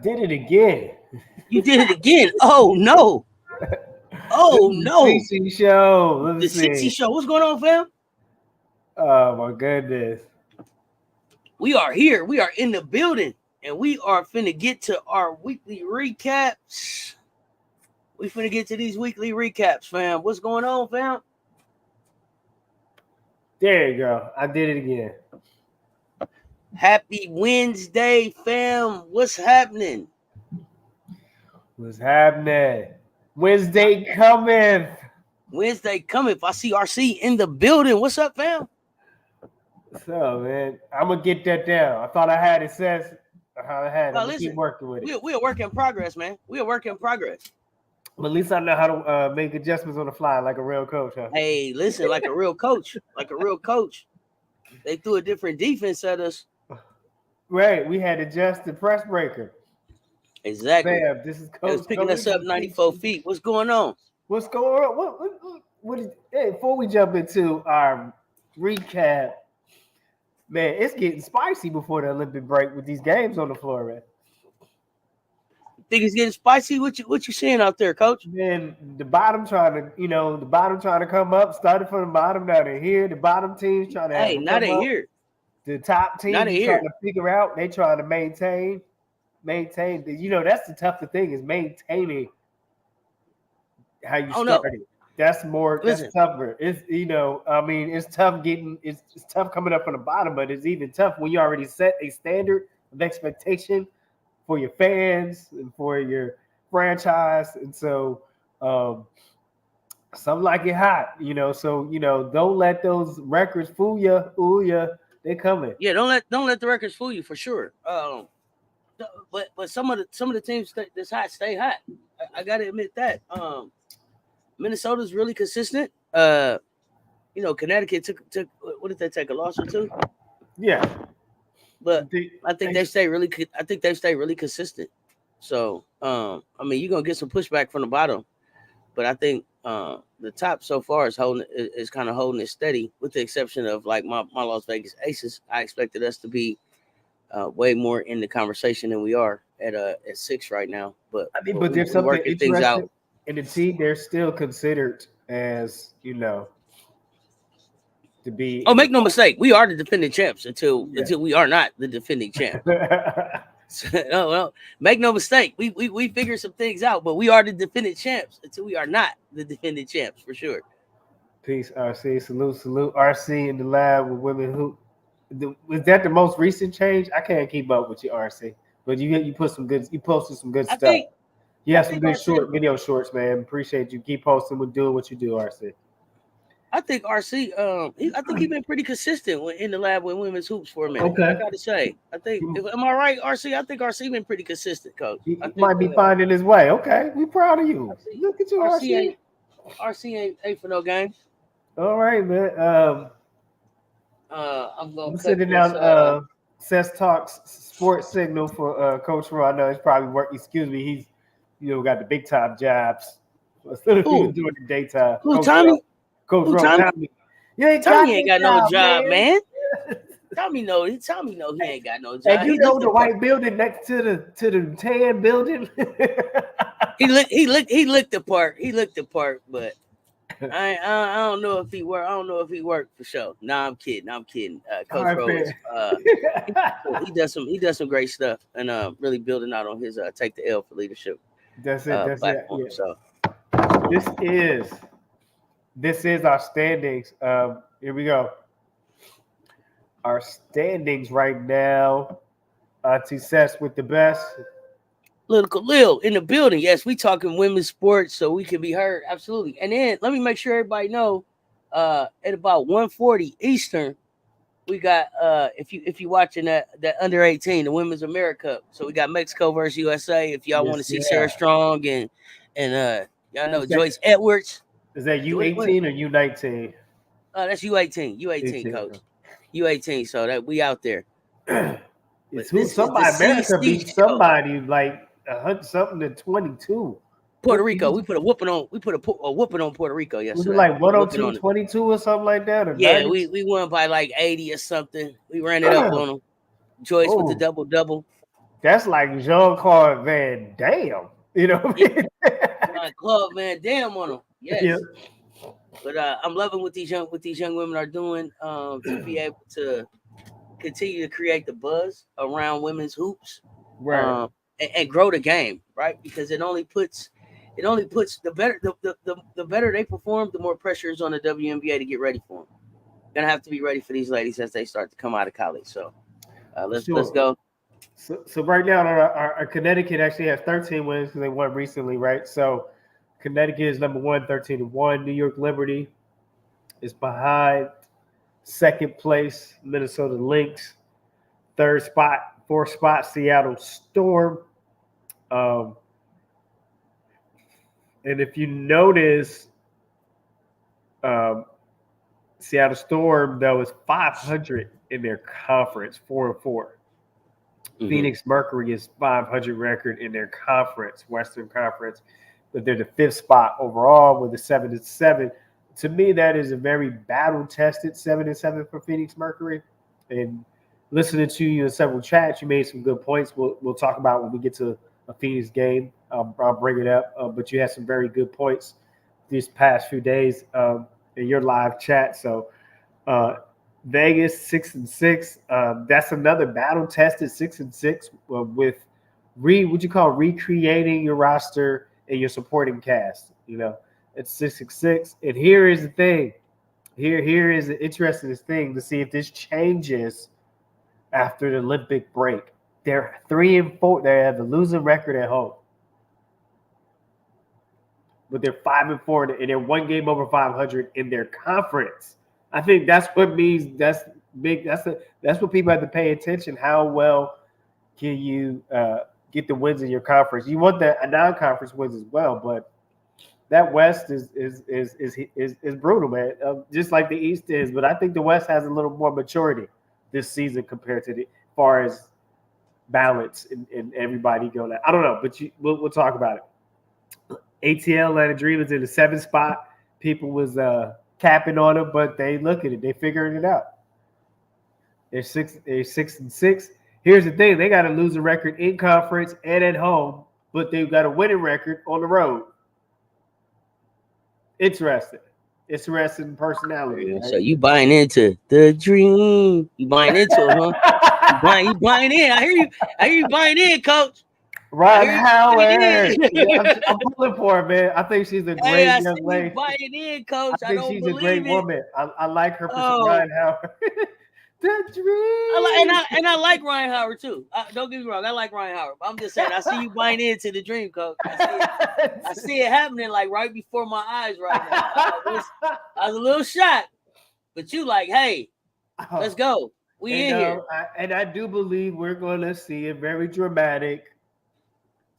did it again. You did it again. Oh no. Oh no. CC show. Let me The see. CC show. What's going on, fam? Oh my goodness. We are here. We are in the building. And we are finna get to our weekly recaps. We finna get to these weekly recaps, fam. What's going on, fam? There you go. I did it again. Happy Wednesday, fam. What's happening? What's happening? Wednesday coming. Wednesday coming. If I see RC in the building, what's up, fam? So, man, I'm going to get that down. I thought I had it says how I had it. I'm going to keep working with it. We're a work in progress, man. We're a work in progress. But at least I know how to make adjustments on the fly like a real coach, huh? Hey, listen, like a real coach. Like a real coach. They threw a different defense at us. Right. We had to adjust the press breaker. Exactly. Bam, this is coach. It was picking us up 94 feet. What's going on? What's going on? Hey, before we jump into our recap, man, it's getting spicy before the Olympic break with these games on the floor, man. Think it's getting spicy? What you seeing out there, coach? Man, the bottom trying to come up, started from the bottom, now they're here. The bottom teams trying to hey, now they're here. The top teams trying to figure out, they trying to maintain. That's the toughest thing is maintaining how you started. That's tougher. It's it's tough it's tough coming up from the bottom, but it's even tough when you already set a standard of expectation for your fans and for your franchise. And so some like it hot, so don't let those records fool you. Ooh, yeah, they coming. Yeah, don't let the records fool you for sure. But some of the teams that's hot stay hot. I gotta admit that. Minnesota's really consistent. Connecticut took what did they take, a loss or two? Yeah. But I think they stay really consistent. So you're gonna get some pushback from the bottom. But I think the top so far is kind of holding it steady, with the exception of like my Las Vegas Aces. I expected us to be way more in the conversation than we are at 6 right now. But there's something interesting out. In the team, they're still considered as to be. Oh, make no mistake, we are the defending champs until we are not the defending champs. Make no mistake, we figured some things out, but we are the defending champs until we are not the defending champs for sure. Peace, RC. Salute, RC in the lab with women who. Was that the most recent change? I can't keep up with you, RC. But you posted some good stuff. You have some good video shorts, man. Appreciate you. Keep posting with doing what you do, RC. I think RC, I think he's been pretty consistent in the lab with women's hoops for a minute. Okay. I gotta say, am I right, RC? I think RC been pretty consistent, coach. He might be finding his way. Okay, we proud of you. Look at you, RC. RC ain't for no games. All right, man. I'm sitting down. Seth Talks Sports Signal for Coach Roy. I know it's probably work. Excuse me, he's got the big time jobs instead of doing the daytime. Who, Tommy? Coach Roy. Tommy ain't got no job, man. Tommy know he ain't got no job. And the white building next to the tan building. he looked the part. He looked the part, but I don't know if he worked. I don't know if he worked for sure. Nah, I'm kidding. Coach Rose, he does some great stuff, and really building out on his take the L for leadership. That's it. Platform. Yeah. So this is our standings. Here we go. Our standings right now. To Seth with the best. Little Khalil in the building. Yes, we talking women's sports, so we can be heard. Absolutely. And then let me make sure everybody know. At about 1:40 Eastern, we got if you watching that under 18, the Women's America Cup. So we got Mexico versus USA. If y'all want to see Sarah Strong and y'all know Joyce Edwards. Is that U18 or U19? That's U18. U18, coach. U18. So that we out there. America beat somebody like 100 something to 22. Puerto Rico. We put a whooping on. We put a whooping on Puerto Rico yesterday. Was it like 102-22 or something like that? Or yeah, we won by like 80 or something. We ran it up on them. Joyce with the double. That's like Jean-Claude Van Damme. You know what I mean? Jean-Claude Van Damme on him. Yes. Yeah. But I'm loving what these young women are doing to be able to continue to create the buzz around women's hoops, right, and grow the game, right? Because it only puts the better they perform, the more pressure is on the WNBA to get ready for them. Gonna have to be ready for these ladies as they start to come out of college. So let's go. So right now, our Connecticut actually has 13 wins because they won recently, right? So Connecticut is number 1, 13-1. New York Liberty is behind second place, Minnesota Lynx. Third spot, fourth spot, Seattle Storm. And if you notice, Seattle Storm, though, is 500 in their conference, 4-4. Mm-hmm. Phoenix Mercury is 500 record in their conference, Western Conference, but they're the 5th spot overall with a 7-7. To me, that is a very battle-tested 7-7 for Phoenix Mercury. And listening to you in several chats, you made some good points. We'll talk about when we get to a Phoenix game. I'll bring it up. But you had some very good points these past few days in your live chat. So Vegas 6-6. That's another battle-tested 6-6 with recreating your roster and your supporting cast. You know, it's 6-6. And here is the thing. Here is the interesting thing to see if this changes after the Olympic break. They're 3-4. They have a losing record at home, but they're 5-4, and they're 1 game over 500 in their conference. I think that's what means. That's big. That's what people have to pay attention. How well can you get the wins in your conference? You want the non-conference wins as well, but that West is brutal, man. Just like the East is, but I think the West has a little more maturity this season compared to the far as balance and everybody going. I don't know, but we'll talk about it. ATL Atlanta Dreamers in the 7th spot. People was capping on them, but they look at it. They figuring it out. They're 6-6. Here's the thing: they got a losing record in conference and at home, but they've got a winning record on the road. Interesting personality. Right? So you buying into the dream? You buying into it, huh? You buying in. I hear you buying in, Coach. Ron Howard. I'm pulling for her, man. I think she's a great young lady. You buying in, Coach. I think she's a great woman. I like her for Ryan Howard. The dream. I like Ryan Howard too. Don't get me wrong, I like Ryan Howard. But I'm just saying, I see you buying into the dream, Coach. I see it happening like right before my eyes right now. I was a little shocked, but you like, hey, let's go. We in here. I do believe we're going to see a very dramatic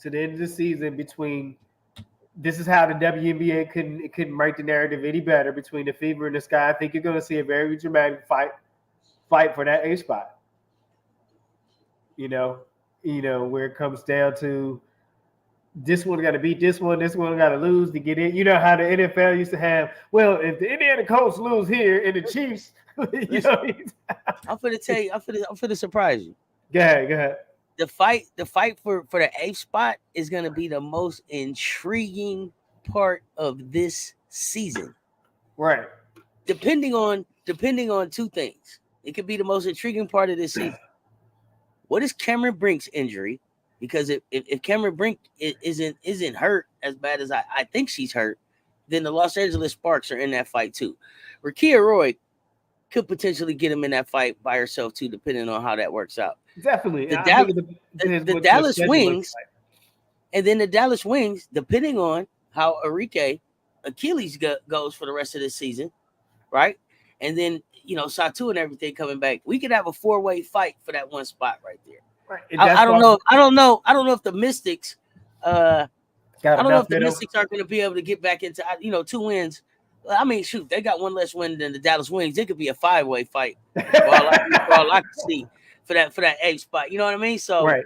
to the end of the season between. This is how the WNBA couldn't write the narrative any better between the Fever and the Sky. I think you're going to see a very dramatic fight for that A spot. You know, where it comes down to this one got to beat this one got to lose to get in. You know how the NFL used to have, well, if the Indiana Colts lose here and the Chiefs, you know. I'm going to tell you, I'm going to surprise you. Go ahead. The fight for the 8th spot is going to be the most intriguing part of this season. Right. Depending on 2 things. It could be the most intriguing part of this season. What is Cameron Brink's injury? Because if Cameron Brink isn't hurt as bad as I think she's hurt, then the Los Angeles Sparks are in that fight too. Rakia Roy could potentially get him in that fight by herself too, depending on how that works out. Definitely. The Dallas Wings, and then the Dallas Wings, depending on how Achilles goes for the rest of this season, right? And then, Satu and everything coming back, we could have a 4-way fight for that 1 spot right there. Right. I don't know if the Mystics, I don't know if the Mystics are going to be able to get back into, 2 wins. I mean, shoot, they got 1 less win than the Dallas Wings. It could be a 5-way fight for all I can see for that 8th spot. You know what I mean? So, right.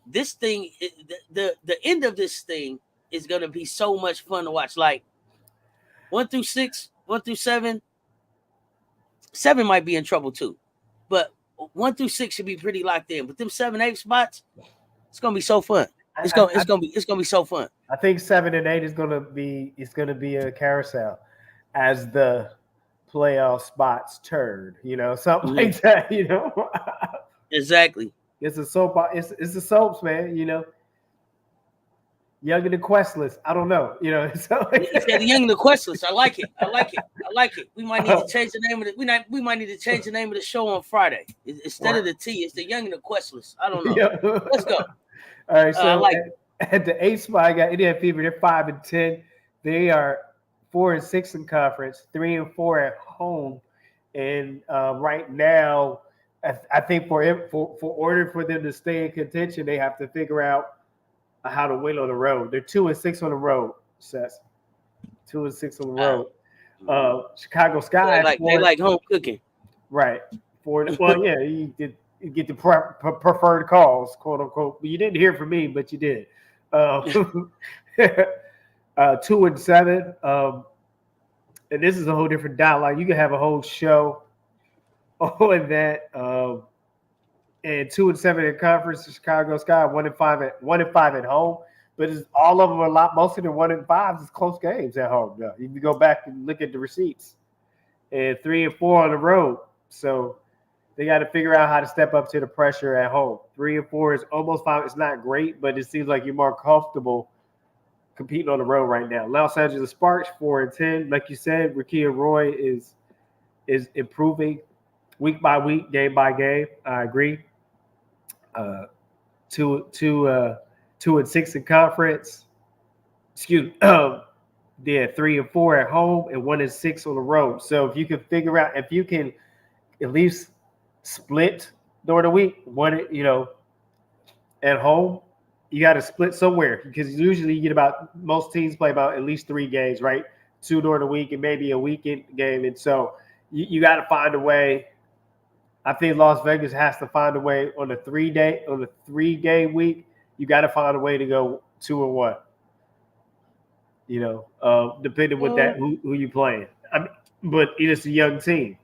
This thing, the end of this thing is going to be so much fun to watch. Like 1 through 6, 1 through 7. 7 might be in trouble too, but 1 through 6 should be pretty locked in, but them 7, 8 spots, it's gonna be so fun. It's gonna be so fun. I think 7 and 8 is gonna be a carousel as the playoff spots turn. Something like that. Exactly. It's a soap. It's the soaps, man. Young and the Questless. I don't know. So he said the Young and the Questless. I like it. We might need to change the name of it. We might need to change the name of the show on Friday. Instead of the T, it's the Young and the Questless. I don't know. Yeah. Let's go. All right. So at the 8th spot, I got Indiana Fever. They're 5 and 10. They are 4 and 6 in conference, 3 and 4 at home. And right now, I think for order for them to stay in contention, they have to figure out how to win on the road. They're 2 and 6 on the road, Seth. 2 and 6 on the road. Chicago Sky. They like home cooking. Right. Well, yeah, you get the preferred calls, quote unquote. You didn't hear from me, but you did. 2 and 7. And this is a whole different dialogue. You can have a whole show on that. And 2 and 7 in conference, Chicago Sky 1 and 5 at home. But all of them are most of the 1 and 5s is close games at home. Though. You can go back and look at the receipts. And 3 and 4 on the road. So they got to figure out how to step up to the pressure at home. 3 and 4 is almost 5. It's not great, but it seems like you're more comfortable competing on the road right now. Los Angeles Sparks 4 and 10. Like you said, Rakia Roy is improving week by week, game by game. I agree. 2 and 6 in conference. Excuse me. They're 3 and 4 at home and 1 and 6 on the road. So if you can figure out, if you can at least split during the week, at home, you got to split somewhere because usually you get most teams play about at least 3 games, right? 2 during the week and maybe a weekend game. And so you got to find a way. I think Las Vegas has to find a way on the 3-game week. You got to find a way to go 2 and 1. Depending with who you playing. But it's a young team.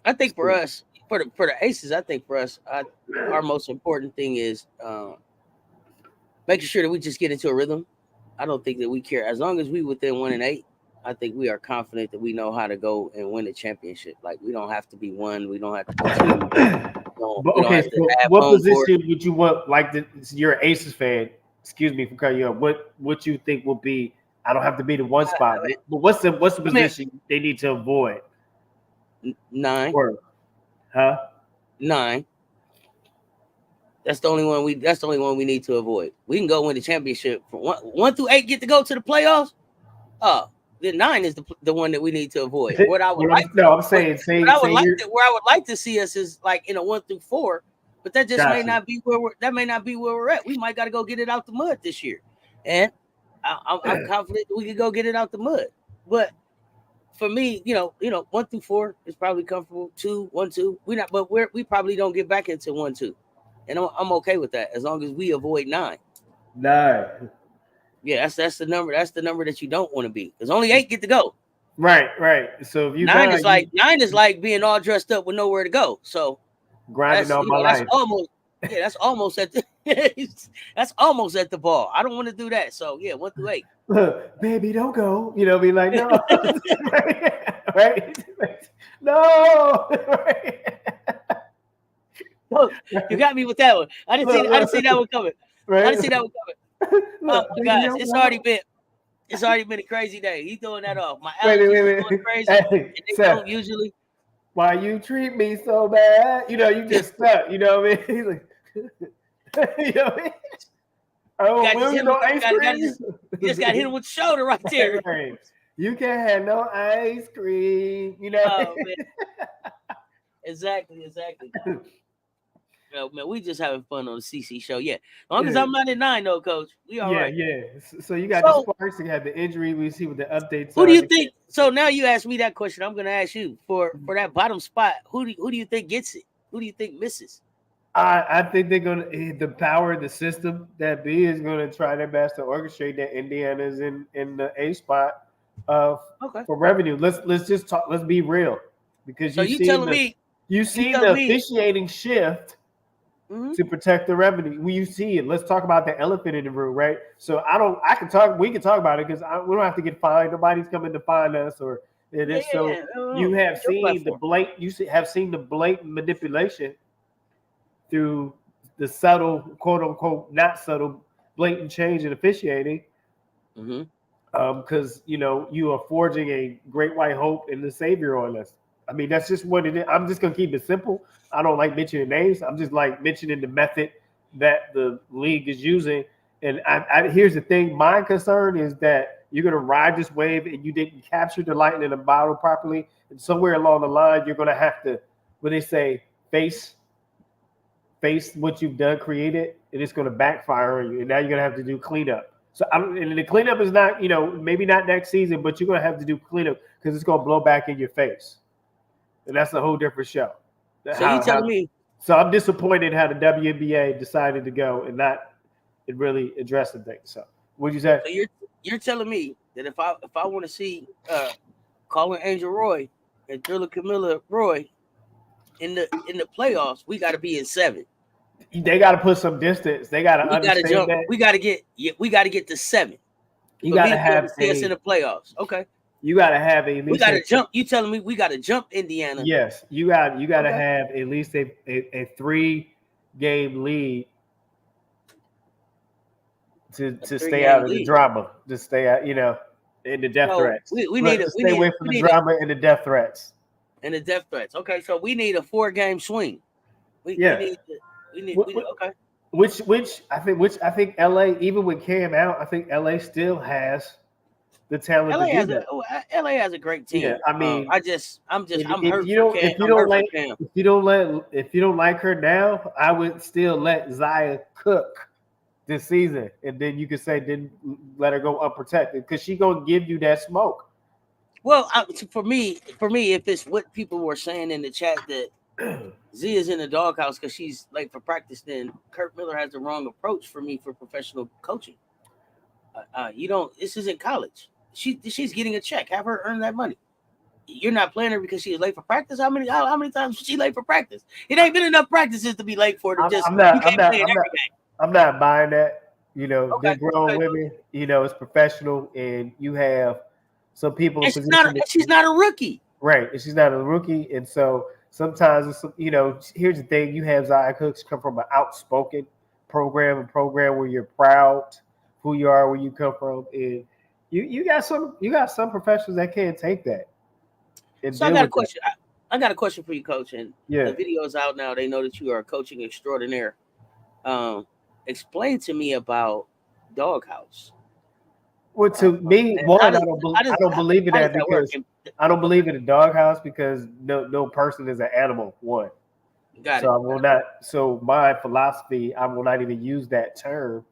I think for us, for the Aces, I think for us, our most important thing is making sure that we just get into a rhythm. I don't think that we care as long as we within 1 and 8. I think we are confident that we know how to go and win a championship. Like we don't have to be 1. We don't have to be 2. What position would you want? Like you're an Aces fan. Excuse me for cutting you up. What you think will be? I don't have to be the 1 spot. But what's the position they need to avoid? 9. Huh? 9. That's the only one we need to avoid. We can go win the championship from 1 through 8. Get to go to the playoffs. Then 9 is the one that we need to avoid. What I would like, no, I'm saying, where I would like to see us is like in a 1 through 4, but that just may not be where we're at. We might got to go get it out the mud this year, and I'm confident that we can go get it out the mud. But for me, 1 through 4 is probably comfortable. 1, 2, we probably don't get back into 1, 2, and I'm okay with that as long as we avoid 9. 9. Yeah, that's the number. That's the number that you don't want to be. Because only 8 get to go. Right. So if you 9 is like being all dressed up with nowhere to go. So grinding all my life. That's almost at the ball. I don't want to do that. So 1 through 8. Baby, don't go. Be like, no. Right? No. You got me with that one. I didn't see that one coming. Right? I didn't see that one coming. Oh my gosh, it's already been a crazy day. He's throwing that off. My allergies going crazy. Hey, they don't usually. Why you treat me so bad? You just stuck. You know what I mean? He's like, you know what I mean? Oh, you just got hit him with the shoulder right there. Right. You can't have no ice cream. Man. Exactly. Man, we just having fun on the CC show. Yeah. As long as I'm not at 9, though, Coach. We all right. Yeah. So you got the Sparks, you had the injury. We see what the updates are. Who do you think? So now you asked me that question. I'm going to ask you for that bottom spot. Who do you think gets it? Who do you think misses? I think they're going to the power of the system that B is going to try their best to orchestrate that Indiana's in the A spot for revenue. Let's just talk. Let's be real, because so you telling me You see the officiating shift to protect the revenue. When you see it, let's talk about the elephant in the room, right? So we can talk about it because we don't have to get fined. Nobody's coming to find us or this. You have seen the blatant manipulation through the subtle, quote unquote, not subtle, blatant change in officiating. Because you are forging a great white hope and the savior on us. I mean, that's just what it is. I'm just gonna keep it simple. I don't like mentioning names. I'm just like mentioning the method that the league is using. And here's the thing: my concern is that you're gonna ride this wave and you didn't capture the lightning in the bottle properly, and somewhere along the line you're gonna have to, when they say face what you've done, created, and it's gonna backfire on you, and now you're gonna have to do cleanup. So and the cleanup is not, maybe not next season, but you're gonna have to do cleanup because it's gonna blow back in your face, and that's a whole different show. So you telling me? So I'm disappointed how the WNBA decided to go and not really address the thing. So what'd you say? So you're telling me that if I want to see Colin Angel Roy and Thriller Camilla Roy in the playoffs, we got to be in 7. They got to put some distance. They got to understand that we got to get to 7. You got to have us in the playoffs. Okay. You got to have at least. We got to jump. You telling me we got to jump Indiana? Yes, you got to have at least a 3-game lead to stay out of the drama. To stay out, in the death threats. We need to stay away from the drama and the death threats. And the death threats. Okay, so we need a 4-game swing. We need okay. Which I think LA, even with Cam out, I think LA still has the talent to do that. LA has a great team. Yeah, I mean, I'm hurt. If you don't like her now, I would still let Zaya cook this season, and then you could say didn't let her go unprotected because she gonna give you that smoke. Well, for me, if it's what people were saying in the chat that Z is in the doghouse because she's late for practice, then Kurt Miller has the wrong approach for me for professional coaching. This isn't college. She's getting a check. Have her earn that money. You're not playing her because she is late for practice. How many times was she late for practice? It ain't been enough practices to be late for her. I'm not buying that. They're grown women. It's professional, and you have some people. And she's not a rookie. Right, and she's not a rookie, and so sometimes it's, here's the thing: you have Zaya Cooks come from an outspoken program where you're proud who you are, where you come from, and you got some professionals that can't take that. So I got a question. I got a question for you, Coach. And the video is out now. They know that you are a coaching extraordinaire. Explain to me about Doghouse. Well, to me, I don't believe in that because I don't believe in a doghouse because no person is an animal. One. Got it. I will not. So my philosophy, I will not even use that term.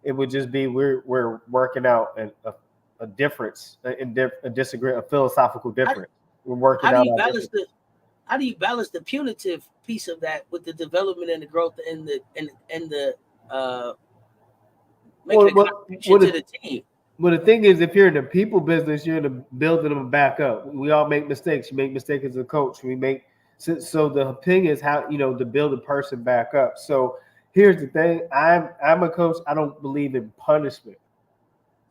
It would just be we're working out a difference, a philosophical difference. We're working out. How do you balance the punitive piece of that with the development and the growth and the making a contribution to the team? Well, the thing is, if you're in the people business, you're in the building them back up. We all make mistakes. You make mistakes as a coach. So the thing is how to build a person back up. So here's the thing: I'm a coach. I don't believe in punishment.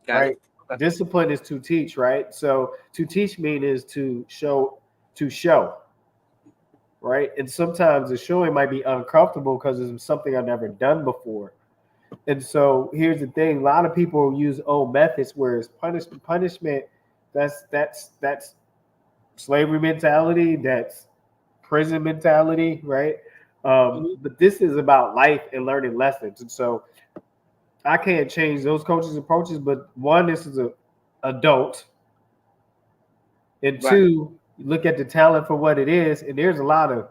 Right? Okay. Discipline is to teach, right? So to teach means to show, right? And sometimes the showing might be uncomfortable because it's something I've never done before. And so here's the thing: a lot of people use old methods, whereas punishment, that's slavery mentality, that's prison mentality, right? But this is about life and learning lessons. And so I can't change those coaches' approaches, but one, this is an adult, and two, look at the talent for what it is. And there's a lot of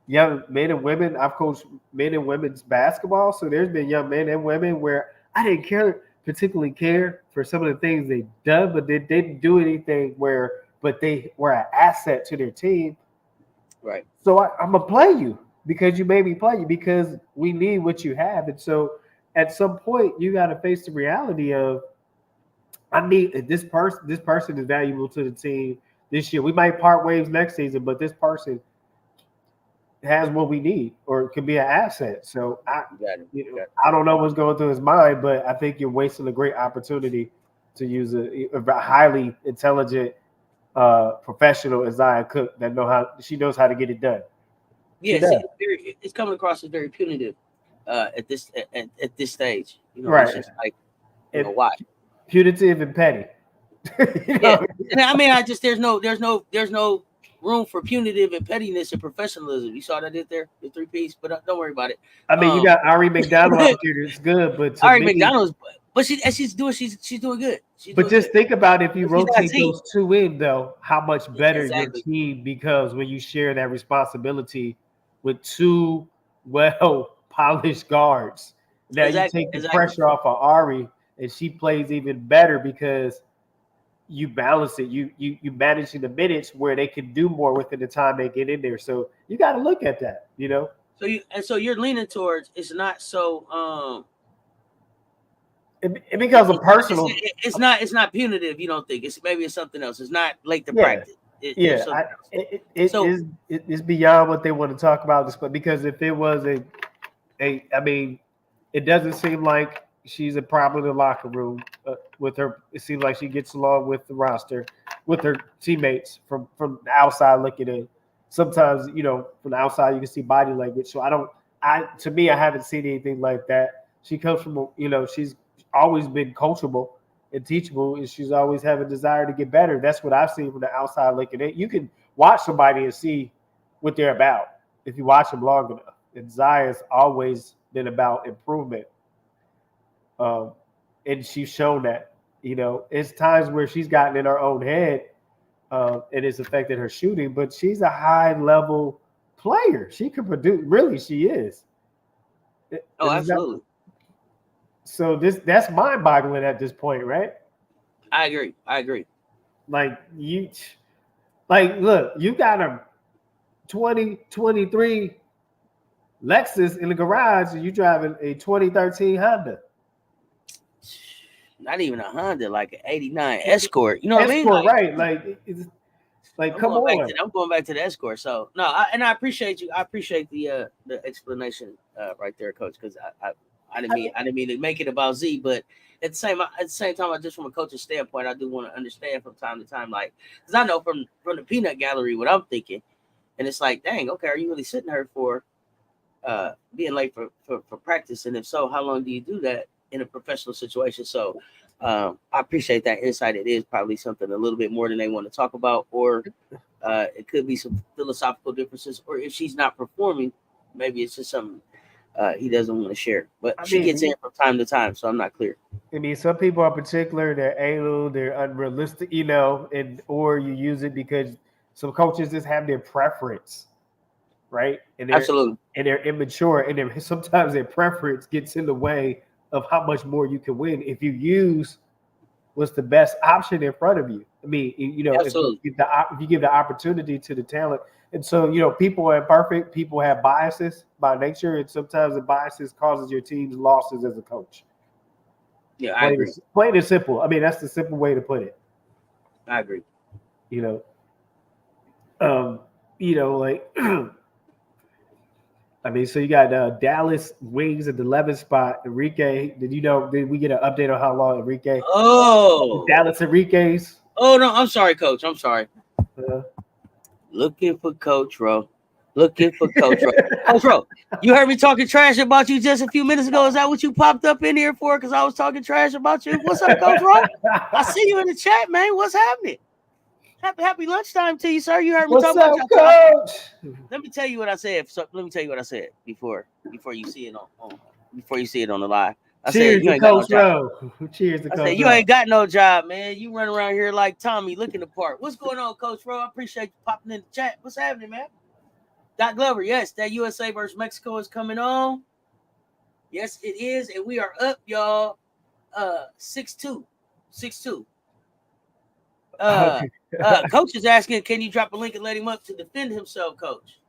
young men and women. I've coached men and women's basketball, so there's been young men and women where I didn't particularly care for some of the things they've done, but they didn't do anything but they were an asset to their team. Right. So I'm gonna play you because you made me play you because we need what you have. And so at some point you got to face the reality of I need this person is valuable to the team this year. We might part ways next season, but this person has what we need, or it could be an asset. So I don't know what's going through his mind, but I think you're wasting a great opportunity to use a highly intelligent professional as Zion Cook that knows how to get it done. Yeah, it's coming across as very punitive at this stage. Right. It's just like why punitive and petty. Yeah, and I mean, there's no room for punitive and pettiness and professionalism. You saw that there, the 3-piece, but don't worry about it. I mean, you got Ari McDonald out here. It's good, but Ari McDonald's, but she's doing good. But just think about if you rotate those two in, though, how much better your team becomes when you share that responsibility with two well-polished guards. Now you take the pressure off of Ari, and she plays even better because you balance it. You managing the minutes where they can do more within the time they get in there. So you got to look at that, So you're leaning towards it's not so. It becomes a personal. It's not punitive. You don't think it's something else. It's not late to practice. It's beyond what they want to talk about. Because if it was I mean, it doesn't seem like she's a problem in the locker room with her. It seems like she gets along with the roster, with her teammates from the outside looking in. Sometimes, from the outside you can see body language. So to me, I haven't seen anything like that. She comes from, she's always been coachable and teachable, and she's always have a desire to get better. That's what I've seen from the outside looking in. You can watch somebody and see what they're about if you watch them long enough. And Zion's always been about improvement. And she's shown that, it's times where she's gotten in her own head and it's affected her shooting, but she's a high level player. She can produce. Really, she is. Absolutely. So that's mind boggling at this point, right? I agree. Look, you got a 2023 Lexus in the garage and you driving a 2013 Honda. Not even a Honda, like an 89 Escort. You know what I mean? Come on. I'm going back to the Escort. So no, I appreciate you. I appreciate the explanation right there, Coach, because I didn't mean to make it about Z, but at the same time, just from a coach's standpoint, I do want to understand from time to time, like, because I know from the peanut gallery what I'm thinking, and it's like, dang, okay, are you really sitting her for being late for practice, and if so, how long do you do that in a professional situation? So I appreciate that insight. It is probably something a little bit more than they want to talk about, or it could be some philosophical differences, or if she's not performing, maybe it's just something he doesn't want to share. But she gets in from time to time, so I'm not clear. I mean, some people are particular, they're anal, they're unrealistic, or you use it because some coaches just have their preference, right? And absolutely. And they're immature, and sometimes their preference gets in the way of how much more you can win if you use what's the best option in front of you. I mean, if you give the opportunity to the talent. And so, people are imperfect. People have biases by nature, and sometimes the biases causes your team's losses as a coach. Yeah, I agree. Plain and simple. I mean, that's the simple way to put it. I agree. I mean, so you got Dallas Wings at the 11th spot. Enrique, did we get an update on how long Enrique? Oh, Dallas Enrique's. Oh no, I'm sorry, Coach. I'm sorry. Looking for Coach Rowe. Looking for Coach Rowe. Coach Rowe, you heard me talking trash about you just a few minutes ago. Is that what you popped up in here for? Because I was talking trash about you. What's up, Coach Rowe? I see you in the chat, man. What's happening? Happy lunchtime to you, sir. You heard me talk about you. Coach? Let me tell you what I said. Let me tell you what I said before you see it on the live. I Cheers said, you to Coach Rowe. Cheers to Coach Rowe. I said, you ain't got no job, man. You run around here like Tommy looking the part. What's going on, Coach Rowe? I appreciate you popping in the chat. What's happening, man? Doc Glover, yes, that USA versus Mexico is coming on. Yes, it is. And we are up, y'all. 6-2. 6-2. Coach is asking, can you drop a link and let him up to defend himself, Coach?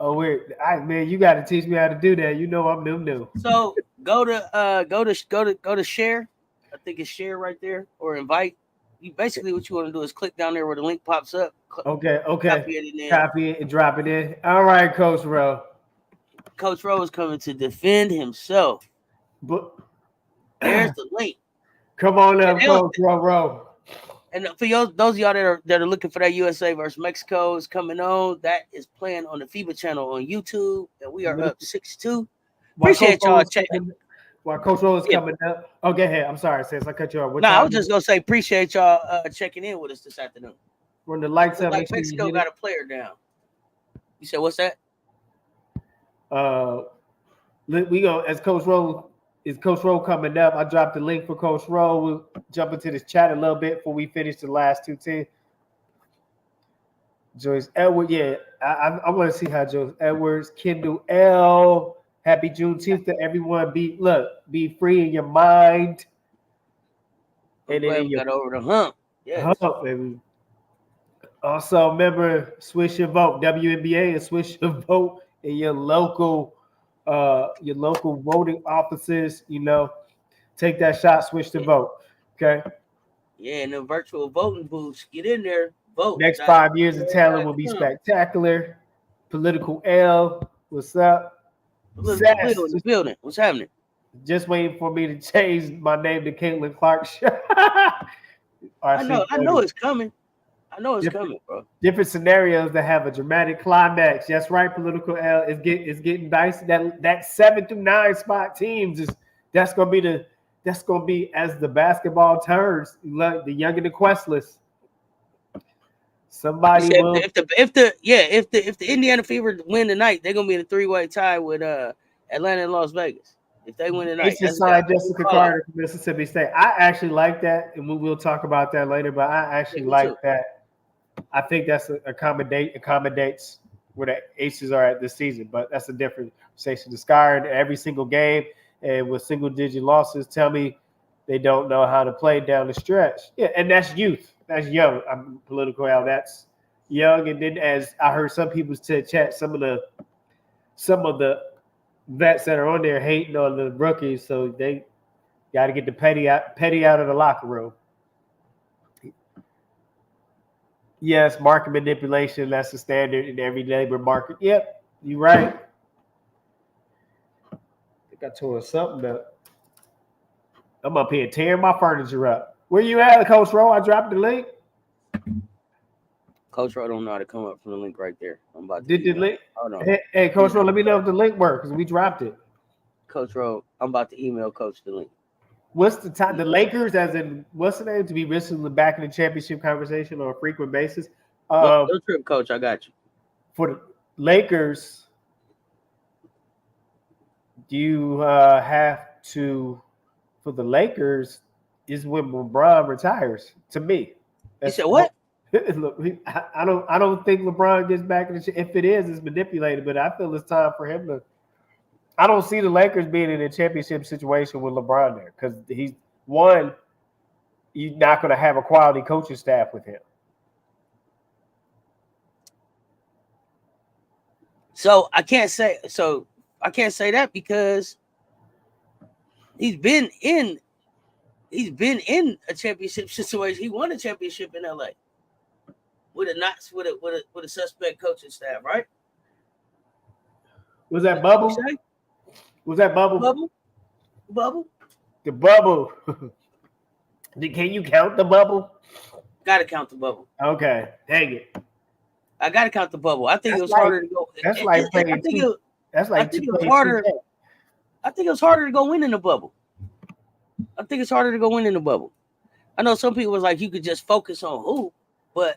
Oh wait, man, you got to teach me how to do that. I'm new. So go to share. I think it's share right there, or invite. you basically what you want to do is click down there where the link pops up. Okay. Copy it and drop it in. All right, Coach Rowe. Coach Rowe is coming to defend himself. But there's the link. Come on up, Coach Rowe. And for those of y'all that are looking for that USA versus Mexico is coming on, that is playing on the FIBA channel on YouTube, and we are up 6-2. Appreciate y'all checking. While Coach Rowe is coming up. Oh, go ahead. I'm sorry, sis. I cut you off. I was just gonna say appreciate y'all checking in with us this afternoon. When the lights up, like Mexico got a player down. You said what's that? We go as Coach Rowe. Is Coach Rowe coming up? I dropped the link for Coach Rowe. We'll jump into this chat a little bit before we finish the last 2 teams. Joyce Edwards, yeah. I want to see how Joyce Edwards, Kendall L. Happy Juneteenth to everyone. Be free in your mind. And then you got over the hump. Yeah. Hump, baby. Also, remember, switch your vote. WNBA and switch your vote in your local voting offices. Take that shot, switch the vote. Okay. Yeah, and the virtual voting booths, get in there, vote. Next 5 years of talent will be spectacular. Political L, what's up? Political L in the building. What's happening? Just waiting for me to change my name to Caitlin Clark. I know it's coming. I know it's coming, bro. Different scenarios that have a dramatic climax. That's right, Political L. It's getting dicey. That 7 through 9 spot teams that's gonna be as the basketball turns. The young and the questless. Somebody will. If the Indiana Fever win tonight, they're gonna be in a 3-way tie with Atlanta and Las Vegas. If they win tonight, it's just signed Jessica Carter from Mississippi State. I actually like that, and we'll talk about that later. But I actually like that. I think that's accommodates where the Aces are at this season, but that's a different conversation. The Sky in every single game and with single-digit losses tell me they don't know how to play down the stretch. Yeah, and that's youth. That's young. I'm Political Al. That's young. And then, as I heard some people say, chat, some of the vets that are on there hating on the rookies, so they got to get the petty out of the locker room. Yes, market manipulation, that's the standard in every labor market. Yep, you're right. I think I tore something up. I'm up here tearing my furniture up. Where you at, Coach Rowe? I dropped the link. Coach Rowe don't know how to come up from the link right there. I'm about to Did the link? Oh, no. Hey, Coach Rowe, let me know if the link works because we dropped it. Coach Rowe, I'm about to email Coach the link. What's the time? The Lakers, as in what's the name, to be recently back in the championship conversation on a frequent basis? No trip, Coach. I got you. For the Lakers, do you have to? For the Lakers, is when LeBron retires. To me, you said what? Look, I don't think LeBron gets back in the. If it is, it's manipulated. But I feel it's time for him to. I don't see the Lakers being in a championship situation with LeBron there because you're not going to have a quality coaching staff with him. So I can't say that because he's been in a championship situation. He won a championship in LA with a suspect coaching staff, right? Was that Bubble? Was that Bubble? Bubble? The Bubble. Can you count the Bubble? Gotta count the Bubble. Okay. Dang it. I gotta count the Bubble. I think it was harder to go. That's like playing. I think it was harder. I think it was harder to go win in the bubble. I think it's harder to go win in the bubble. I know some people was like you could just focus on hoop, but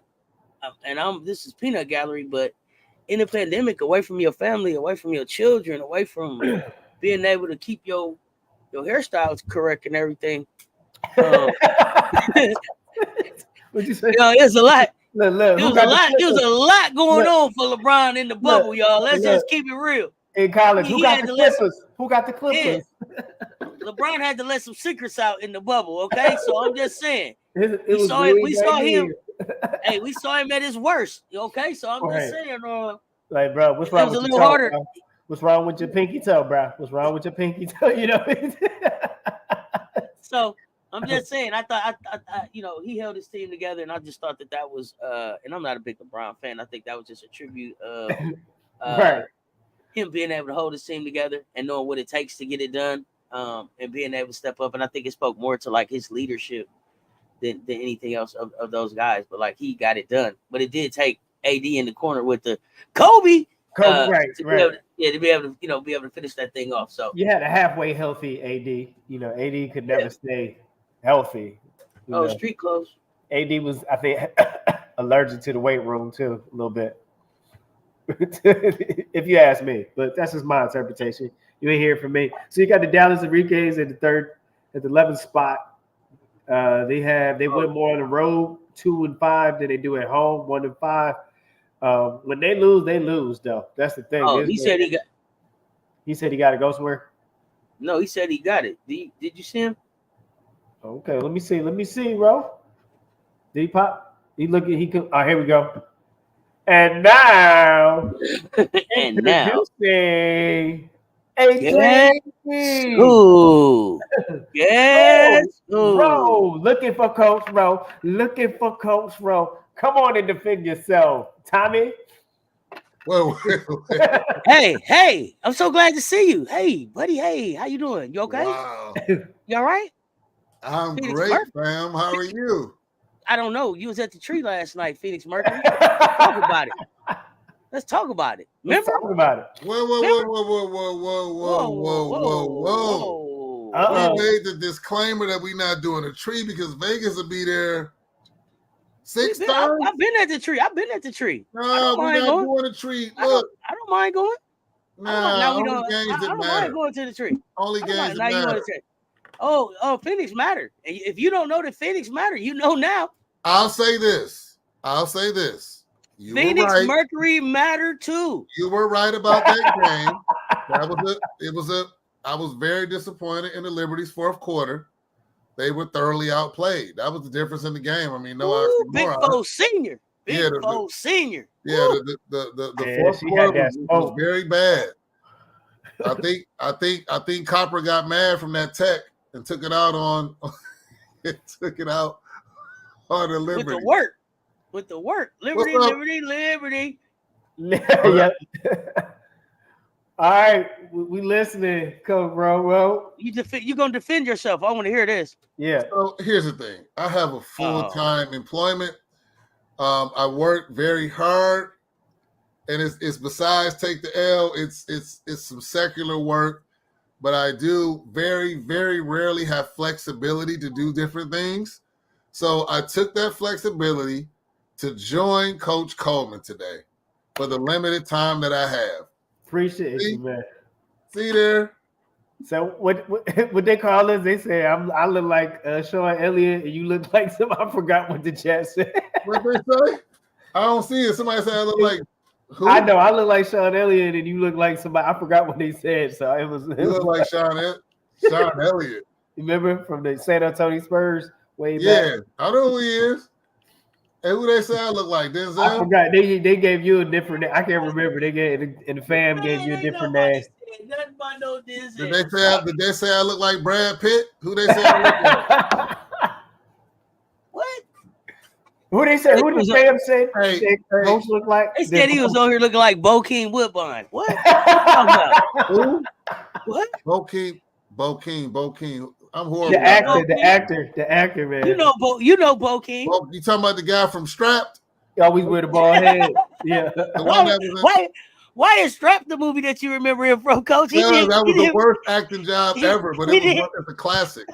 this is peanut gallery, but in the pandemic, away from your family, away from your children, away from being able to keep your hairstyles correct and everything. What'd you say? It's a lot. Look, it was a lot going on for LeBron in the bubble, y'all. Let's just keep it real. In college, who got the Clippers? Who got the Clippers? Yeah. LeBron had to let some secrets out in the bubble, okay? So I'm just saying. We saw him. Hey, we saw him at his worst, okay? So I'm just saying. Like, bro, what's wrong with your toe, bro? What's wrong with your pinky toe, bro? What's wrong with your pinky toe? You know. So I'm just saying. I thought, he held his team together, and I just thought that was. And I'm not a big LeBron fan. I think that was just a tribute of him being able to hold his team together and knowing what it takes to get it done, and being able to step up. And I think it spoke more to like his leadership than anything else of those guys. But like he got it done. But it did take AD in the corner with the Kobe. Right. To be able to finish that thing off. So you had a halfway healthy AD. AD could never stay healthy. Street clothes. AD was, I think, allergic to the weight room too, a little bit. If you ask me, but that's just my interpretation. You ain't hear from me. So you got the Dallas Enriquez at the 11th spot. They went more on the road, 2-5 than they do at home, 1-5. When they lose though. That's the thing. Oh, he said he got to go somewhere. No, he said he got it. Did you see him? Okay, let me see, bro. Did he pop? He could. Oh, here we go. And now, introducing AJ. Ooh. Yes. Bro, looking for Coach Rowe. Come on and defend yourself, Tommy. Whoa. Hey, I'm so glad to see you. Hey, buddy. Hey, how you doing? You okay? Wow. You all right? I'm great, fam. How are you? I don't know. You was at the tree last night, Phoenix Mercury. Talk about it. Let's talk about it. Remember? Let's talk about it. Whoa. We made the disclaimer that we're not doing a tree because Vegas will be there 6:30. I've been at the tree. No, we're not doing a tree. Look. I don't mind going. Nah, I don't mind going to the tree. Only games that matter. Oh, Phoenix matter. If you don't know that Phoenix matter, you know now. I'll say this. You Phoenix were right. Mercury matter too. You were right about that game. I was very disappointed in the Liberty's fourth quarter. They were thoroughly outplayed. That was the difference in the game. I mean, Big Foe Senior. Senior. Yeah, the fourth quarter was very bad. I think Copper got mad from that tech and took it out on the Liberty. With the work. Liberty. Yeah. All right, we listening, Coach Bro. You gonna defend yourself? I want to hear this. Yeah. So here's the thing: I have a full-time employment. I work very hard, and it's besides take the L. It's some secular work, but I do very, very rarely have flexibility to do different things. So I took that flexibility to join Coach Coleman today for the limited time that I have. Appreciate you, man. See there. So what they call us? They say I look like Sean Elliott, and you look like somebody. I forgot what the chat said. What they say? I don't see it. Somebody said I look like who? I know I look like Sean Elliott, and you look like somebody. I forgot what they said. So it was. You look like Sean Elliott. Remember from the San Antonio Spurs way back? Yeah, I know who he is. And who they say I look like? Denzel? I forgot. They gave you a different name. I can't remember. They gave and the fam gave you a different name. Nothing but no Denzel. Did they say I look like Brad Pitt? Who they say I look like? What? Who they say? Who did fam say? Hey, Coach look like? They said he was over here looking like Bokeem Woodbine. What? Who? What? Bokeem. I'm horrible. The actor, man. You know Bokeem. You talking about the guy from Strapped? He always wear the bald head. Yeah. Why is Strapped the movie that you remember him from, Coach? That was the worst acting job ever, but it's a classic.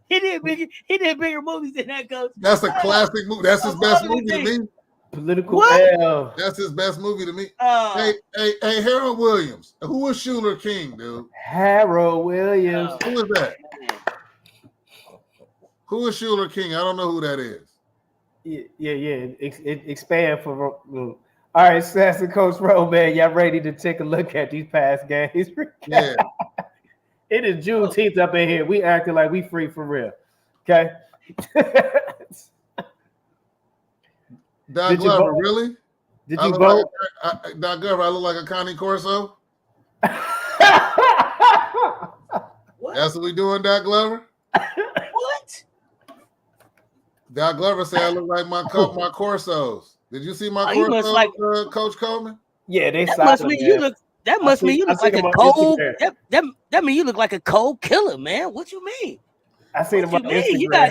He did bigger movies than that, Coach. That's a classic movie. That's his best movie to me. Political L. That's his best movie to me. Hey, Harold Williams. Who is Schuler King, dude? Harold Williams. Who is that? Who is Schuler King? I don't know who that is. Yeah. Expand for. All right, Sass and Coach Rowe, man. Y'all ready to take a look at these past games? Yeah. It is Juneteenth up in here. We acting like we free for real. Okay. Doc Glover, really? Did you vote? Doc Glover, I look like a Connie Corso? What? That's what we doing, Doc Glover? What? Doc Glover said I look like my Corsos. Did you see my Corsos, like, Coach Coleman? Yeah, they that must mean you look. That must mean you look like a cold. That mean you look like a cold killer, man. What you mean? I seen him on Instagram. You got.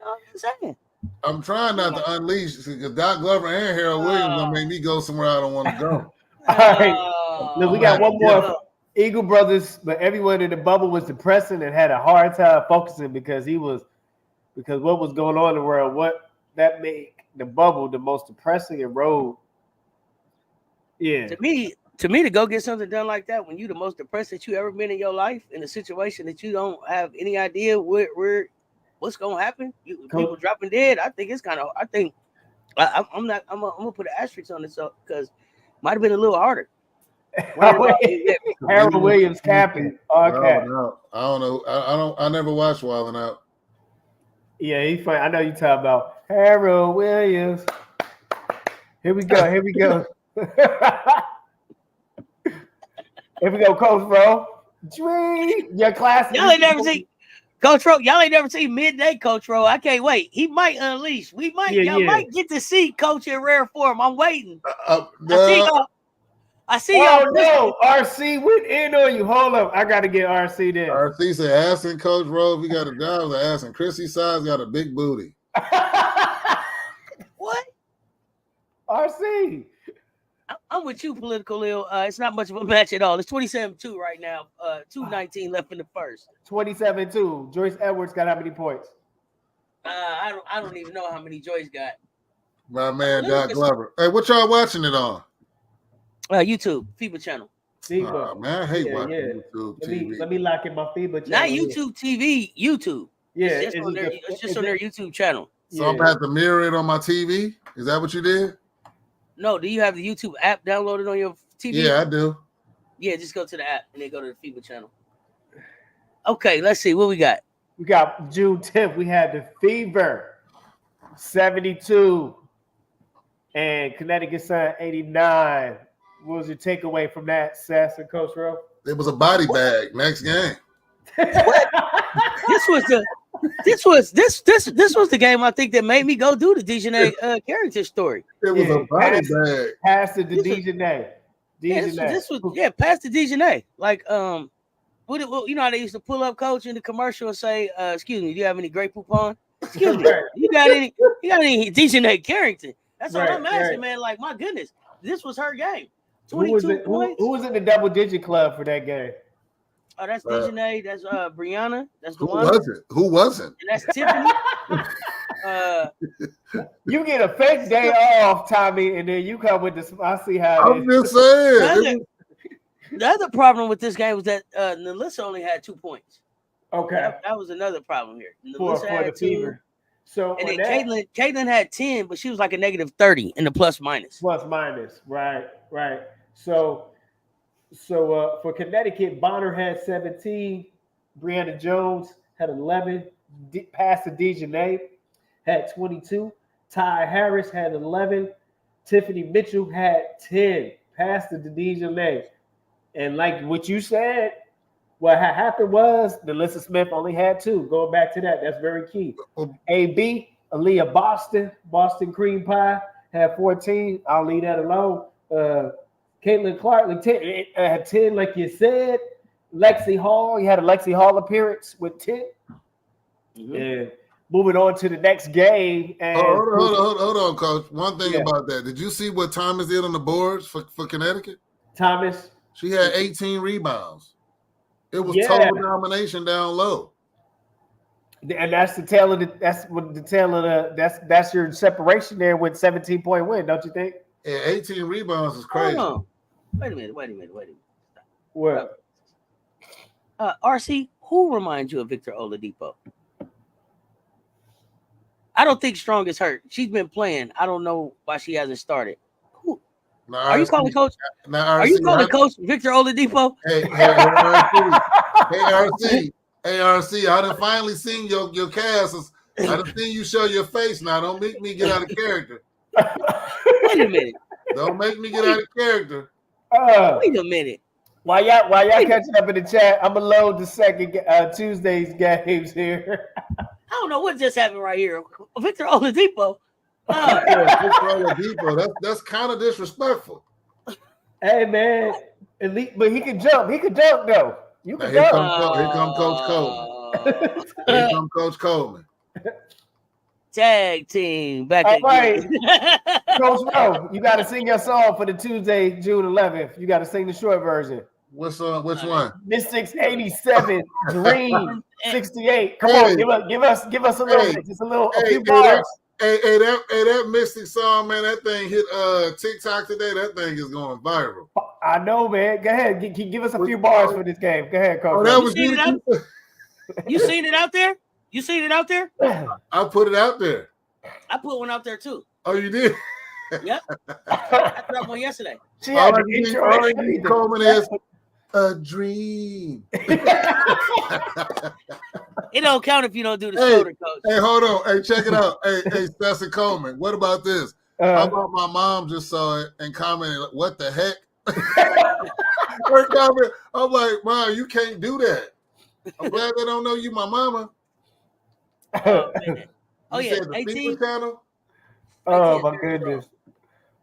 I'm saying. I'm trying not to unleash because Doc Glover and Harold Williams gonna make me go somewhere I don't want to go. All right, look, we got one more. Eagle Brothers, but everyone in the bubble was depressing and had a hard time focusing because what was going on in the world, what that made the bubble the most depressing and road. Yeah. To me, to go get something done like that when you the most depressed that you ever been in your life in a situation that you don't have any idea what's gonna happen, people dropping dead. I think it's kind of. I think I'm gonna put an asterisk on this because might have been a little harder. Harold Williams capping. I don't know. I never watched Wildin' Out. Yeah, he's funny. I know you talking about Harold Williams. Here we go. Here we go, Coach Bro. Dream your class. Y'all ain't never seen Coach Ro. Y'all ain't never seen Midday Coach Ro. I can't wait. He might unleash. We might. Y'all might get to see Coach in rare form. I'm waiting. I see y'all. Oh no, RC went in on you. Hold up, I gotta get RC there. RC said, "Asking Coach Rose, we got a job." Asking Chrissy size got a big booty. What? RC. I'm with you, Political Lil. It's not much of a match at all. It's 27-2 right now. 2:19 left in the first. 27-2. Joyce Edwards got how many points? I don't even know how many Joyce got. My man, Doc Glover. Hey, what y'all watching it on? YouTube, FIBA channel. FIBA. Man, I hate watching YouTube TV. Let me lock in my FIBA channel. Not YouTube TV, YouTube. Yeah, it's just on their YouTube channel. So I'm about to mirror it on my TV. Is that what you did? No, do you have the YouTube app downloaded on your TV? Yeah, I do. Yeah, just go to the app and then go to the FIBA channel. Okay, let's see what we got. We got June 10th. We had the Fever 72 and Connecticut Sun 89. What was your takeaway from that, Sass and Coach Ro? It was a body bag. Next game. This was the game I think that made me go do the Dejanay Carrington story. It was a body bag. Pass it to Dejanay. Pass to Dejanay. Like you know how they used to pull up Coach in the commercial and say, "Excuse me, do you have any Grey Poupon? Excuse me, you got any Dejanay Carrington?" That's all I'm asking, man. Like, my goodness, this was her game. 22 points. Who was in the double-digit club for that game? Oh, that's Dejanay. That's Brianna. That's the Who was it? Who wasn't? And that's Tiffany. You get a fake day off, Tommy, and then you come with this. I see how. I'm just saying. The other problem with this game was that Nalissa only had 2 points. Okay, that was another problem here. For the Fever. So and then Caitlin had 10, but she was like a negative 30 in the plus minus. Plus minus, right. So for Connecticut, Bonner had 17, Brianna Jones had 11, passed to Dejanay had 22, Ty Harris had 11, Tiffany Mitchell had 10, passed to Dejanay. And like what you said, what happened was Nalissa Smith only had 2. Going back to that, that's very key. AB, Aaliyah Boston Cream Pie had 14. I'll leave that alone. Caitlin Clark had 10, like you said. Lexi Hall, you had a Lexi Hall appearance with 10. Mm-hmm. And moving on to the next game. And hold on, Coach. One thing about that. Did you see what Thomas did on the boards for Connecticut? Thomas? She had 18 rebounds. It was total domination down low. And that's the tail of that's your separation there with 17-point win, don't you think? Yeah, 18 rebounds is crazy. Wait a minute. What? RC, who reminds you of Victor Oladipo? I don't think Strong is hurt. She's been playing. I don't know why she hasn't started. Who? Are you calling Coach? Are you calling Coach Victor Oladipo? Hey, RC, I done finally seen your cast. I done seen you show your face now. Don't make me get out of character. Wait a minute. Don't make me get out of character. Wait a minute. While y'all catching up in the chat, I'm gonna load the second Tuesday's games here. I don't know what just happened right here. Victor Oladipo. Victor Oladipo. That's kind of disrespectful. Hey man, elite, but he can jump. He can dunk though. You can here dunk. Here come Coach Coleman. Here come Coach Coleman. Tag team back all again. Right. Coach Rowe, you got to sing your song for the Tuesday, June 11th. You got to sing the short version. Which one? Mystics 87, Dream 68. Come on, give us a little bit, just a few bars. That Mystic song, man, that thing hit TikTok today. That thing is going viral. I know, man. Go ahead, give us a few bars for this game. Go ahead, Coach. You seen it out there? You seen it out there? I put it out there. I put one out there too. Oh, you did? Yep. I dropped one yesterday. She had the intro. Coleman is a dream. It don't count if you don't do the shoulder, Coach. Hey, hold on. Hey, check it out. Hey, Spencer Coleman. What about this? How about my mom just saw it and commented, "What the heck?" Her comment. I'm like, "Mom, you can't do that." I'm glad they don't know you, my mama. Oh yeah, 18 channel. Oh my goodness!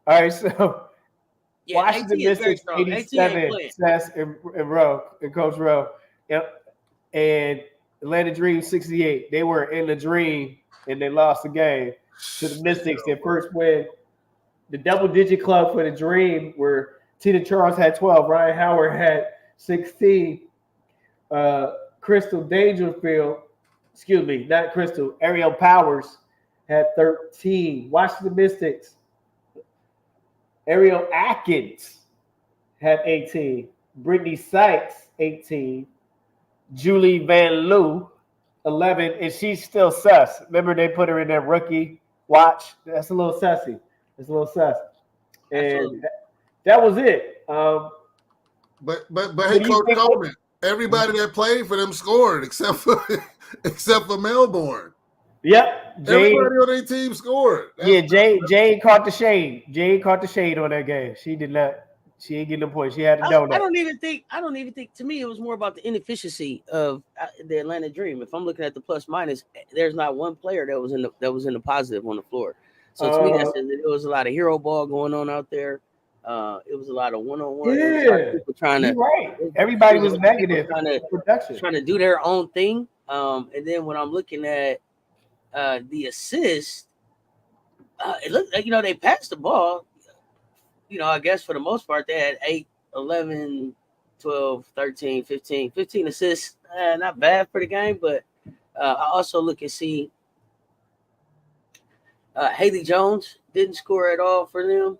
All right, so Washington Mystics 87, Sess and Rowe and Coach Rowe, and Atlanta Dream 68. They were in the dream and they lost the game to the Mystics. Their first win. The double-digit club for the Dream where Tina Charles had 12, Ryan Howard had 16, Crystal Dangerfield. Excuse me, not Crystal. Ariel Powers had 13. Washington Mystics. Ariel Atkins had 18. Brittany Sykes, 18. Julie Van Loo, 11. And she's still sus. Remember they put her in that rookie watch? That's a little sussy. It's a little sus. And that was it. But hey, Coach Coleman, everybody that played for them scored except for Melbourne. Yep. Everybody on their team scored. Jade caught the shade. Jade caught the shade on that game. She did not. She ain't getting the point. She had a donut. I don't even think. To me, it was more about the inefficiency of the Atlanta Dream. If I'm looking at the plus minus, there's not one player that was in the positive on the floor. So to me, that says that there was a lot of hero ball going on out there. It was a lot of one-on-one. Yeah, people trying to. Right. Everybody was negative. Trying to do their own thing. And then when I'm looking at the assist, it looked like, they passed the ball. I guess for the most part, they had 8, 11, 12, 13, 15 assists. Not bad for the game, but I also look and see Haley Jones didn't score at all for them.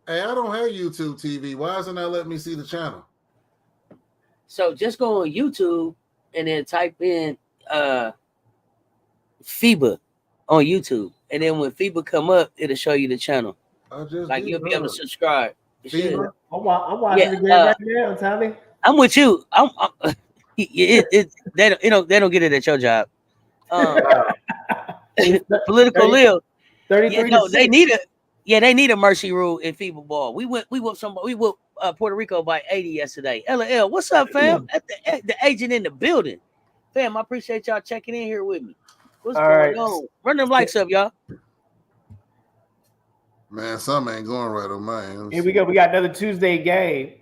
Hey, I don't have YouTube TV. Why isn't that letting me see the channel? So just go on YouTube and then type in FIBA on YouTube. And then when FIBA come up, it'll show you the channel. You'll be able to subscribe. I'm watching the game right now, Tommy. I'm with you. They don't get it at your job. Political Lil. 33. They need a mercy rule in FIBA ball. We whooped Puerto Rico by 80 yesterday. LL, what's up, fam? The agent in the building. Fam, I appreciate y'all checking in here with me. What's going on? Run them likes up, y'all. Man, something ain't going right on my end. Here we go. We got another Tuesday game.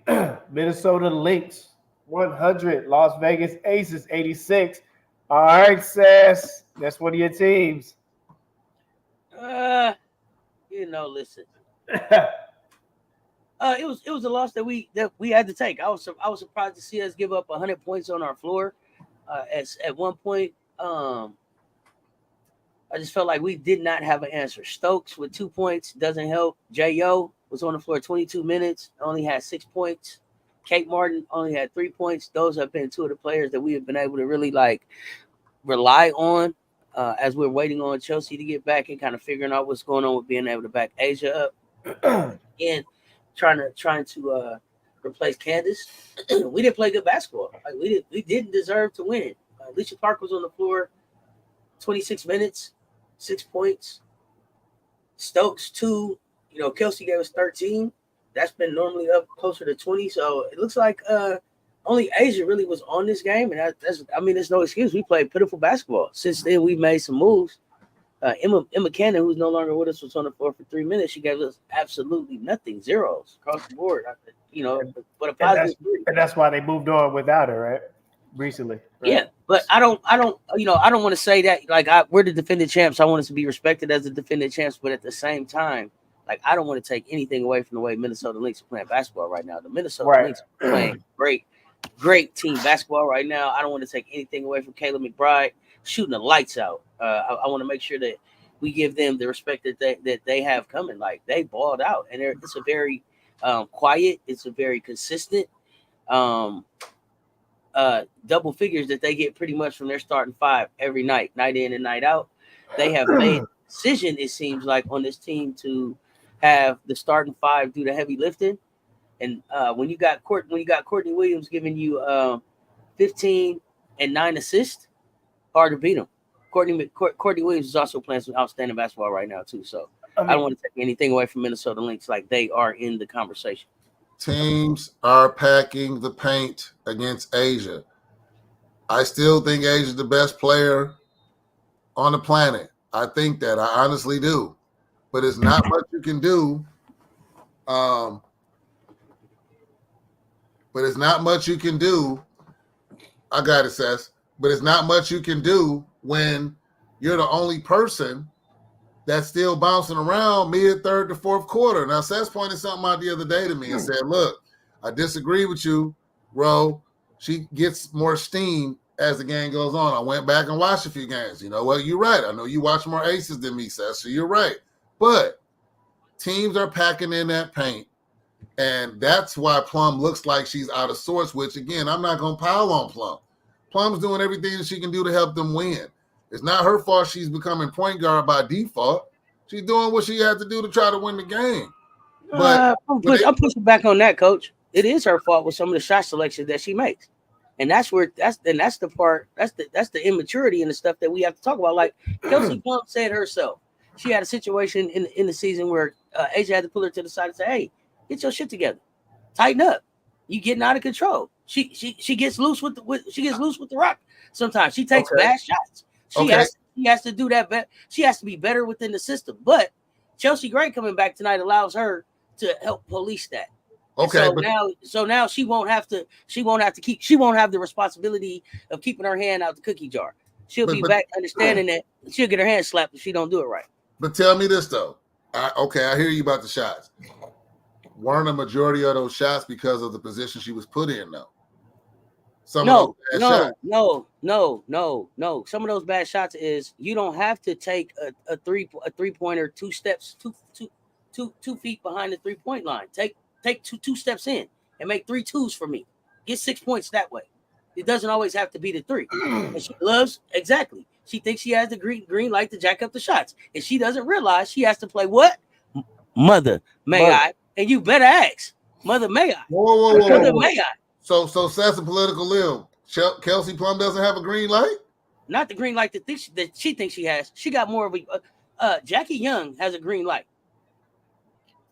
Minnesota Lynx 100. Las Vegas Aces 86. All right, Sass. That's one of your teams. Listen. It was a loss that we had to take. I was surprised to see us give up 100 points on our floor. At one point, I just felt like we did not have an answer. Stokes with 2 points doesn't help. J.O. was on the floor 22 minutes, only had 6 points. Kate Martin only had 3 points. Those have been two of the players that we have been able to really rely on as we're waiting on Chelsea to get back and kind of figuring out what's going on with being able to back Asia up and trying to replace Candace. We didn't play good basketball. We didn't deserve to win. Alicia Park was on the floor 26 minutes, 6 points. Stokes 2. Kelsey gave us 13. That's been normally up closer to 20. So it looks like only Asia really was on this game, and that's there's no excuse. We played pitiful basketball. Since then, we made some moves. Emma Cannon, who's no longer with us, was on the floor for 3 minutes. She gave us absolutely nothing, zeros across the board. But a positive. And that's why they moved on without her, right? Recently. Right? Yeah, but I don't want to say that like we're the defending champs. I want us to be respected as the defending champs, but at the same time, like I don't want to take anything away from the way Minnesota Lynx are playing basketball right now. The Minnesota Lynx are playing great team basketball right now. I don't want to take anything away from Kayla McBride shooting the lights out. I want to make sure that we give them the respect that they have coming. Like they balled out, and it's a very quiet. It's a very consistent double figures that they get pretty much from their starting five every night in and night out. They have made a decision, it seems like, on this team to have the starting five do the heavy lifting. And when you got Courtney Williams giving you 15 and 9 assists, hard to beat them. Courtney Williams is also playing some outstanding basketball right now too. So I don't want to take anything away from Minnesota Lynx. Like they are in the conversation. Teams are packing the paint against Asia. I still think Asia's the best player on the planet. I think that. I honestly do. But it's not much you can do. But it's not much you can do. I got it, Seth. But it's not much you can do when you're the only person that's still bouncing around mid third to fourth quarter. Now, Seth pointed something out the other day to me and said, look, I disagree with you, Ro. She gets more steam as the game goes on. I went back and watched a few games. You know what? You're right. I know you watch more aces than me, Seth, so you're right. But teams are packing in that paint, and that's why Plum looks like she's out of sorts, which, again, I'm not going to pile on Plum. Plum's doing everything that she can do to help them win. It's not her fault she's becoming point guard by default. She's doing what she had to do to try to win the game. But I'm pushing back on that, Coach. It is her fault with some of the shot selections that she makes, and that's the part. That's the immaturity and the stuff that we have to talk about. Like Kelsey Plum said herself, she had a situation in the season where Asia had to pull her to the side and say, "Hey, get your shit together, tighten up. You getting out of control." She gets loose with the rock. Sometimes she takes bad shots. She has to do that. She has to be better within the system. But Chelsea Gray coming back tonight allows her to help police that. Okay. So now she won't have the responsibility of keeping her hand out the cookie jar. She'll be back understanding that she'll get her hand slapped if she don't do it right. But tell me this though. I hear you about the shots. Weren't a majority of those shots because of the position she was put in though? No. Some of those bad shots is you don't have to take a three-pointer 2 steps, two feet behind the 3-point line. Take two steps in and make 3 twos for me. Get 6 points that way. It doesn't always have to be the 3. And she loves exactly. She thinks she has the green light to jack up the shots, and she doesn't realize she has to play what? Mother, may I? And you better ask, Mother, may I? Whoa. Mother, may I? So Seth's a political limb. Kelsey Plum doesn't have a green light? Not the green light that she thinks she has. She got more of a Jackie Young has a green light.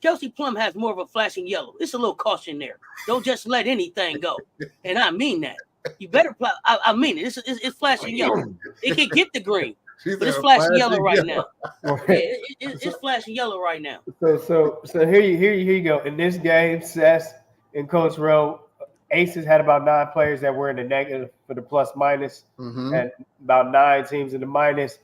Kelsey Plum has more of a flashing yellow. It's a little caution there. Don't just let anything go. And I mean that. You better play. I mean it. It's flashing yellow. It can get the green. But it's flashing yellow right now. It's flashing yellow right now. So here you go. In this game, Seth and Coach Rowe, Aces had about 9 players that were in the negative for the plus minus, and about 9 teams in the minus.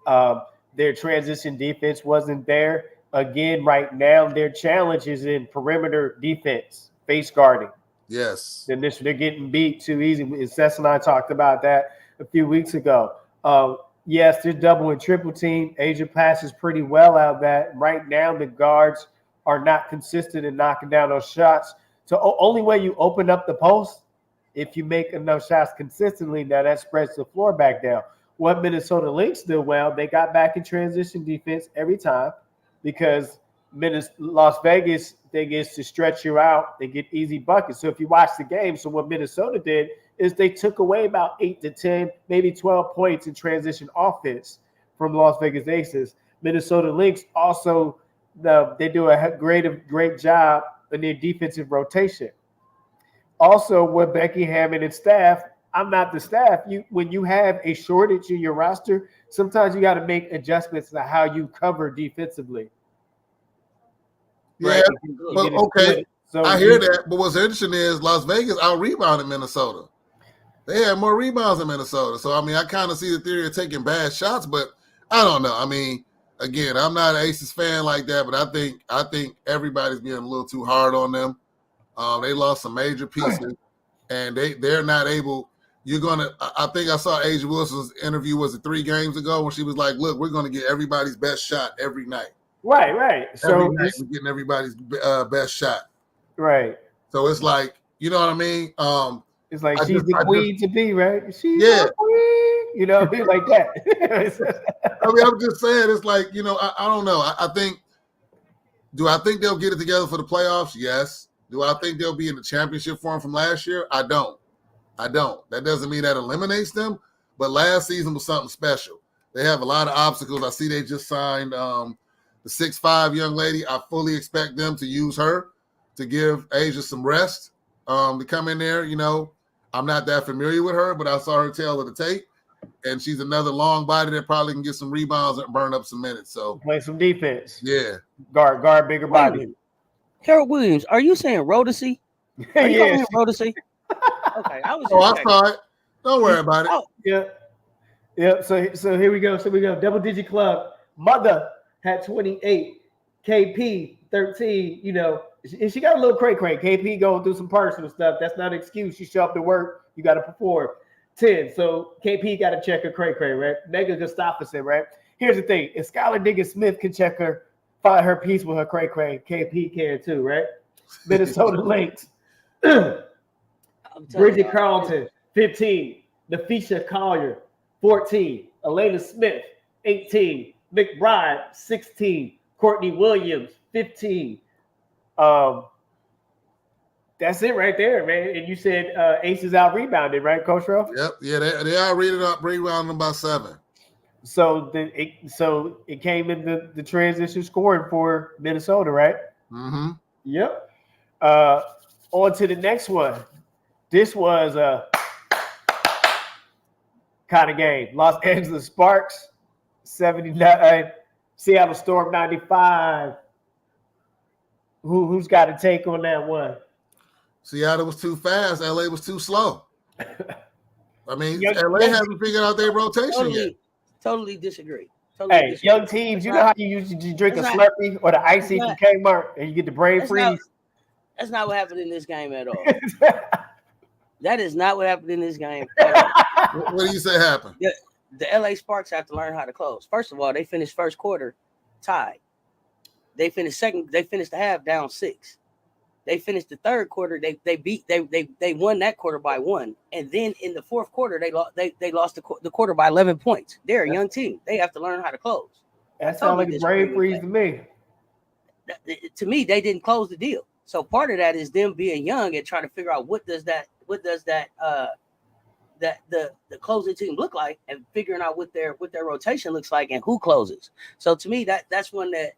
Their transition defense wasn't there. Again, right now, their challenge is in perimeter defense, face guarding. Yes. They're getting beat too easy. Seth and I talked about that a few weeks ago. Yes, they're double and triple team. Asia passes pretty well out of that. Right now, the guards are not consistent in knocking down those shots. So only way you open up the post if you make enough shots consistently. Now that spreads the floor back down. What Minnesota Lynx did well, they got back in transition defense every time because Las Vegas, they get to stretch you out. They get easy buckets. So if you watch the game, so what Minnesota did is they took away about 8 to 10, maybe 12 points in transition offense from Las Vegas Aces. Minnesota Lynx also, they do a great job in their defensive rotation. also with Becky Hammond and staff, I'm not the staff. When you have a shortage in your roster, sometimes you got to make adjustments to how you cover defensively. Yeah, right? But okay, so I hear that. But what's interesting is Las Vegas out rebounded Minnesota. They had more rebounds in Minnesota. So I mean, I kind of see the theory of taking bad shots, but I don't know. I mean, again, I'm not an Aces fan like that, but I think everybody's being a little too hard on them. They lost some major pieces, and they're not able. You're gonna. I think I saw A'ja Wilson's interview. Was it 3 games ago when she was like, "Look, we're going to get everybody's best shot every night." Right. Every night we're getting everybody's best shot. Right. So it's like, you know what I mean? It's like she's the queen to be, right? She's the queen, you know, like that. I mean, I'm just saying, it's like, you know, I don't know. I think, do I think they'll get it together for the playoffs? Yes. Do I think they'll be in the championship form from last year? I don't. That doesn't mean that eliminates them, but last season was something special. They have a lot of obstacles. I see they just signed the 6'5" young lady. I fully expect them to use her to give A'ja some rest, to come in there. You know, I'm not that familiar with her, but I saw her tail of the tape, and she's another long body that probably can get some rebounds and burn up some minutes. So play some defense. Yeah. Guard bigger body. Harold Williams, are you saying Rodesy? Are you calling him Rodesy? Okay, I was. I saw it. Don't worry about it. Oh, yeah. So here we go. Double digit club. Mother had 28. KP 13. You know, she got a little cray. KP going through some personal stuff. That's not an excuse. She show up to work. You got to perform. 10. So KP got to check her cray, right? Megan Gustafson, right? Here's the thing. If Skylar Diggins Smith can check her, find her piece with her cray, KP can too, right? Minnesota Lynx. Bridget Carlton, 15. Nafisha Collier, 14. Elena Smith, 18. McBride, 16. Courtney Williams, 15. That's it right there, man. And you said Aces out rebounded, right, Coach Ruff? Yep. Yeah, they are rebounding by 7. So it came in the transition scoring for Minnesota, right? Mm-hmm. Yep. On to the next one. This was a kind of game. Los Angeles Sparks, 79. Seattle Storm, 95. Who's got a take on that one? Seattle was too fast. LA was too slow. I mean, LA hasn't figured out their rotation yet. Totally disagree. Young teams, you know how you usually drink a Slurpee or the icy from Kmart and you get the brain freeze? That's not what happened in this game at all. That is not what happened in this game. What do you say happened? The LA Sparks have to learn how to close. First of all, they finished first quarter tied. They finished second. They finished the half down 6. They finished the third quarter. They won that quarter by 1, and then in the fourth quarter they lost the quarter by 11 points. They're a young team. They have to learn how to close. That sounds like a brain freeze to me. To me, they didn't close the deal. So part of that is them being young and trying to figure out what does the closing team look like, and figuring out what their rotation looks like and who closes. So to me, that's one that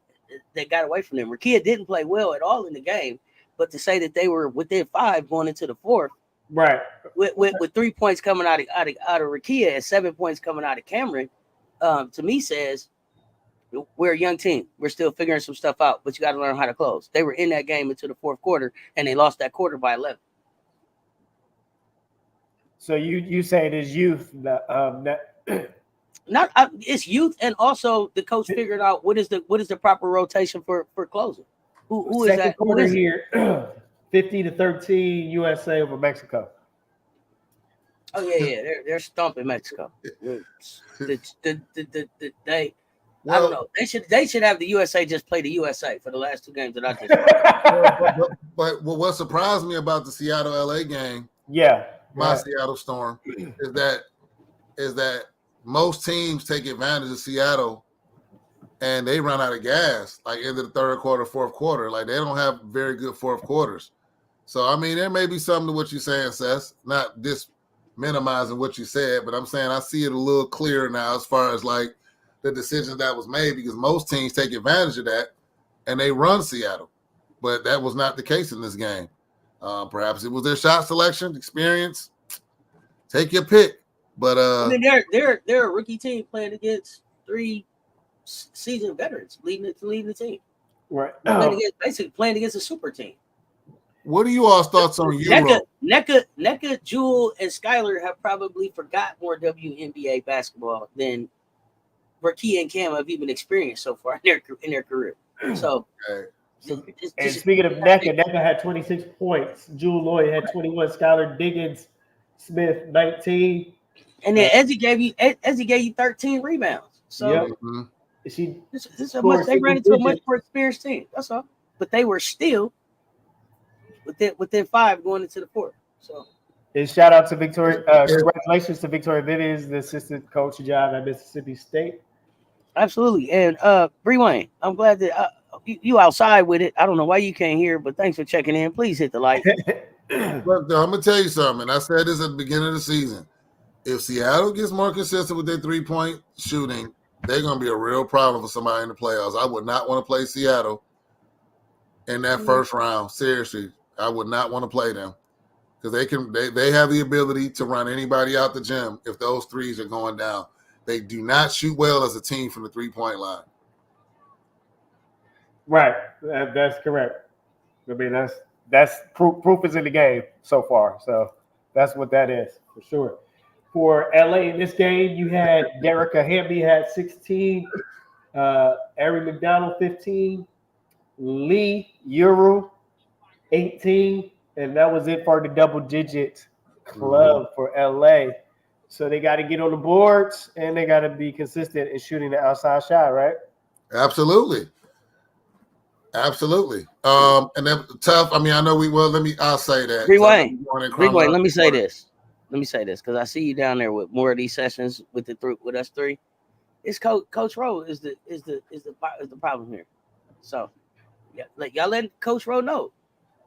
got away from them. Rakia didn't play well at all in the game, but to say that they were within 5 going into the fourth, right, with 3 points coming out of Rakia and 7 points coming out of Cameron, to me says we're a young team. We're still figuring some stuff out, but you got to learn how to close. They were in that game into the fourth quarter, and they lost that quarter by 11. So you say it is youth it's youth, and also the coach figured out what is the proper rotation for closing. Who is that? Quarter here, 50-13 USA over Mexico. Oh yeah, they're stomping Mexico. I don't know. They should have the USA just play the USA for the last 2 games that I just. But what surprised me about the Seattle LA game, Seattle Storm, is that most teams take advantage of Seattle and they run out of gas like into the third quarter, fourth quarter. Like they don't have very good fourth quarters. So I mean, there may be something to what you're saying, Seth. Not minimizing what you said, but I'm saying I see it a little clearer now as far as like the decision that was made, because most teams take advantage of that and they run Seattle. But that was not the case in this game. Perhaps it was their shot selection, experience. Take your pick. But I mean, they're a rookie team playing against 3 seasoned veterans leading the team. Right. Basically playing against a super team. What are you all's thoughts on Euro? NECA, Jewel, and Skylar have probably forgot more WNBA basketball than Rakia and Cam have even experienced so far in their career. So, and speaking of NECA had 26 points. Jewel Lloyd had 21. Skylar Diggins Smith 19. And then Ezzy gave you 13 rebounds. So this is how much they ran into a much more experienced team. That's all. But they were still within 5 going into the 4th. So and shout out to Victoria. Congratulations to Victoria Vivians, the assistant coach job at Mississippi State. Absolutely. And Bree Wayne, I'm glad that you outside with it. I don't know why you can't hear, but thanks for checking in. Please hit the like. Look, I'm gonna tell you something. I said this at the beginning of the season. If Seattle gets more consistent with their 3-point shooting, they're gonna be a real problem for somebody in the playoffs. I would not want to play Seattle in that first round. Seriously, I would not want to play them because they have the ability to run anybody out the gym if those threes are going down. They do not shoot well as a team from the 3-point line. Right, that's correct. I mean, that's proof is in the game so far. So that's what that is for sure. For LA in this game, you had Derica Hamby had 16, Ari McDonald 15, Lee Euro 18, and that was it for the double-digit club for LA. So they got to get on the boards and they got to be consistent in shooting the outside shot, right? Absolutely. And then tough. I mean, I know I'll say that. Bree Wayne, let me say this. Because I see you down there with more of these sessions with us 3. It's Coach Rowe is the problem here. So yeah, y'all let Coach Rowe know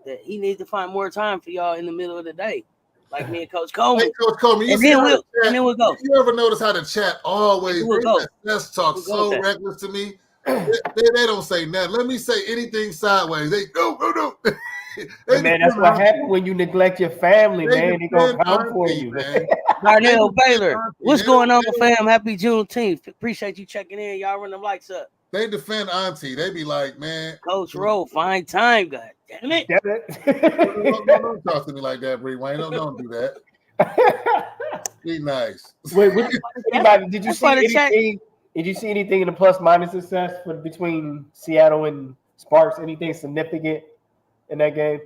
that he needs to find more time for y'all in the middle of the day. Like me and Coach Coleman. Hey, Coach Coleman, and then we'll go. You ever notice how the chat always let's talk so reckless to me? They don't say nothing. Let me say anything sideways. They go. Man, that's what happens when you neglect your family, man. They're going to come for you, man. Darnell Baylor, what's going on, fam? Happy Juneteenth. Appreciate you checking in. Y'all run them lights up. They defend Auntie. They be like, man. Coach Rowe, find time, God damn it. Don't talk to me like that, Bree Wayne. Don't do that. Be nice. Wait, did you see anything? Did you see anything in the plus minus assess between Seattle and Sparks? Anything significant in that game?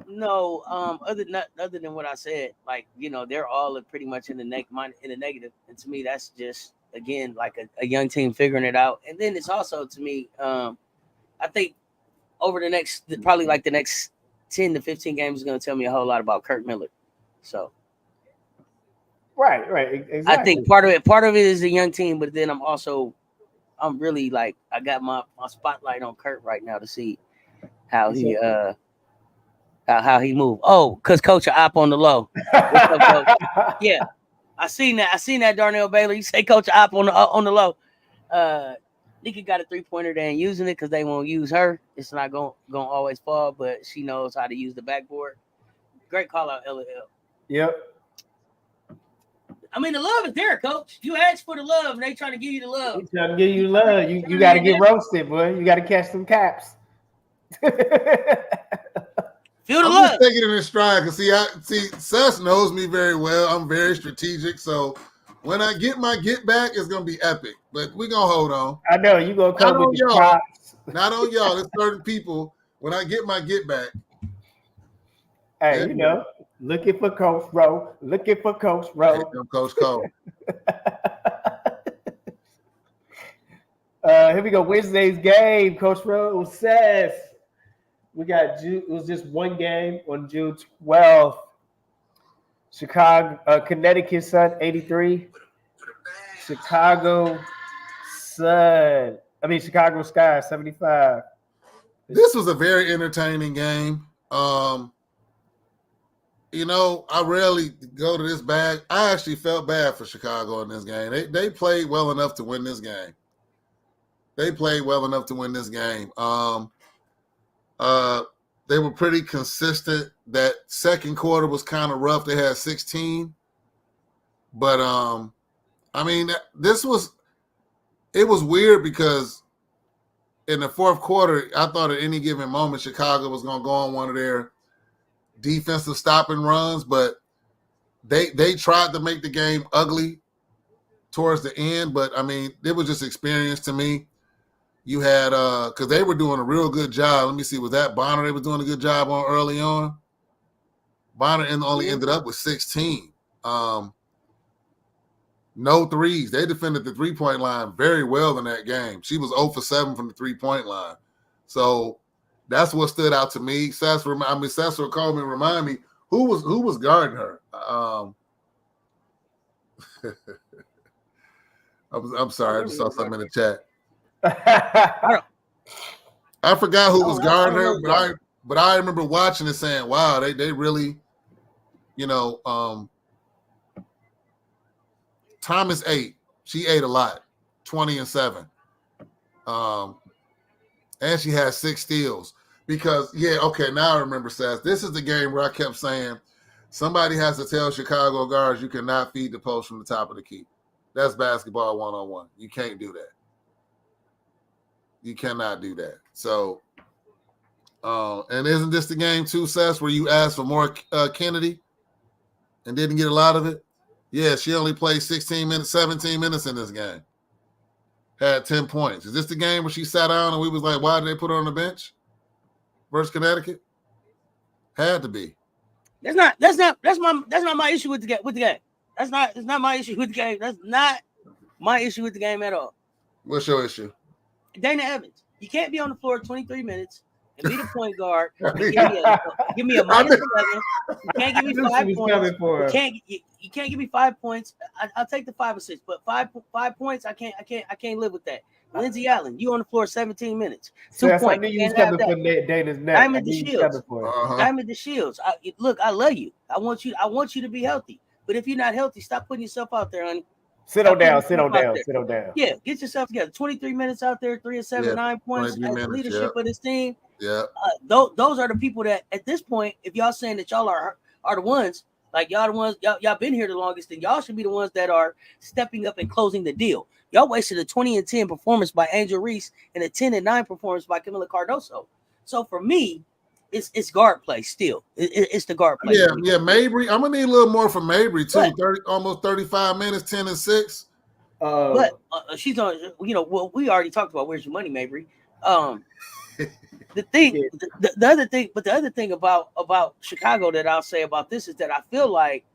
No. Other than what I said, like they're all pretty much in the negative, and to me, that's just again like a young team figuring it out. And then it's also to me, I think over the next 10 to 15 games is going to tell me a whole lot about Kirk Miller. So. Right, exactly. I think part of it is a young team, but then I'm really like I got my spotlight on Kurt right now to see how he how he moved. Oh, because Coach Op on the low. What's up, Coach? Yeah, I seen that Darnell Baylor. You say Coach Op on the low. Nika got a 3-pointer. They ain't using it because they won't use her. It's not gonna always fall, but she knows how to use the backboard. Great call out, LL. Yep. I mean, the love is there, Coach. You asked for the love, and they trying to give you the love. They trying to give you love. You got to get roasted, boy. You got to catch some caps. Feel the I'm love. Just taking it in stride because see, Seth knows me very well. I'm very strategic, so when I get my get back, it's gonna be epic. But we're gonna hold on. I know you gonna come with the props. Not on y'all. It's certain people. When I get my get back, hey, looking for Coach Rowe. Looking for Coach Rowe. Hey, Coach Cole. Here we go. Wednesday's game. Coach Rowe says we got it was just one game on June 12th. Connecticut Sun 83. Chicago Sky 75. This was a very entertaining game. I rarely go to this bad. I actually felt bad for Chicago in this game. They played well enough to win this game. they were pretty consistent. That second quarter was kind of rough. They had 16. But, I mean, it was weird because in the fourth quarter, I thought at any given moment Chicago was going to go on one of their defensive stopping runs, but they tried to make the game ugly towards the end. But, I mean, it was just experience to me. You had because they were doing a real good job. Let me see, was that Bonner they was doing a good job on early on? Bonner only ended up with 16. No threes. They defended the three-point line very well in that game. She was 0 for 7 from the three-point line. So that's what stood out to me. Cecil Coleman remind me who was guarding her. I'm sorry, I just saw something in the chat. I forgot who was guarding her, but I remember watching it saying, wow, they really, Thomas ate. She ate a lot, 20 and 7. And she had 6 steals. Because, now I remember, Sass. This is the game where I kept saying, somebody has to tell Chicago guards you cannot feed the post from the top of the key. That's basketball 1-on-1. You can't do that. You cannot do that. So, and isn't this the game too, Sess, where you asked for more Kennedy and didn't get a lot of it? Yeah, she only played 17 minutes in this game. Had 10 points. Is this the game where she sat down and we was like, why did they put her on the bench versus Connecticut? Had to be. That's not my issue with the game. It's not my issue with the game. That's not my issue with the game at all. What's your issue? Dana Evans. You can't be on the floor 23 minutes and be the point guard. Give me a minus 11. You can't give me 5 points. You can't give me 5 points. I'll take the 5 or 6, but 5 points. I can't live with that. Lindsey Allen, you on the floor 17 minutes. 2 points. I knew you was coming for Dana's neck. Diamond DeShields. Look, I love you. I want you to be healthy. But if you're not healthy, stop putting yourself out there, honey. Sit on down. Yeah, get yourself together. 23 minutes out there, 3 of 7, 9 points. As the leadership of this team. Yeah. Those are the people that at this point, if y'all saying that y'all are the ones, like y'all the ones, y'all been here the longest, then y'all should be the ones that are stepping up and closing the deal. Y'all wasted a 20 and 10 performance by Angel Reese and a 10 and 9 performance by Camila Cardoso. So for me, it's guard play still. It's the guard play. Yeah, Mabry. I'm gonna need a little more from Mabry too. Almost 35 minutes, 10 and 6. But she's on. Well, we already talked about where's your money, Mabry. The other thing about Chicago that I'll say about this is that I feel like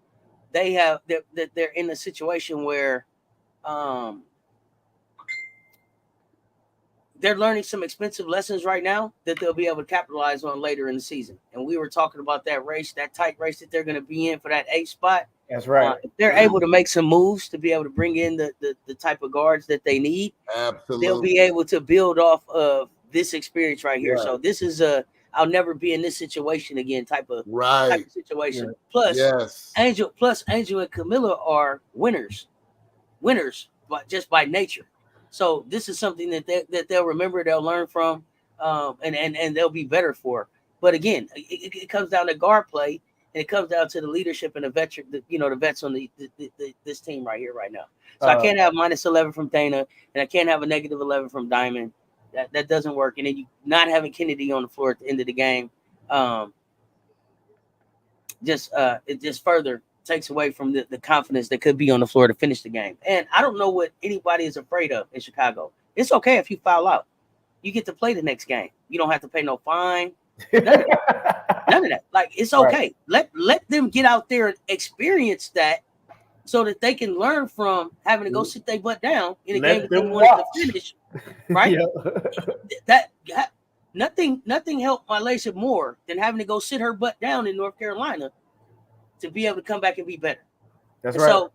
they're in a situation where they're learning some expensive lessons right now that they'll be able to capitalize on later in the season. And we were talking about that tight race that they're going to be in for that 8th spot. That's right. If they're able to make some moves to be able to bring in the type of guards that they need, absolutely, they'll be able to build off of this experience right here. Right. So this is I'll never be in this situation again type of situation. Yeah. Plus, Angel and Camilla are winners, but just by nature. So this is something that they'll remember, they'll learn from, and they'll be better for. But again, it comes down to guard play, and it comes down to the leadership and the veteran, the vets on this team right here, right now. So I can't have minus 11 from Dana, and I can't have a negative 11 from Diamond. That doesn't work. And then you not having Kennedy on the floor at the end of the game, it just further takes away from the confidence that could be on the floor to finish the game. And I don't know what anybody is afraid of in Chicago. It's okay if you foul out. You get to play the next game. You don't have to pay no fine. None of that. Like, it's okay. Right. Let them get out there and experience that so that they can learn from having to go sit their butt down in a game that they wanted to finish. Right? That nothing helped my relationship more than having to go sit her butt down in North Carolina to be able to come back and be better. That's right. So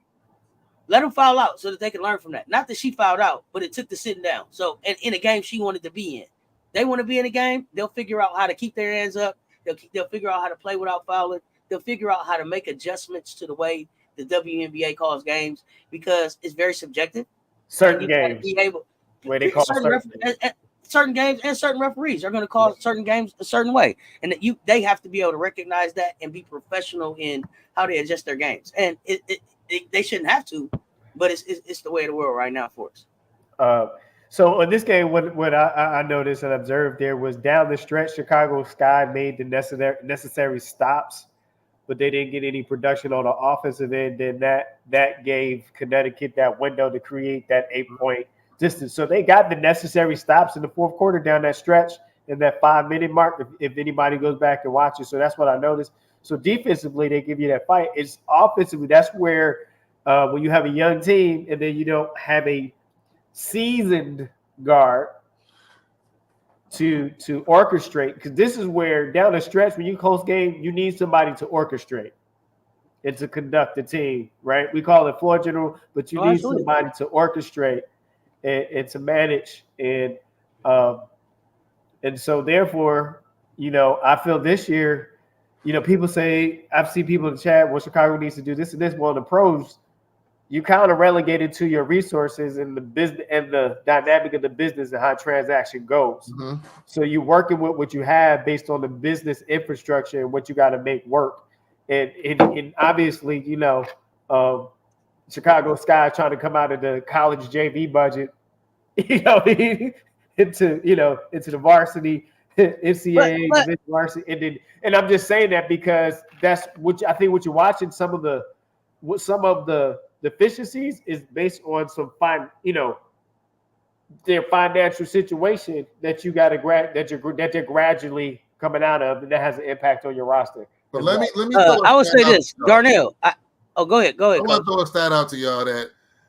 let them foul out so that they can learn from that. Not that she fouled out, but it took the sitting down. So, and in a game she wanted to be in. They want to be in a game, they'll figure out how to keep their hands up. They'll figure out how to play without fouling. They'll figure out how to make adjustments to the way the WNBA calls games, because it's very subjective. Certain games. Be able, where they call certain games and certain referees are going to call certain games a certain way, and that they have to be able to recognize that and be professional in how they adjust their games. And they shouldn't have to, but it's the way of the world right now for us. So in this game, what I noticed and observed, there was down the stretch, Chicago Sky made the necessary stops, but they didn't get any production on the offensive end. Then that gave Connecticut that window to create that 8-point distance. So they got the necessary stops in the fourth quarter down that stretch in that 5-minute mark. If anybody goes back and watches, so that's what I noticed. So defensively, they give you that fight. It's offensively, that's where when you have a young team and then you don't have a seasoned guard to orchestrate, because this is where down the stretch when you close game, you need somebody to orchestrate and to conduct the team, right? We call it floor general, but you need somebody to orchestrate and to manage, and so therefore, I feel this year, people say, I've seen people in the chat, well, Chicago needs to do this and this. Well, the pros, you kind of relegated to your resources and the business and the dynamic of the business and how transaction goes. Mm-hmm. So you're working with what you have based on the business infrastructure and what you got to make work. And obviously, Chicago Sky trying to come out of the college JV budget, into the varsity NCAA varsity, and I'm just saying that because that's what I think. What you're watching, some of the deficiencies is based on some their financial situation that you got to that they're gradually coming out of, and that has an impact on your roster. But let me. I would say this, Darnell. Go ahead. I want to throw a stat out to y'all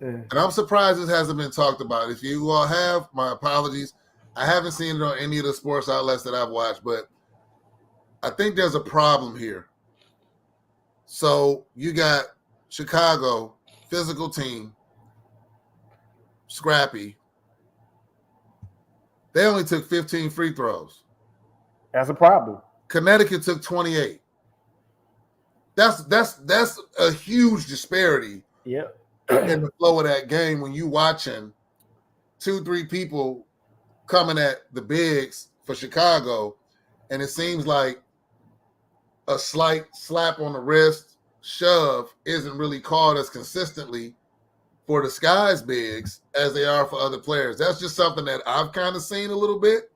and I'm surprised this hasn't been talked about. If you all have, my apologies. I haven't seen it on any of the sports outlets that I've watched, but I think there's a problem here. So you got Chicago, physical team, scrappy. They only took 15 free throws. That's a problem. Connecticut took 28. That's a huge disparity. Yeah. In the flow of that game when you watching 2-3 people coming at the bigs for Chicago, and it seems like a slight slap on the wrist, shove isn't really called as consistently for the Sky's bigs as they are for other players. That's just something that I've kind of seen a little bit.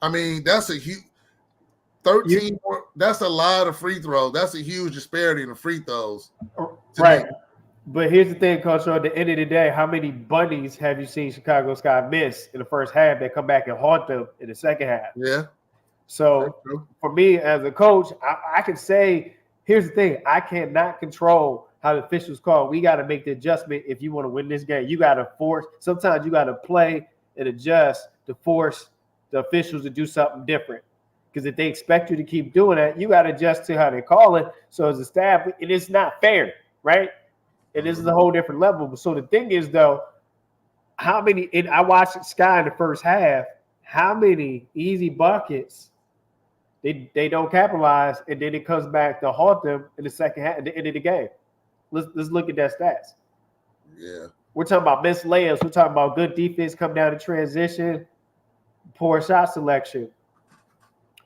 I mean, that's a huge 13. That's a lot of free throws. That's a huge disparity in the free throws. Right. But here's the thing, Coach. At the end of the day, how many bunnies have you seen Chicago Sky miss in the first half that come back and haunt them in the second half? Yeah. So for me as a coach, I can say, here's the thing. I cannot control how the officials call. We got to make the adjustment if you want to win this game. You got to force. Sometimes you got to play and adjust to force the officials to do something different. Because if they expect you to keep doing that, you got to adjust to how they call it. So as a staff, and it's not fair, right? And this is a whole different level. So the thing is, though, how many – and I watched Sky in the first half, how many easy buckets they don't capitalize, and then it comes back to haunt them in the second half at the end of the game. Let's look at that stats. Yeah. We're talking about missed layups. We're talking about good defense come down to transition, poor shot selection.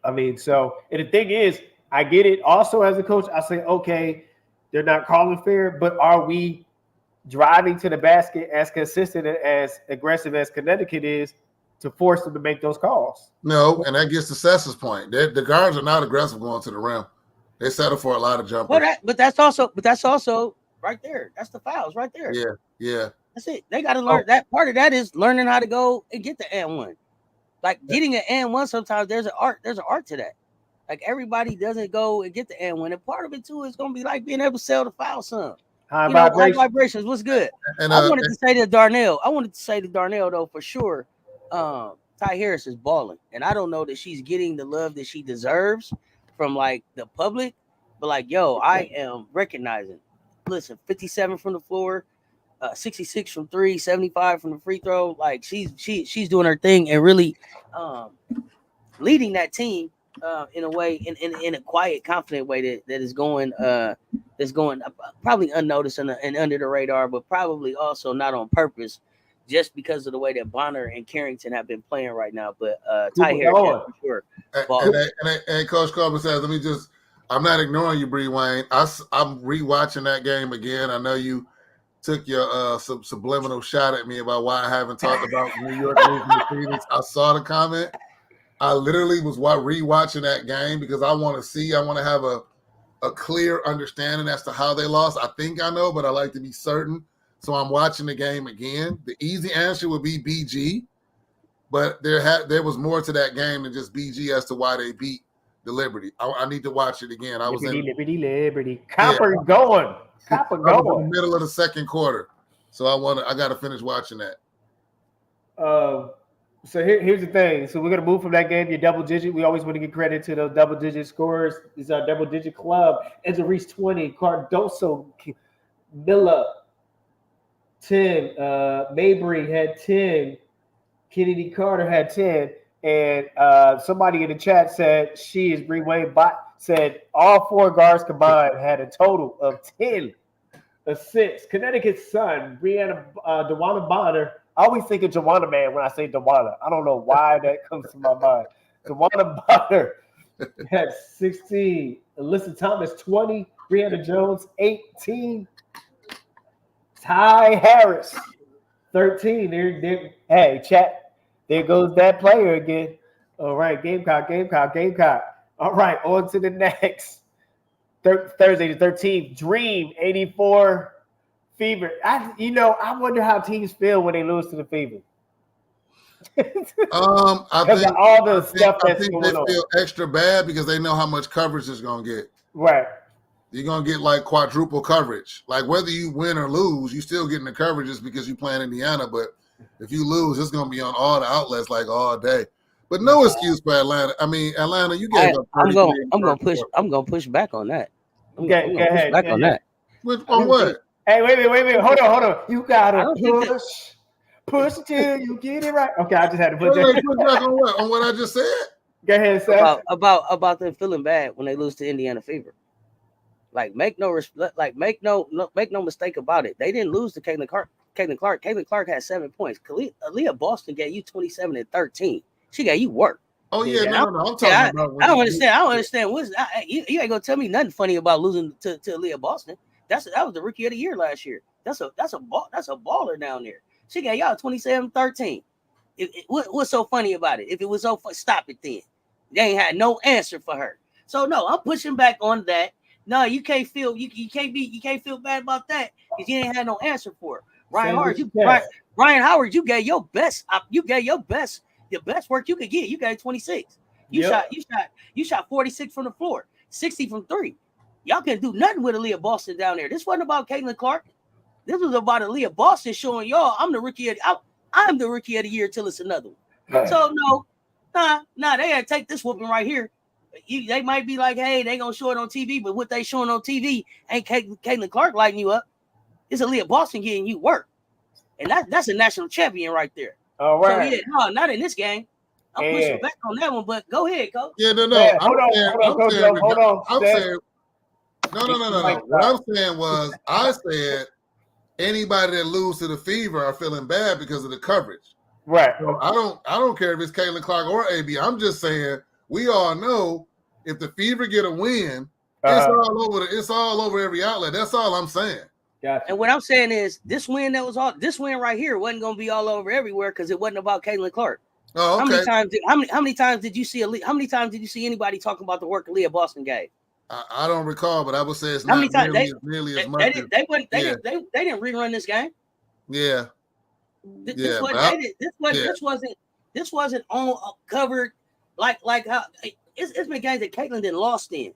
I mean, so – and the thing is, I get it. Also, as a coach, I say, okay – they're not calling fair, but are we driving to the basket as consistent and as aggressive as Connecticut is to force them to make those calls? No, and that gets to Sess's point. The guards are not aggressive going to the rim. They settle for a lot of jumpers. But that's also right there. That's the fouls right there. Yeah. That's it. They got to learn that. Part of that is learning how to go and get the and one. Like getting an and one, sometimes there's an art. There's an art to that. Like everybody doesn't go and get the and one. And part of it too is gonna be like being able to sell the foul some. High vibrations. What's good? And I wanted to say to Darnell though, for sure. Ty Harris is balling, and I don't know that she's getting the love that she deserves from like the public, but like, yo, I am recognizing. Listen, 57 from the floor, 66 from 3, 75 from the free throw. Like she's doing her thing and really leading that team in a way, in a quiet, confident way that is going probably unnoticed and under the radar, but probably also not on purpose. just because of the way that Bonner and Carrington have been playing right now. But Ty Harris, for sure. And Coach Coleman says, I'm not ignoring you, Bree Wayne. I'm rewatching that game again. I know you took your subliminal shot at me about why I haven't talked about New York losing to Phoenix. I saw the comment. I literally was rewatching that game because I want to have a clear understanding as to how they lost. I think I know, but I like to be certain. So I'm watching the game again. The easy answer would be BG, but there was more to that game than just BG as to why they beat the Liberty. I need to watch it again. I was Liberty. Copper going. Copper going. I was in the middle of the second quarter, so I got to finish watching that. So here's the thing. So we're gonna move from that game to double digit. We always want to give credit to those double digit scores. This is our double digit club. Enzo Reese 20, Cardoso, Miller 10, Mabry had 10, Kennedy Carter had 10, and somebody in the chat said she is Bree Wayne. Said all 4 guards combined had a total of 10 assists. Connecticut Sun, Brianna DeWanna Bonner. I always think of Joanna Man when I say DeWanna. I don't know why that comes to my mind. DeWanna Bonner had 16. Alyssa Thomas 20. Brianna Jones 18. Ty Harris 13. Hey, chat. There goes that player again. All right, Gamecock. All right, on to the next. Thursday the 13th. Dream 84. Fever. I wonder how teams feel when they lose to the Fever. I think all the stuff that's going on. They feel extra bad because they know how much coverage it's going to get. Right. You're going to get like quadruple coverage. Like whether you win or lose, you still getting the coverage just because you play in Indiana. But if you lose, it's going to be on all the outlets like all day. But no excuse for Atlanta. I mean, Atlanta, you gave up. I'm going to push back on that. Go ahead. Back on that. On what? Hey, wait. Hold on. You gotta push till you get it right. Okay, I just had to put that. Push back on what? On what I just said? Go ahead, Seth. About them feeling bad when they lose to Indiana Fever. Like make no mistake about it. They didn't lose to Caitlin Clark. Caitlin Clark had 7 points. Aaliyah Boston gave you 27 and 13. She gave you work. Oh yeah, no. I'm talking about. I don't understand. You ain't gonna tell me nothing funny about losing to Aaliyah Boston. That was the rookie of the year last year. That's a baller down there. She got y'all 27-13. What's so funny about it? If it was so fun, stop it then. They ain't had no answer for her. So no, I'm pushing back on that. No, you can't feel bad about that because you ain't had no answer for it. Ryan Howard, you gave your best. The best work you could get. You got 26. You shot 46 from the floor, 60 from 3. Y'all can't do nothing with Aaliyah Boston down there. This wasn't about Caitlin Clark. This was about Aaliyah Boston showing y'all I'm the rookie of the year till it's another one. Right. So no, they gotta take this whooping right here. They might be like, hey, they gonna show it on TV, but what they showing on TV ain't Caitlin Clark lighting you up. It's Aaliyah Boston getting you work, and that's a national champion right there. All right. So no, not in this game. I'm pushing back on that one, but go ahead, Coach. Yeah, no. Yeah, hold on. I'm saying. No. What I'm saying was, I said anybody that lose to the Fever are feeling bad because of the coverage. Right. So I don't care if it's Caitlin Clark or AB. I'm just saying we all know if the Fever get a win, it's all over every outlet. That's all I'm saying. Gotcha. And what I'm saying is this win right here wasn't gonna be all over everywhere because it wasn't about Caitlin Clark. Oh, okay. How many times did you see anybody talking about the work Aaliyah Boston gave? I don't recall, but I would say it's not nearly as much. They didn't rerun this game. Yeah. This wasn't on covered like how it's been games that Caitlin didn't lost in.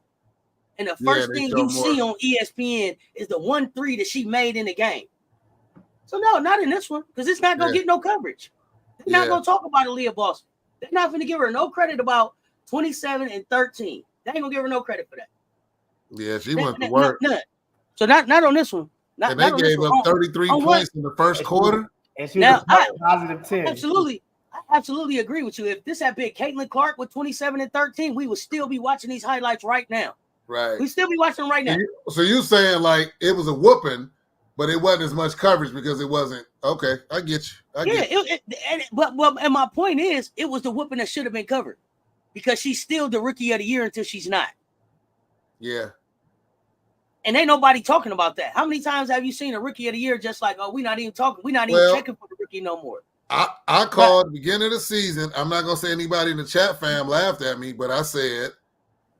And the first thing you see on ESPN is the 1-3 that she made in the game. So no, not in this one, because it's not gonna get no coverage. They're not gonna talk about Aaliyah Boston. They're not gonna give her no credit about 27 and 13. They ain't gonna give her no credit for that. Yeah, she went to work. None. So not on this one. And they gave up 33 points in the first quarter. And she was positive 10. I absolutely agree with you. If this had been Caitlin Clark with 27 and 13, we would still be watching these highlights right now. Right. We still be watching them right now. So you saying like it was a whooping, But it wasn't as much coverage because it wasn't okay. I get you. But my point is, it was the whooping that should have been covered because she's still the rookie of the year until she's not. Yeah. And ain't nobody talking about that. How many times have you seen a rookie of the year just like, oh, we're not even talking, we're not even checking for the rookie no more? I called the beginning of the season. I'm not gonna say anybody in the chat fam laughed at me, but I said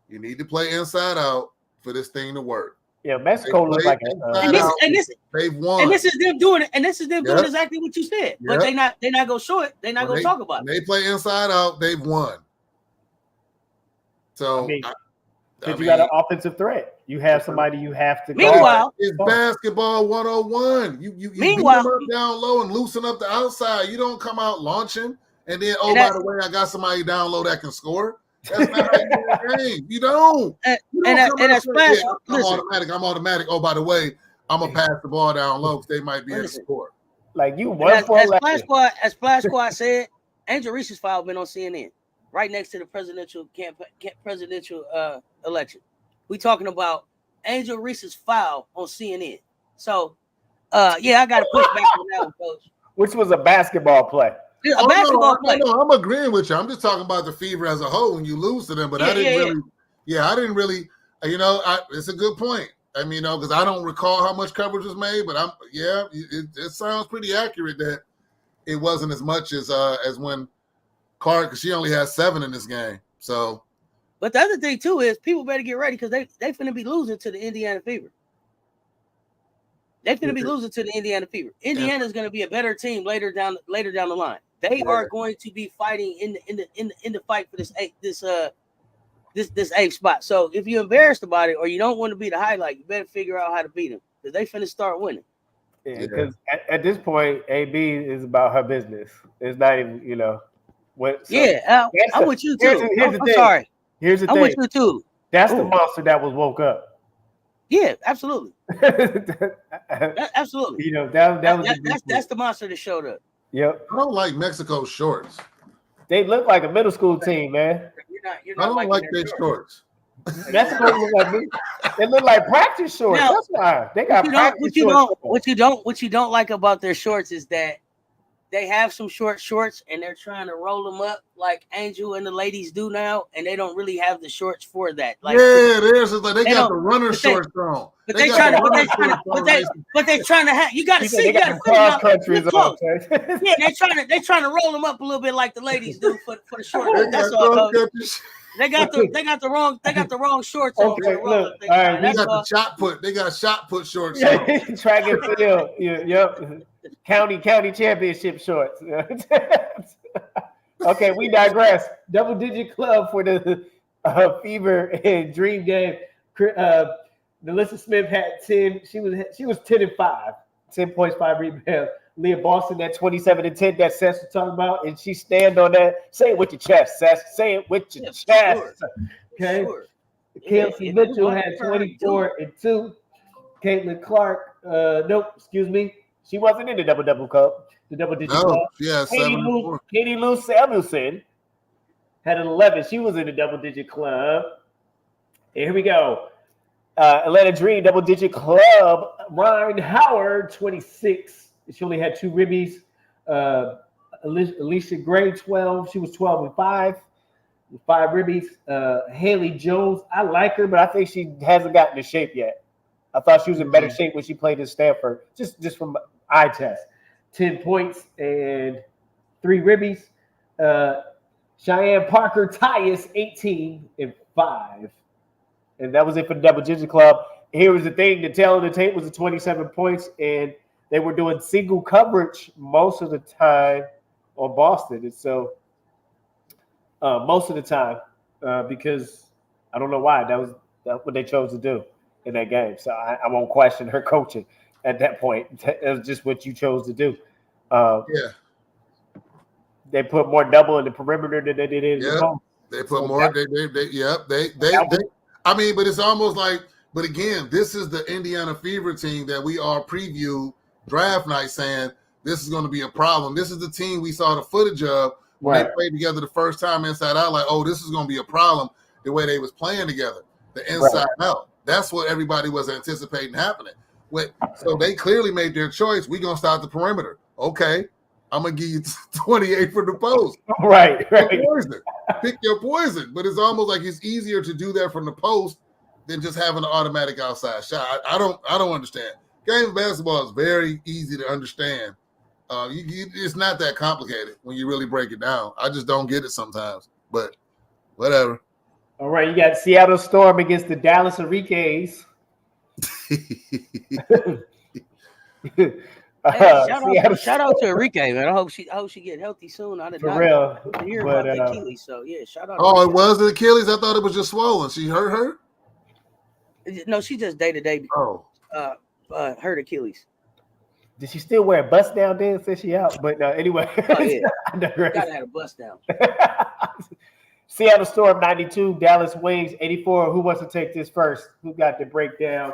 you need to play inside out for this thing to work. Yeah, Mexico looks like they've won. And this is them doing it. And this is them doing exactly what you said. But they not gonna show it. They're not gonna talk about it. They play inside out, they've won. So you got an offensive threat. You have somebody you have to meanwhile, it's basketball 101. You beat them up down low and loosen up the outside. You don't come out launching and then by the way, I got somebody down low that can score. That's not how you do the game. You don't. I'm automatic. Oh, by the way, I'm gonna pass the ball down low because they might be able to score. Like you as Splash Squad said, Angel Reese's file been on CNN right next to the presidential election. We talking about Angel Reese's file on CNN. So I got to push back on that one, Coach. Which was a basketball play. Yeah, basketball play. No, I'm agreeing with you. I'm just talking about the Fever as a whole when you lose to them. But I didn't really. It's a good point. I mean, because I don't recall how much coverage was made, but it sounds pretty accurate that it wasn't as much as when Clark, because she only has 7 in this game. So, but the other thing too is people better get ready because they finna be losing to the Indiana Fever. They're going to be losing to the Indiana Fever. Indiana's going to be a better team later down the line. They are going to be fighting in the fight for this 8th spot. So if you're embarrassed about it or you don't want to be the highlight, you better figure out how to beat them because they finna start winning. Yeah, because at this point, AB is about her business. It's not even what. So I'm with you too. I'm sorry. Here's the thing. I'm with you too. That's the monster that was woke up. Yeah, absolutely. Absolutely. That's the monster that showed up. Yep. I don't like Mexico's shorts. They look like a middle school team, man. I don't like their shorts. Mexico look like me. They look like practice shorts. Now, that's why they got practice shorts. What you don't like about their shorts is that they have some short shorts and they're trying to roll them up like Angel and the ladies do now, and they don't really have the shorts for that. Like, there's like they got the runner shorts on. But they're trying to have. You got to see. You got to cross countries on. Yeah, they're trying to roll them up a little bit like the ladies do for the shorts. That's all. They got the wrong shorts on. Okay, look, all right, they got shot put shorts. Track and field. Yep. County championship shorts. Okay, we digress. Double-digit club for the Fever and Dream game. Melissa Smith had 10. She was 10-5, 10 points, 5 rebounds. Leah Boston at 27-10. That Seth was talking about, and she stand on that. Say it with your chest, Seth. Say it with your chest. Sure. Okay. Sure. Kelsey Mitchell had 24-2. Caitlin Clark. Nope. Excuse me. She wasn't in the double cup. The double-digit club. Yeah, Katie Lou Samuelson had an 11. She was in the double-digit club. And here we go. Atlanta Dream double-digit club. Ryan Howard 26. She only had 2 ribbies. Alicia Gray 12. She was 12-5 with 5 ribbies. Haley Jones. I like her, but I think she hasn't gotten in shape yet. I thought she was in better shape when she played in Stanford. Just from eye test. 10 points and 3 ribbies. Cheyenne Parker Tyus 18-5. And that was it for the double-digit club. Here was the thing. The tail of the tape was the 27 points, and they were doing single coverage most of the time on Boston. And so most of the time because I don't know why. That's what they chose to do in that game. So I won't question her coaching at that point. It was just what you chose to do. They put more double in the perimeter than they did in the home. They put more. I mean, but it's almost like, but again, this is the Indiana Fever team that we all previewed draft night saying this is going to be a problem. This is the team we saw the footage of when they played together the first time inside out. Like, oh, this is going to be a problem the way they was playing together, the inside out. That's what everybody was anticipating happening. So they clearly made their choice. We're going to start the perimeter. Okay. I'm going to give you 28 for the post. Right. Pick your poison. But it's almost like it's easier to do that from the post than just having an automatic outside shot. I don't understand. Game of basketball is very easy to understand. It's not that complicated when you really break it down. I just don't get it sometimes. But whatever. All right, you got Seattle Storm against the Dallas Enriques. Shout out to Enrique, man. I hope she get healthy soon. I did not hear about the Achilles. So yeah, shout out. Oh, it was the Achilles. I thought it was just swollen. She hurt her? No, she just day to day. Oh, hurt Achilles. Did she still wear a bust down then? Said she out, but anyway. Oh yeah, gotta have a bust down. Seattle Storm 92, Dallas Wings 84. Who wants to take this first? Who got the breakdown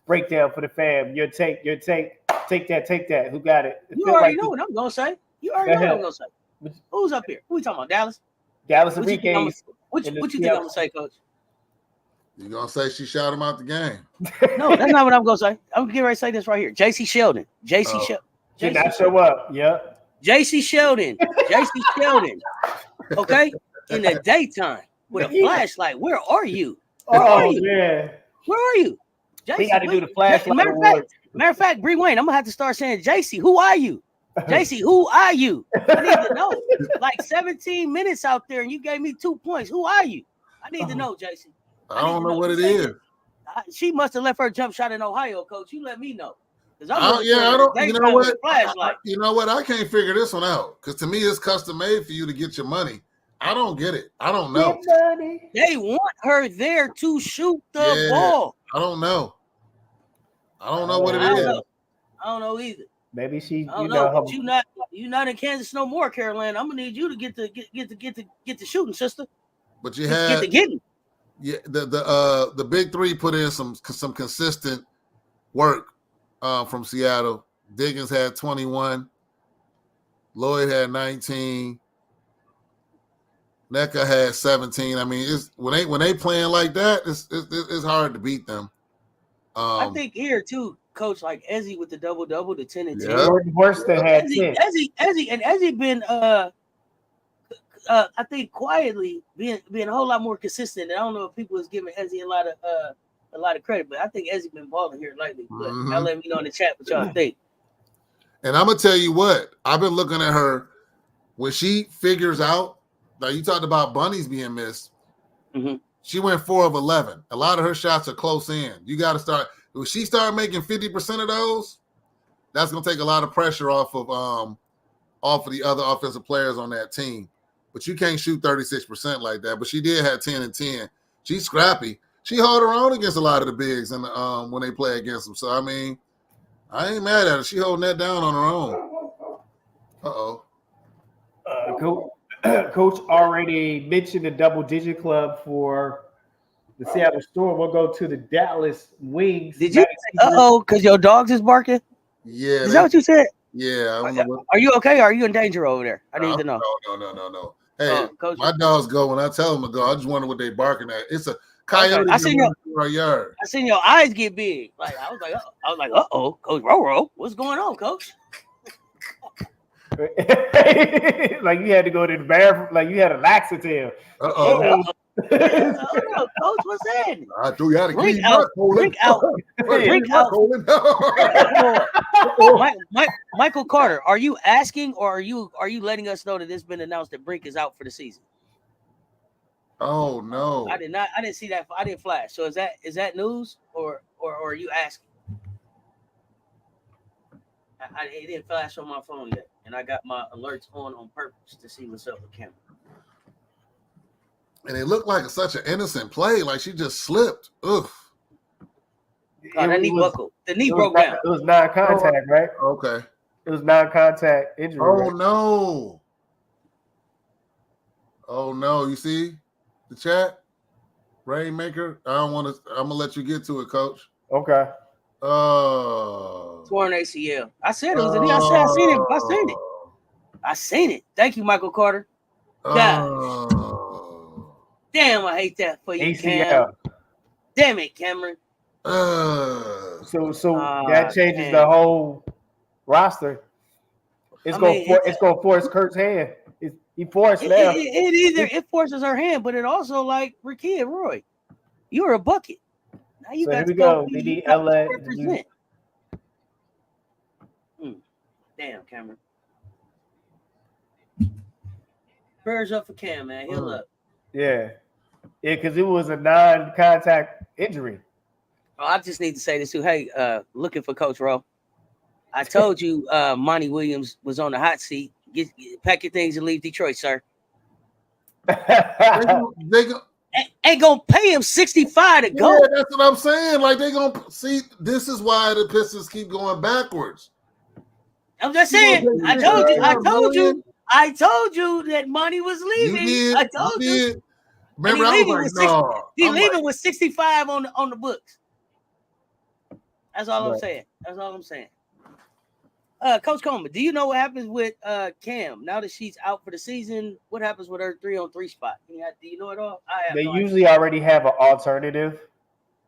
for the fam? Your take. Take that. Who got it? You already know what I'm gonna say. You already know what I'm gonna say. Who's up here? Who we talking about? Dallas? Dallas Enriques. What you think I'm gonna say, Coach? You gonna say she shot him out the game? No, that's not what I'm gonna say. I'm getting ready to say this right here. JC Sheldon. Did not show up. Yep. JC Sheldon. Okay? In the daytime with a flashlight. Where are you? Man. Where are you? JC, we got to do the flashlight. Matter of fact, Bree Wayne, I'm gonna have to start saying, JC, who are you? JC, who are you? I need to know. Like 17 minutes out there, and you gave me 2 points. Who are you? I need to know, JC. I don't know what it is. She must have left her jump shot in Ohio, Coach. You let me know. I don't. You know what? You know what? I can't figure this one out because to me, it's custom made for you to get your money. I don't get it. I don't know. They want her there to shoot the ball. I don't know. I don't know what it is. I don't know either. Maybe she. I don't know. But you not in Kansas no more, Carolina. I'm gonna need you to get the shooting, sister. But you had get the getting. Yeah, the big three put in some consistent work from Seattle. Diggins had 21. Lloyd had 19. NECA had 17. I mean, it's when they playing like that, it's hard to beat them. I think here too, Coach, like Ezzy with the double-double, the 10 and 10. Worston had 10. Ezzy been I think quietly being a whole lot more consistent. And I don't know if people is giving Ezzy a lot of credit, but I think Ezzy been balling here lately. But y'all let me know in the chat what y'all think. And I'm gonna tell you what, I've been looking at her when she figures out. Like you talked about bunnies being missed. Mm-hmm. She went 4 of 11. A lot of her shots are close in. You got to start. When she started making 50% of those, that's gonna take a lot of pressure off of the other offensive players on that team. But you can't shoot 36% like that. But she did have 10 and 10. She's scrappy. She held her own against a lot of the bigs and when they play against them. So I mean, I ain't mad at her. She holding that down on her own. Coach already mentioned the double-digit club for the Seattle Storm. We'll go to the Dallas Wings. Did you? Because your dogs is barking. Yeah. Is that what you said? Yeah. I don't know Are you okay? Are you in danger over there? I need to know. No. Hey, Coach, my dogs go when I tell them to go. I just wonder what they barking at. It's a coyote. I seen yard. I seen your eyes get big. Like I was like, uh-oh, Coach Roro, what's going on, Coach? Like you had to go to the bathroom, like you had a laxative. Coach, what's that? I do you have to drink out. Michael Carter, are you asking or are you letting us know that it's been announced that Brink is out for the season? Oh no. I didn't see that. I didn't flash. So is that news or are you asking? It didn't flash on my phone yet, and I got my alerts on purpose to see what's up with camera. And it looked like such an innocent play, like she just slipped. Ugh. That knee buckle. The knee broke down. It was non-contact, right? Okay. It was non-contact injury. Oh no. Oh no. You see the chat? Rainmaker. I'm gonna let you get to it, Coach. Okay. Torn ACL. I said it was a knee. I seen it. Thank you, Michael Carter. God. Damn, I hate that for you, ACL. Cam. Damn it, Cameron. So that changes the whole roster. It's gonna force Kurt's hand. He forced now. It forces her hand, but it also like Rakia Roy. You're a bucket. Now you got to go. We need LA. Represent. Damn, Cameron. Prayers up for Cam, man. He'll up. Yeah, because it was a non-contact injury. Oh, I just need to say this too. Hey, looking for Coach Rowe. I told you Monty Williams was on the hot seat. Pack your things and leave Detroit, sir. Ain't gonna pay him $65 to go. Yeah, that's what I'm saying. Like they gonna see. This is why the Pistons keep going backwards. I'm just saying. I told you that Monty was leaving. I told you. Remember, I was like, no. He's leaving with 65 on the books. That's all I'm saying. That's all I'm saying. Coach Coleman, do you know what happens with Cam now that she's out for the season? What happens with her 3-on-3 spot? Do you know it all? They usually already have an alternative,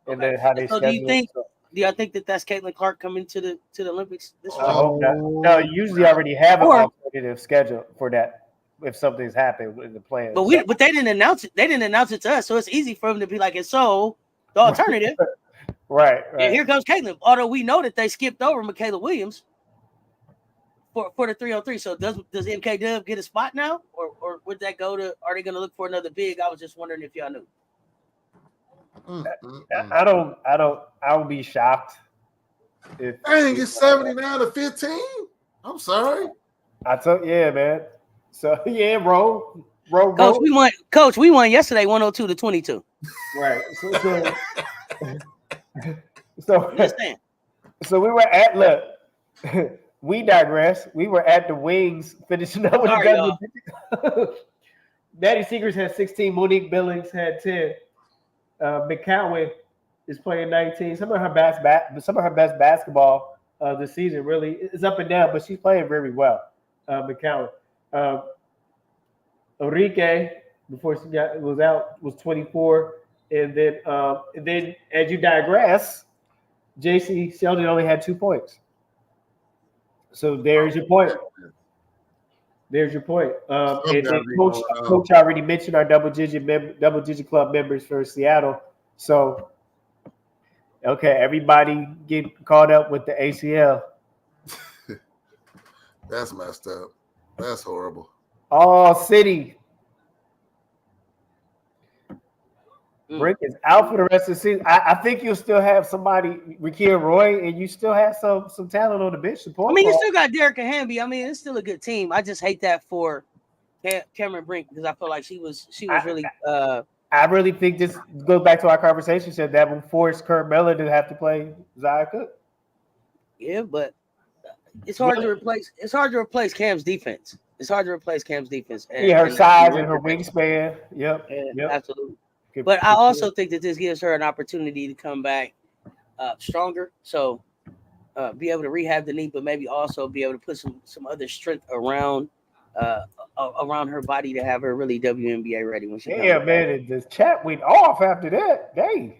and then how they. So do you think? Do y'all think that that's Caitlin Clark coming to the Olympics this year? I hope not. No, you usually already have an alternative schedule for that if something's happened with the plan. But they didn't announce it. They didn't announce it to us, so it's easy for them to be like, "And so the alternative." Right. And here comes Caitlin. Although we know that they skipped over Michaela Williams for the 3-on-3. So does MK Dub get a spot now, or would that go to? Are they going to look for another big? I was just wondering if y'all knew. I would be shocked if it's 79-15. I'm sorry. Man. So bro. Coach, we won yesterday 102-22. Right. So we were at we digress. We were at the Wings finishing up with the double. Maddie Seegers had 16, Monique Billings had 10. McCowan is playing 19. Some of her best basketball this season really is up and down, but she's playing very well. McCowan, Enrique before she was out was 24, and then as you digress, JC Sheldon only had 2 points. So there's your point. And Coach already mentioned our double digit club members for Seattle. So, okay, everybody get caught up with the ACL. That's messed up. That's horrible. All City. Brick is out for the rest of the season. I think you'll still have somebody, Rakia Roy, and you still have some talent on the bench support. I mean, you still got Derek and Hamby. I mean, it's still a good team. I just hate that for Cameron Brink because I feel like she was really. I really think this goes back to our conversation. Said that will force Kurt Miller to have to play Zia Cook. Yeah, but it's hard to replace. It's hard to replace Cam's defense. It's hard to replace Cam's defense. Her size and her wingspan. Yep. Absolutely. But I also think that this gives her an opportunity to come back stronger. So be able to rehab the knee, but maybe also be able to put some other strength around her body to have her really WNBA ready when she comes back. Man, the chat went off after that. Dang.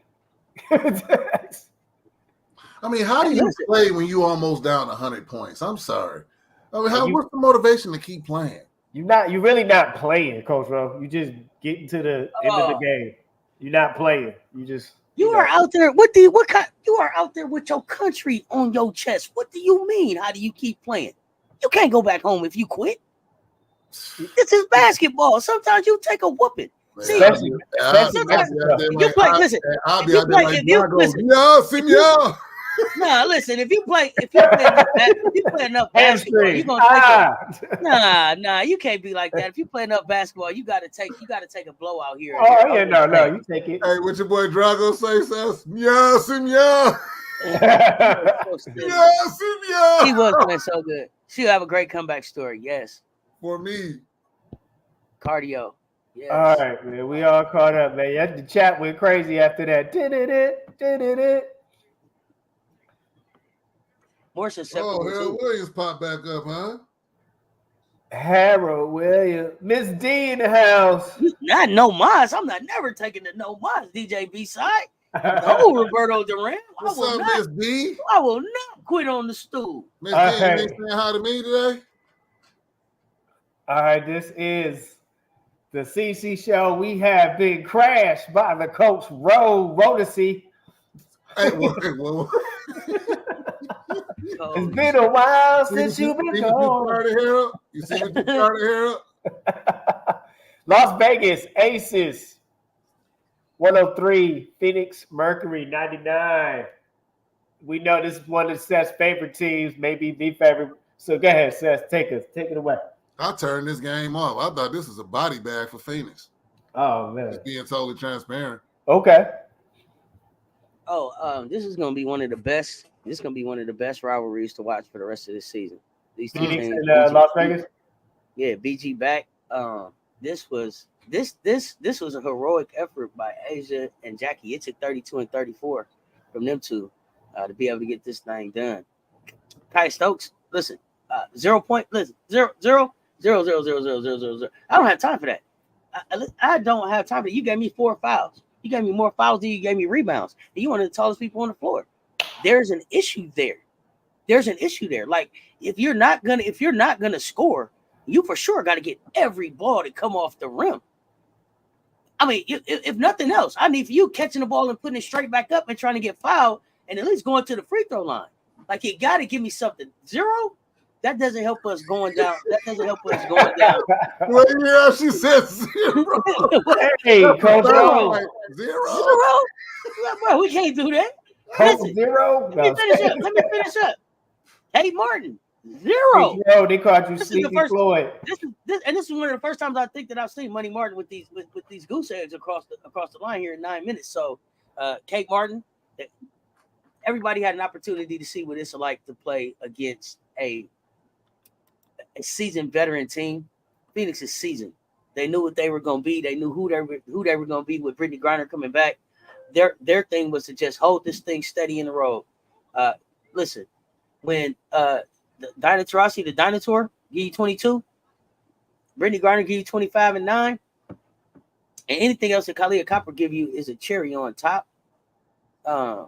I mean, how do you play when you almost down 100 points? I'm sorry. I mean, what's the motivation to keep playing? You're really not playing, Coach Rowe. You just getting to the end of the game. You're not playing. You are out there. You are out there with your country on your chest. What do you mean? How do you keep playing? You can't go back home if you quit. This is basketball. Sometimes you take a whooping. See, listen. If you play enough basketball, you're gonna take you can't be like that. If you play enough basketball, you gotta take a blowout here. No, you take it. Hey, what your boy Drago say, says? Yeah. He was playing so good. She'll have a great comeback story. Yes. For me. Cardio. Yes. All right, man. We all caught up, man. The chat went crazy after that. Did it. Harold Williams popped back up, huh? Harold Williams. Miss D in the house. Not no Moss. I'm not never taking the no Moss, DJ B-side. No, Roberto Duran. What's up, Miss B? I will not quit on the stool. Miss B, you ain't saying hi to me today? All right, this is the CC show. We have been crashed by the Coach Rodesy. Hey, it's been a while since you've been gone. You see what you started here? Las Vegas Aces 103, Phoenix Mercury 99. We know this is one of Seth's favorite teams, maybe the favorite. So go ahead, Seth. Take it away. I turned this game off. I thought this was a body bag for Phoenix. Oh man, just being totally transparent. Okay. This is gonna be one of the best. This is gonna be one of the best rivalries to watch for the rest of this season. These two Phoenix teams, and Las Vegas. Yeah, BG back. This was a heroic effort by Asia and Jackie. It took 32 and 34 from them two to be able to get this thing done. Kai Stokes, listen, 0 point, listen, 0, 0, 0, 0, 0, 0, 0, 0, 0. I don't have time for that. I don't have time for that. You gave me 4 fouls. You gave me more fouls than you gave me rebounds. And you one of the tallest people on the floor. There's an issue there. Like if you're not gonna score, you for sure got to get every ball to come off the rim. I mean, if nothing else, I need for you catching the ball and putting it straight back up and trying to get fouled and at least going to the free throw line. Like you got to give me something. 0. That doesn't help us going down. Well, yeah, she said 0. Hey, Coach Rose. 0? Bro, we can't do that. Coach 0? Let me finish up. Hey, Martin, 0. They called you Sleepy Floyd. This is one of the first times I think that I've seen Money Martin with these goose eggs across the line here in 9 minutes. So, Kate Martin, everybody had an opportunity to see what it's like to play against a seasoned veteran team. Phoenix is seasoned. They knew what they were going to be. They knew who they were going to be with Brittany Griner coming back. Their thing was to just hold this thing steady in the road. Listen, when the Dinotaur, give you 22, Brittany Griner give you 25 and 9, and anything else that Kalia Copper give you is a cherry on top. They're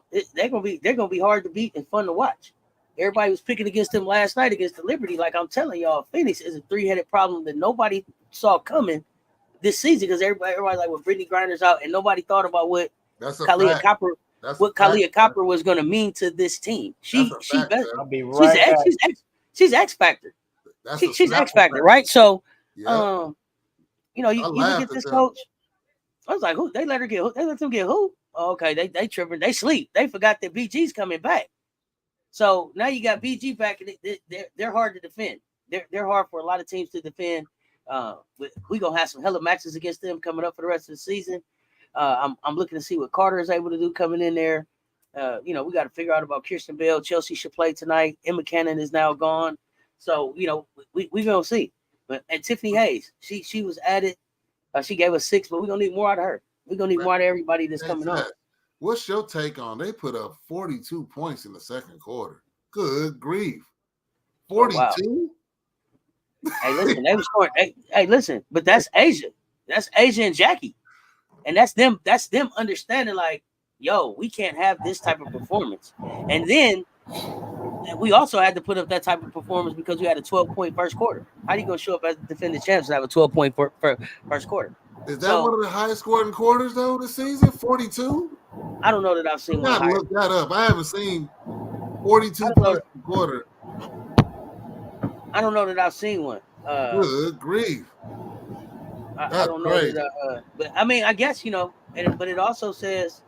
gonna be hard to beat and fun to watch. Everybody was picking against them last night against the Liberty. Like I'm telling y'all, Phoenix is a 3-headed problem that nobody saw coming this season because everybody like when Brittany Griner's out and nobody thought about what Kalia Copper was going to mean to this team. She's X Factor. She's X Factor, right? So, you look at this coach. I was like, who? They let them get who? Oh, okay, they tripping. They sleep. They forgot that BG's coming back. So now you got BG back, and they're hard to defend. They're hard for a lot of teams to defend. We're gonna have some hella matches against them coming up for the rest of the season. I'm looking to see what Carter is able to do coming in there. We got to figure out about Kirsten Bell. Chelsea should play tonight. Emma Cannon is now gone. So, we gonna see. And Tiffany Hayes, she was added. She gave us 6, but we're gonna need more out of her. We're gonna need more out of everybody that's coming on. What's your take on? They put up 42 points in the second quarter. Good grief, 42. Oh, wow. Hey, listen, they were scoring. Hey, listen, but that's Asia. That's Asia and Jackie, and that's them. That's them understanding. Like, yo, we can't have this type of performance. And then we also had to put up that type of performance because we had a 12-point first quarter. How are you gonna show up as the defending champs and have a 12-point first quarter? Is that one of the highest scoring quarters though this season? 42. I don't know that I've seen one. I gotta look that up. I haven't seen 42 points per quarter. I don't know that I've seen one. Good grief. I don't know that, but I mean, I guess but it also says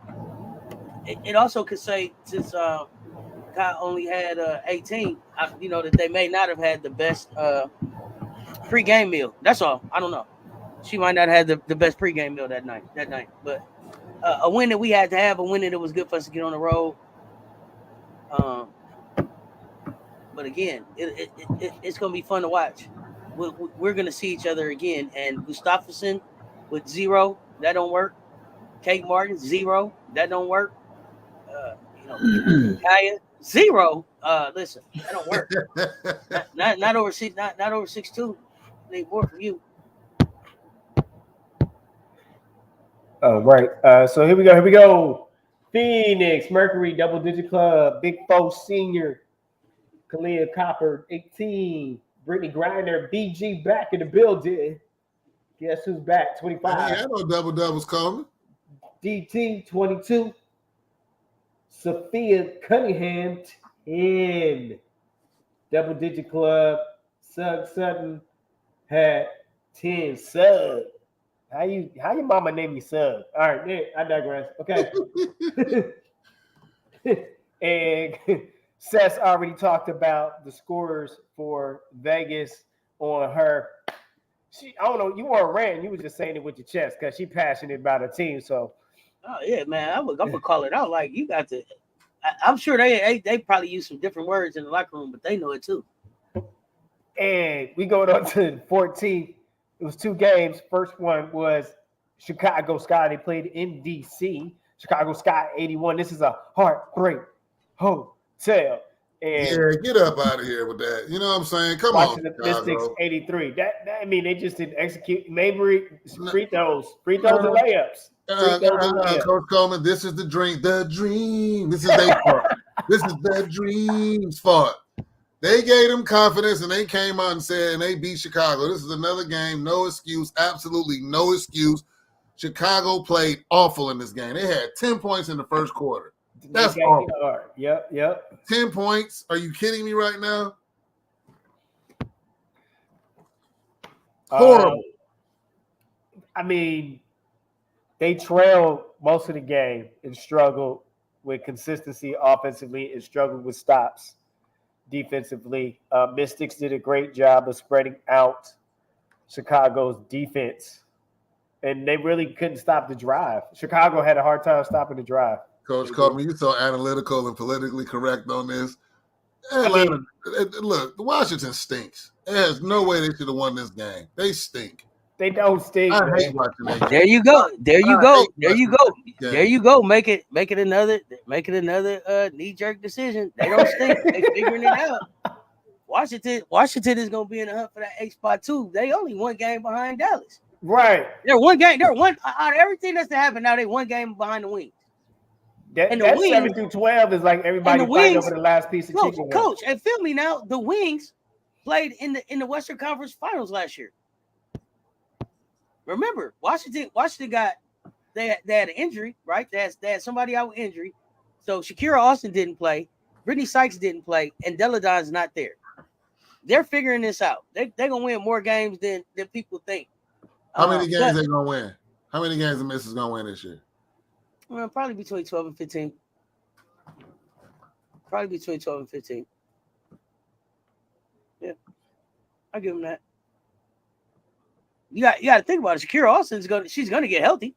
it also could say since Kyle only had 18, that they may not have had the best pregame meal. That's all. I don't know. She might not have the best pregame meal that night. But a win that we had to have, a win that it was good for us to get on the road. But again, it's going to be fun to watch. We're going to see each other again. And Gustafsson with 0, that don't work. Kate Martin, 0, that don't work. Kaya, 0. Listen, that don't work. not over 6. Not over 6'2". Need more from you. Oh, right. So here we go. Phoenix Mercury double-digit club. Big Foe Senior. Kalia Copper 18. Brittany Griner BG back in the building. Guess who's back? 25. I ain't had no double doubles coming. DT 22. Sophia Cunningham 10. Double-digit club. Sug Sutton had 10. Sug. How your mama name you Sug? All right, man, I digress. Okay. And Seth already talked about the scores for Vegas on her. I don't know. You weren't ranting. You were just saying it with your chest because she's passionate about her team. So, oh yeah, man, I'm gonna call it out. Like you got to. I'm sure they probably use some different words in the locker room, but they know it too. And we going on to 14th. It was 2 games. First one was Chicago Sky. They played in DC. Chicago Sky 81. This is a heartbreak hotel. And yeah, get up out of here with that. You know what I'm saying? Come on, the Mystics 83. That I mean, they just didn't execute. Maybe free throws and layups. Coach Coleman, this is the dream. The dream. This is their fault. This is the dream's fault. They gave them confidence, and they came out and said, and they beat Chicago. This is another game. No excuse. Absolutely no excuse. Chicago played awful in this game. They had 10 points in the first quarter. That's awful. Yep. 10 points. Are you kidding me right now? Horrible. I mean, they trailed most of the game and struggled with consistency offensively and struggled with stops defensively. Mystics did a great job of spreading out Chicago's defense, and they really couldn't stop the drive. Chicago had a hard time stopping the drive. Coach Coleman, you so analytical and politically correct on this. Atlanta, look, Washington stinks. There's no way they should have won this game. They stink. They don't stink. I hate watching that. There you go. There you go. Make it another knee-jerk decision. They don't stink. They figuring it out. Washington is gonna be in the hunt for that 8 spot too. They only 1 game behind Dallas. Right. They're 1 game. They're one out of everything that's happened now. They 1 game behind the Wings. That 7 through 12 is like everybody fighting over the last piece of chicken. Coach, and feel me now. The Wings played in the Western Conference Finals last year. Remember, Washington got they had an injury, right? They had somebody out with injury. So Shakira Austin didn't play, Brittany Sykes didn't play, and Deladon's not there. They're figuring this out. They're gonna win more games than people think. How many games they gonna win? How many games the Miss is gonna win this year? Well, probably between 12 and 15. Probably between 12 and 15. Yeah, I'll give them that. You got to think about it. Shakira Austin's she's gonna get healthy.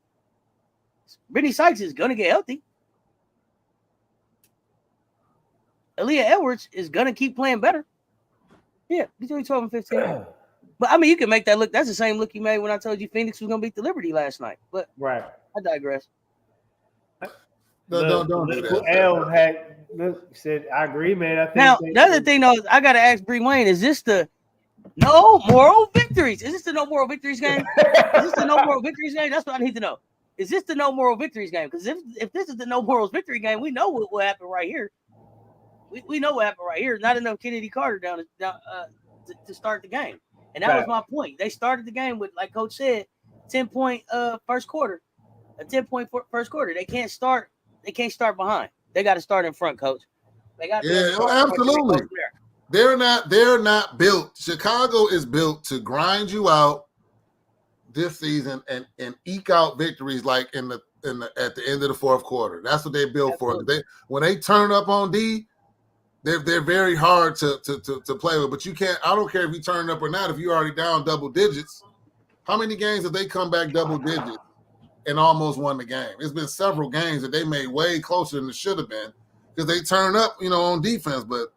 Brittany Sykes is gonna get healthy. Aaliyah Edwards is gonna keep playing better. Yeah, between 12 and 15. But I mean, you can make that look. That's the same look you made when I told you Phoenix was gonna beat the Liberty last night. But right, I digress. Don't do that. L said, I agree, man. I think now the other thing though, I gotta ask Bree Wayne: is this the no moral victories? Is this the no moral victories game? Is this the no moral victories game? That's what I need to know. Is this the no moral victories game? Because if this is the no morals victory game, we know what will happen right here. We know what happened right here. Not enough Kennedy Carter down to start the game, and that was my point. They started the game with, like Coach said, 10-point first quarter, a 10-point first quarter. They can't start behind. They got to start in front, Coach. They got absolutely. They're not built. Chicago is built to grind you out this season and eke out victories like at the end of the fourth quarter. That's what they built for. When they turn up on D, they're very hard to play with. But you can't. I don't care if you turn up or not. If you're already down double digits, how many games have they come back double digits and almost won the game? It's been several games that they made way closer than it should have been because they turn up, on defense. But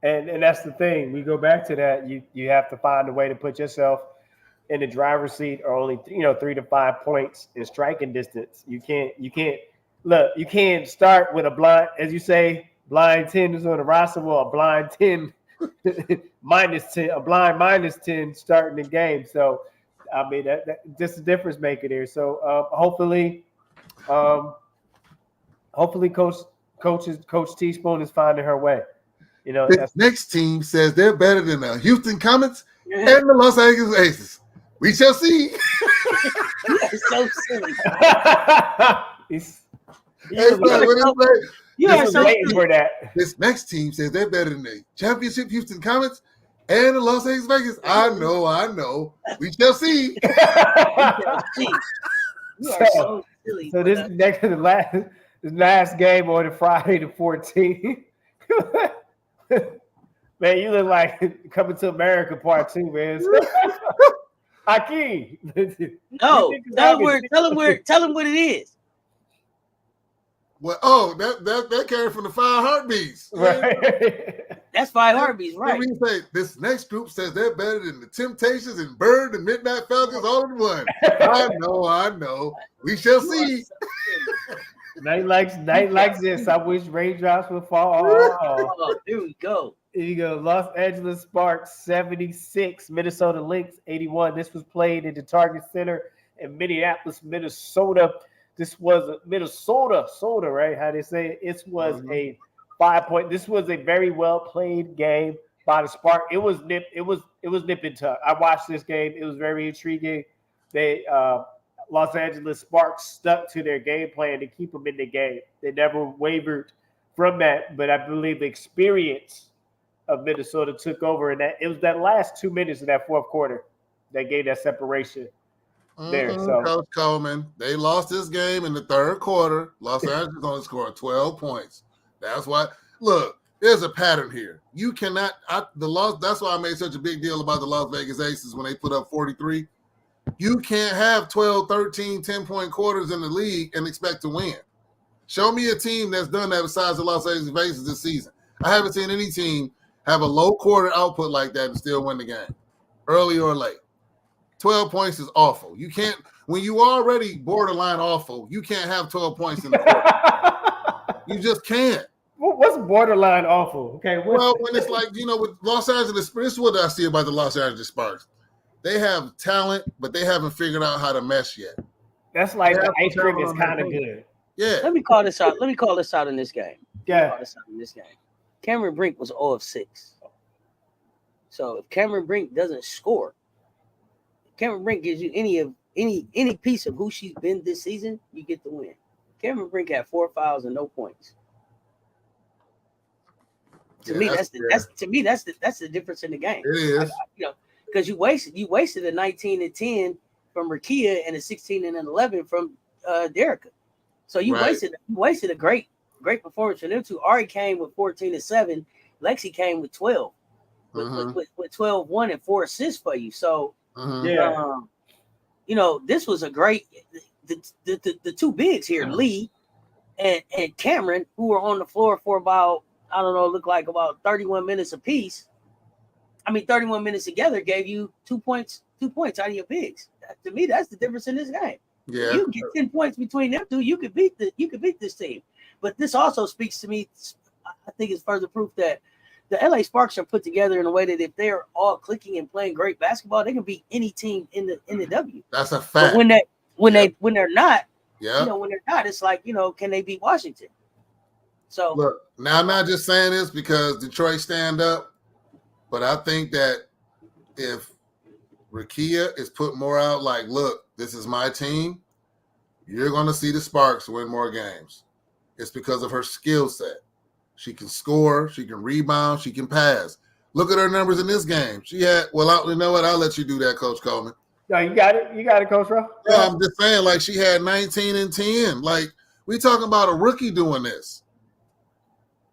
and that's the thing. We go back to that. You have to find a way to put yourself in the driver's seat, or only 3 to 5 points in striking distance. You can't look. You can't start with a blind, as you say, blind 10 is on the roster, or a blind 10 minus 10, a blind minus 10 starting the game. So I mean, that just a difference maker there. So hopefully, Coach Teaspoon is finding her way. You know, the next team says they're better than the Houston Comets and the Los Angeles Aces. We shall see. That's so silly. You are so waiting for that. This next team says they're better than the championship Houston Comets and the Los Angeles Lakers. I know. We shall see. You are so silly. So this next the last game on the Friday the 14th. Man, you look like Coming to America Part 2, man. Hakeem. No, tell him what it is. Well, that came from the 5 Heartbeats. Right. That's 5 Heartbeats, right? Say, this next group says they're better than the Temptations and Bird and Midnight Falcons all in one. I know. We shall see. Night like this. I wish raindrops would fall. Oh, here we go. Here you go. Los Angeles Sparks 76, Minnesota Lynx 81. This was played in the Target Center in Minneapolis, Minnesota. This was Minnesota, right? How they say it? It was a 5-point. This was a very well played game by the Spark. It was nip and tuck. I watched this game. It was very intriguing. They Los Angeles Sparks stuck to their game plan to keep them in the game. They never wavered from that. But I believe the experience of Minnesota took over, and that it was that last 2 minutes of that fourth quarter that gave that separation. There, so Coach Coleman, they lost this game in the third quarter. Los Angeles only scored 12 points. That's why. Look, there's a pattern here. You cannot. That's why I made such a big deal about the Las Vegas Aces when they put up 43. You can't have 12, 13, 10-point quarters in the league and expect to win. Show me a team that's done that besides the Los Angeles Aces this season. I haven't seen any team have a low quarter output like that and still win the game, early or late. 12 points is awful. You can't, when you already borderline awful, you can't have 12 points in the quarter. You just can't. What's borderline awful? Okay. Well, when it's like, with Los Angeles, this is what I see about the Los Angeles Sparks. They have talent, but they haven't figured out how to mesh yet. That's like the ice cream is kind of good. Yeah. Let me call this out. In this game. Yeah. Cameron Brink was 0 of 6. So if Cameron Brink doesn't score, Cameron Brink gives you any piece of who she's been this season, you get the win. Cameron Brink had 4 fouls and no points. To me, that's the difference in the game. It is. Because you wasted a 19 and 10 from Rakia and a 16 and an 11 from Derica. So you wasted a great performance from them two. Ari came with 14 and 7. Lexi came with 12. With 12-1 and 4 assists for you. So this was a great the two bigs here, Lee and Cameron, who were on the floor for about, I don't know, looked like about 31 minutes apiece. 31 minutes together gave you 2 points out of your bigs. To me, that's the difference in this game. Yeah. You get 10 points between them two, you could beat this team. But this also speaks to me, I think it's further proof that the LA Sparks are put together in a way that if they're all clicking and playing great basketball, they can beat any team in the W. That's a fact. But when they're not, when they're not, it's like, can they beat Washington? So look, now I'm not just saying this because Detroit stand up, but I think that if Rakia is put more out, like, look, this is my team, you're going to see the Sparks win more games. It's because of her skill set. She can score, she can rebound, she can pass. Look at her numbers in this game. She had, you know what? I'll let you do that, Coach Coleman. No, you got it, Coach Rowe. Yeah, I'm just saying, like, she had 19 and 10. Like, we talking about a rookie doing this.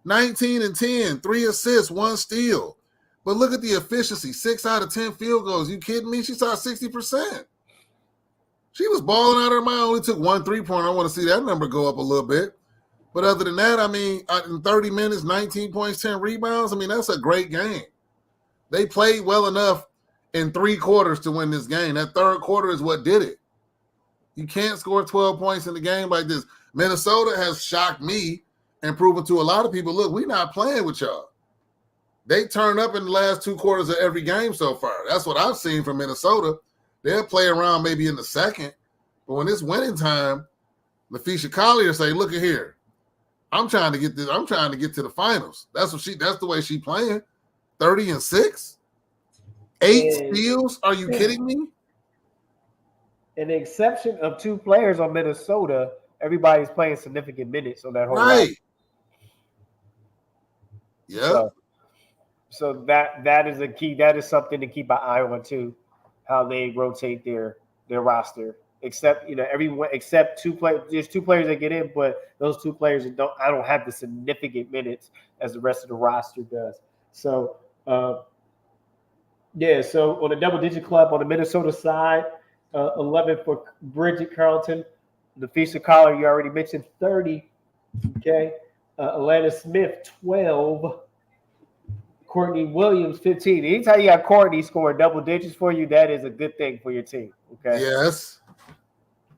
19 and 10, 3 assists, 1 steal. But look at the efficiency, 6 out of 10 field goals. You kidding me? She saw 60%. She was balling out of her mind. Only took 1 3-pointer. I want to see that number go up a little bit. But other than that, in 30 minutes, 19 points, 10 rebounds, that's a great game. They played well enough in 3 quarters to win this game. That third quarter is what did it. You can't score 12 points in the game like this. Minnesota has shocked me and proven to a lot of people, look, we're not playing with y'all. They turned up in the last 2 quarters of every game so far. That's what I've seen from Minnesota. They'll play around maybe in the second, but when it's winning time, LaFisha Collier say, "Look at here, I'm trying to get this. I'm trying to get to the finals." That's the way she playing. 30-6, 8 steals. Are you kidding me? In the exception of 2 players on Minnesota, everybody's playing significant minutes on that whole right. Yeah. So that is a key. That is something to keep an eye on too, how they rotate their roster. Except everyone except 2 players. There's 2 players that get in, but those 2 players I don't have the significant minutes as the rest of the roster does. So So on the double-digit club on the Minnesota side, 11 for Bridget Carlton. LaFisha Collier, you already mentioned, 30. Okay. Alana Smith, 12. Courtney Williams, 15. Anytime you got Courtney scoring double digits for you, that is a good thing for your team. Okay. Yes.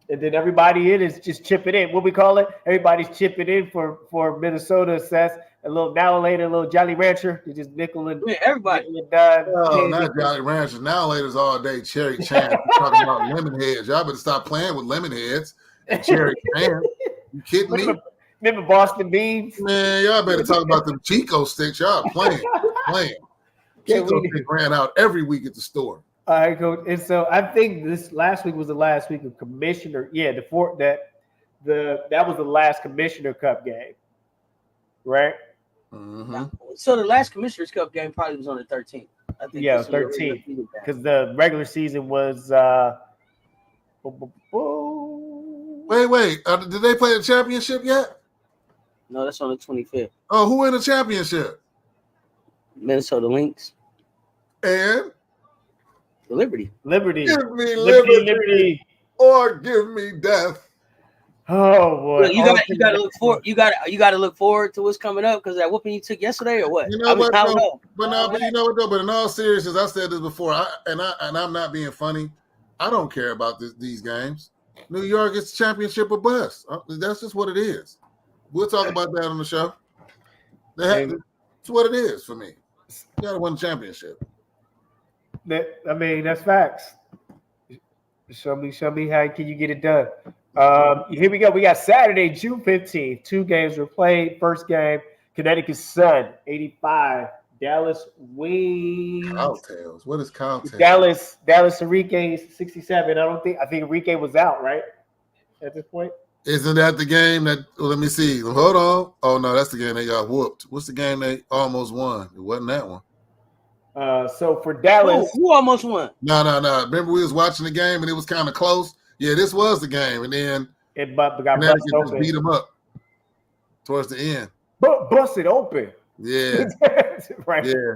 And then everybody in is just chipping in. What we call it? Everybody's chipping in for Minnesota. Seth, a little now later, a little Jolly Rancher. They just nickel and everybody. Oh, not Jolly Ranchers. Now later's all day. Cherry Chan talking about lemon heads. Y'all better stop playing with lemon heads and Cherry Chan. You kidding me? Remember Boston Beans? Man, y'all better talk about them Chico sticks. Y'all playing. Chico sticks ran out every week at the store. All right, Coach. And so I think this last week was the last week of Commissioner. Yeah, that was the last Commissioner Cup game, right? Mm-hmm. So the last Commissioner's Cup game probably was on the 13th. I think 13th, because the regular season was. Wait. Did they play the championship yet? No, that's on the 25th. Oh, who in the championship? Minnesota Lynx. And? Liberty. Give me liberty. Or give me death. Oh boy! Look, you got to look forward. You got to look forward to what's coming up because that whooping you took yesterday, or what? You know what? But you know what though? But in all seriousness, I said this before. I'm not being funny. I don't care about these games. New York is championship or bust. That's just what it is. We'll talk about that on the show. It's what it is for me. You got to win the championship. That's facts. Show me how can you get it done. Here we go. We got Saturday, June 15th. 2 games were played. First game, Connecticut Sun, 85. Dallas Wings. Cowtails. What is Cowtails? Dallas Enrique, 67. I think Enrique was out, right? At this point. Isn't that the game that? Well, let me see. Hold on. Oh no, that's the game they got whooped. What's the game they almost won? It wasn't that one. So for Dallas, who almost won? No. Remember we was watching the game and it was kind of close. Yeah, this was the game, and then it got just beat them up towards the end. Busted open. Yeah. Right. Yeah.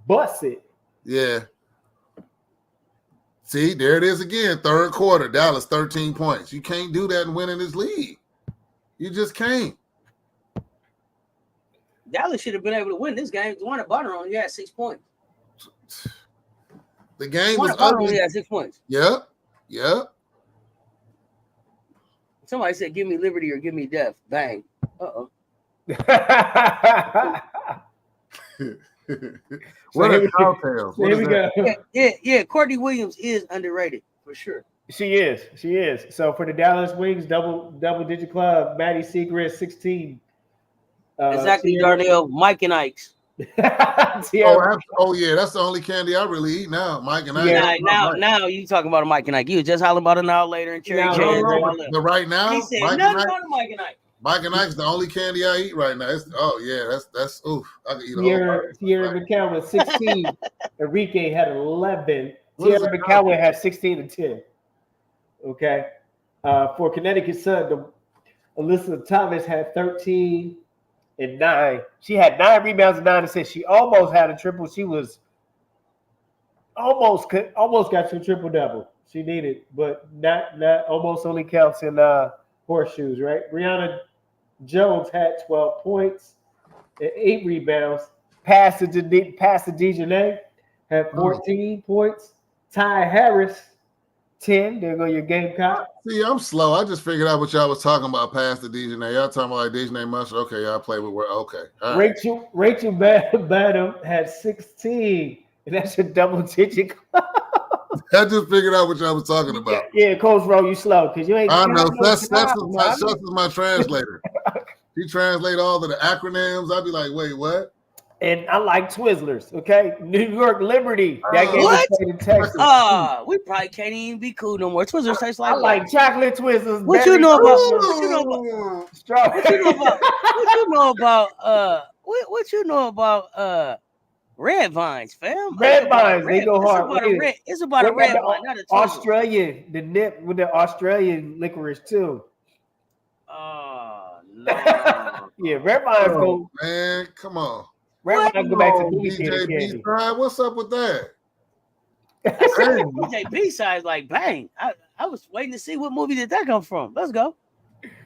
Bust it. Yeah. See, there it is again. Third quarter, Dallas 13 points. You can't do that and win in this league. You just can't. Dallas should have been able to win this game. Juana Butter only had 6 points. The game was ugly. Only had 6 points. Yep. Somebody said, "Give me liberty or give me death." Bang. So What are Cowtails? Here we go. Yeah. Courtney Williams is underrated for sure. She is. So for the Dallas Wings, double-digit club, Maddie Segrist, 16. Exactly, Darnell, Mike and Ike's. That's the only candy I really eat now. Mike and Ike. Yeah, now you talking about a Mike and Ike. You was just hollering about an hour later and Cherry Chan. But right now, he said nothing about a Mike and Ike. Mike and Ike's the only candy I eat right now. That's oof. I can eat Tierra McCowan 16. Enrique had 11. Tierra McCowan had 16 and 10. Okay. For Connecticut Sun, Alyssa Thomas had 13 and 9. She had 9 rebounds and 9 assists. She almost had a triple. She was almost got to a triple double. She needed, but not almost only counts in horseshoes, right? Brianna Jones had 12 points and 8 rebounds. Pass to Dejanay had 14 points. Ty Harris, 10. There go your Gamecock. See, I'm slow. I just figured out what y'all was talking about past the Dejanay. Y'all talking about like Dejanay Musher. Okay, y'all play with where. Okay. All right. Rachel Badham had 16. And that's a double-digit club. I just figured out what y'all was talking about. Yeah, Coach Rowe, you slow because you ain't. I know. That's my translator. He translate all of the acronyms. I'd be like, wait, what? And I like Twizzlers. Okay, New York Liberty. That game what? was played in Texas. We probably can't even be cool no more. Twizzlers taste like. I like chocolate Twizzlers. What you know about? What you know about? What you know about? What you know about? What you know about? Red vines, fam. Red vines, they go hard. It's about a red vine, not a Twizzler. Australian, the nip with the Australian licorice too. Oh no. Yeah, red vines go. Man, come on. Red vines go back to movie theater candy. What's up with that? DJ B-sides like bang. I was waiting to see what movie did that come from. Let's go.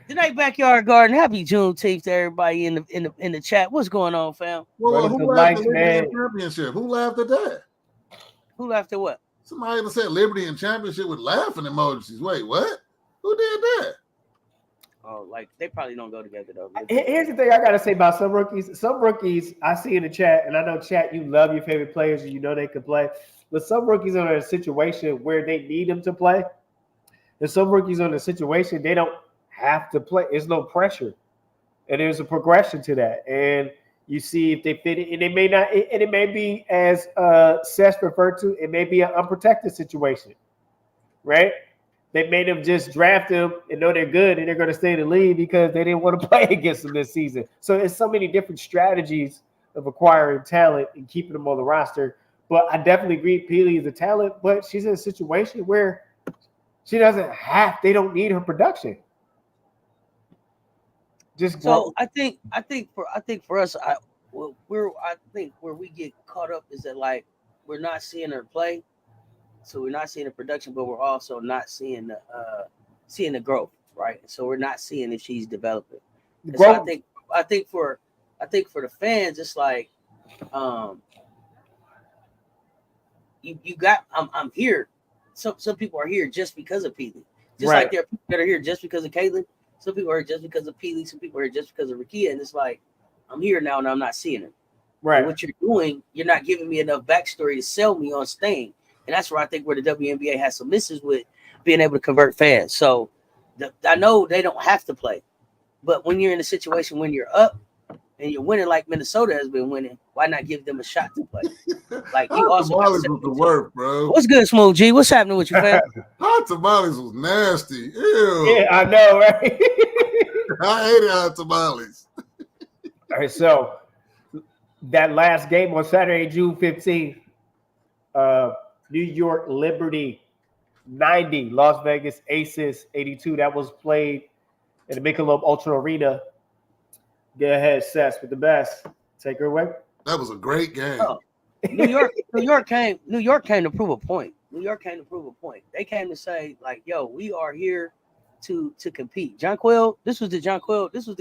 Tonight, Backyard Garden. Happy Juneteenth to everybody in the chat. What's going on, fam? Well, who laughed at Liberty and Championship? Who laughed at that? Who laughed at what? Somebody that said Liberty and Championship with laughing emojis. Wait, what? Who did that? Oh, like they probably don't go together though. Here's the thing I gotta say about some rookies. Some rookies I see in the chat, and I know chat, you love your favorite players and you know they can play. But some rookies are in a situation where they need them to play. And some rookies are in a situation they don't have to play. There's no pressure. And there's a progression to that. And you see if they fit it, and it may not, and it may be, as Seth referred to, it may be an unprotected situation, right? They made them just draft them and know they're good and they're going to stay in the league because they didn't want to play against them this season. So there's so many different strategies of acquiring talent and keeping them on the roster. But I definitely agree Peely is a talent, but she's in a situation where she doesn't have, they don't need her production. Just so I think for us, I think where we get caught up is that like we're not seeing her play. So we're not seeing the production, but we're also not seeing the growth, right? So we're not seeing if she's developing. So I think for the fans, it's like you got I'm here. Some people are here just because of Peely. Just like there are people that are here just because of Caitlin. Some people are here just because of Peely. Some people are here just because of Rakia. And it's like I'm here now and I'm not seeing it. Right. And what you're doing, you're not giving me enough backstory to sell me on staying. And that's where I think where the WNBA has some misses with being able to convert fans. So I know they don't have to play, but when you're in a situation when you're up and you're winning like Minnesota has been winning, why not give them a shot to play? Like you also tamales was the work, bro. What's good, Smooth G? What's happening with you, fam? Hot tamales was nasty. Ew. Yeah, I know, right? I hated hot tamales. All right, so that last game on Saturday, June 15th, New York Liberty 90, Las Vegas Aces 82. That was played in the Michelob Ultra Arena. Go ahead, Seth, with the best. Take her away. That was a great game. Oh, New York came to prove a point. New York came to prove a point. They came to say, like, yo, we are here to compete. Jonquel, this was the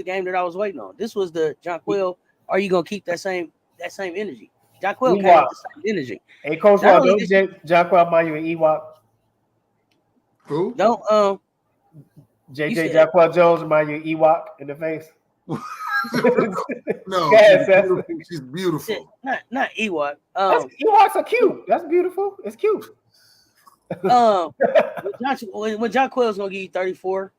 game that I was waiting on. This was the Jonquel. Are you gonna keep that same energy? Jonquel came with the same energy. Hey, Coach Rob, don't Jonquel mind you an Ewok? Who? Don't JJ Jonquel Jones remind you an Ewok in the face? No, she's beautiful. Not Ewok. Ewoks are cute. That's beautiful. It's cute. When Jonquel is gonna give you 34,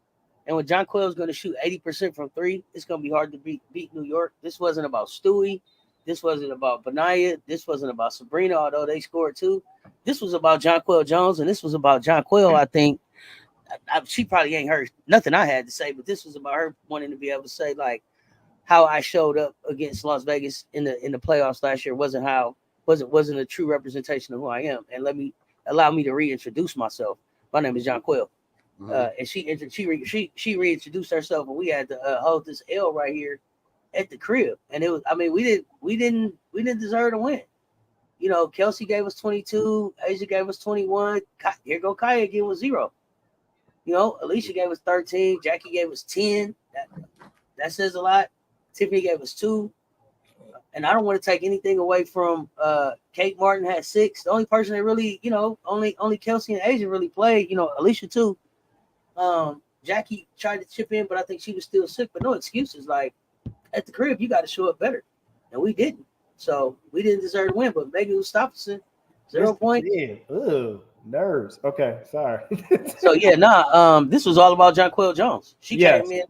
and when Jonquel is gonna shoot 80% from three, it's gonna be hard to beat New York. This wasn't about Stewie. This wasn't about Benaya. This wasn't about Sabrina, although they scored too. This was about Jonquel Jones, and this was about Jonquel. I think she probably ain't heard nothing I had to say, but this was about her wanting to be able to say like how I showed up against Las Vegas in the playoffs last year wasn't a true representation of who I am. And allow me to reintroduce myself. My name is Jonquel. And she reintroduced herself, and we had to hold this L right here at the crib. And it was, I mean, we didn't deserve to win. You know, Kelsey gave us 22, Asia gave us 21. Here go Kaya again with 0. You know, Alicia gave us 13, Jackie gave us 10. That says a lot. Tiffany gave us 2. And I don't want to take anything away from Kate Martin had 6. The only person that really, you know, only Kelsey and Asia really played, you know, Alicia too. Jackie tried to chip in, but I think she was still sick, but no excuses. Like at the crib, you got to show up better. And we didn't. So we didn't deserve to win, but Megan Gustafson, 0 points. Yeah. Nerves. Okay, sorry. So yeah, this was all about Jonquel Jones. She came in.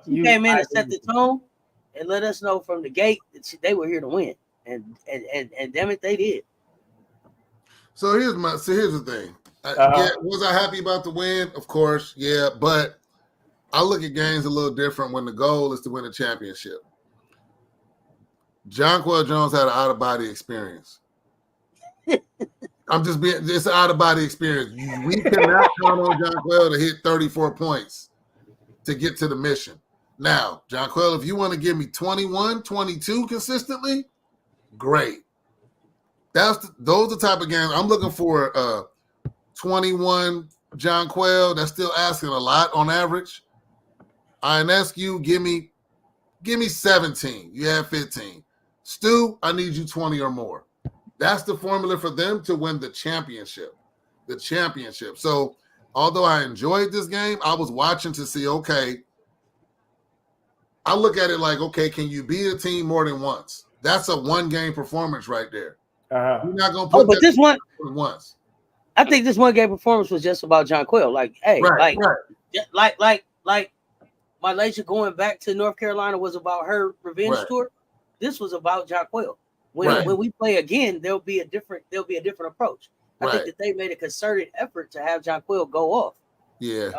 She came in and set the tone and let us know from the gate that they were here to win, and damn it, they did. So here's the thing. Was I happy about the win? Of course, yeah. But I look at games a little different when the goal is to win a championship. Jonquel Jones had an out-of-body experience. It's an out-of-body experience. We cannot count on Jonquel to hit 34 points to get to the mission. Now, Jonquel, if you want to give me 21, 22 consistently, great. Those are the type of games I'm looking for. 21 Jonquel, that's still asking a lot on average. Ionescu, give me 17. You have 15. Stu, I need you 20 or more. That's the formula for them to win the championship. So, although I enjoyed this game, I was watching to see, okay, I look at it like, okay, can you beat a team more than once? That's a one-game performance right there. You're not going to put but this one once. I think this one-game performance was just about Jonquel. Like, hey, like my Malaysia going back to North Carolina was about her revenge tour. This was about Jonquel. When we play again, there'll be a different approach. I think that they made a concerted effort to have Jonquel go off. Yeah.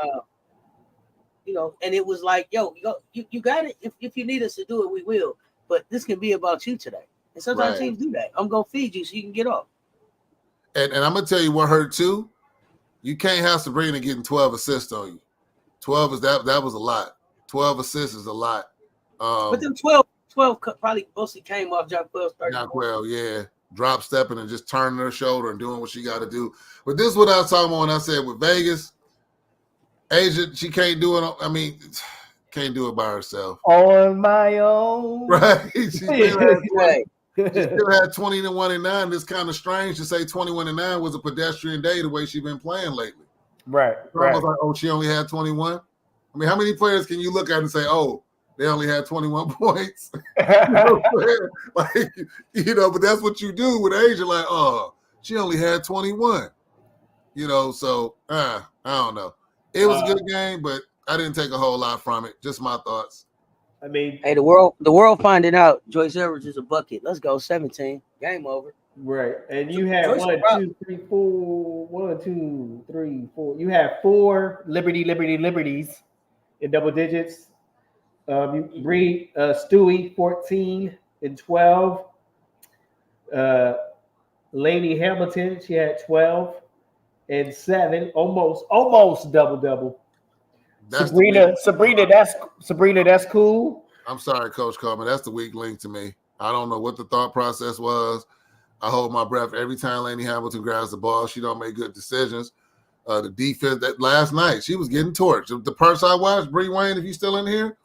And it was like, yo, you got it. If you need us to do it, we will. But this can be about you today. And sometimes teams do that. I'm gonna feed you so you can get off. And I'm gonna tell you what hurt too. You can't have Sabrina getting 12 assists on you. 12 is that was a lot. 12 assists is a lot. But then 12 probably mostly came off Jonquel's 30. Jonquel, yeah. Drop stepping and just turning her shoulder and doing what she got to do. But this is what I was talking about when I said with Vegas, Asia, she can't do it. Can't do it by herself. On my own. Right. She still had 21-9. It's kind of strange to say 21-9 was a pedestrian day the way she's been playing lately. Right. I was like, oh, she only had 21. I mean, how many players can you look at and say, oh, they only had 21 points? But that's what you do with Asia. Like, oh, she only had 21. So I don't know. It was a good game, but I didn't take a whole lot from it. Just my thoughts. I mean, hey, the world finding out Joyce Edwards is a bucket. Let's go 17. Game over. Right. And you had 1, 2, 3, 4. 1, 2, 3, 4. You have 4 liberties in double digits. You Stewie 14 and 12. Lainey Hamilton, she had 12 and 7, almost double. Sabrina, that's cool. I'm sorry, Coach Coleman. That's the weak link to me. I don't know what the thought process was. I hold my breath every time Lainey Hamilton grabs the ball. She don't make good decisions. The defense that last night, she was getting torched. The parts I watched, Bree Wayne, if you're still in here,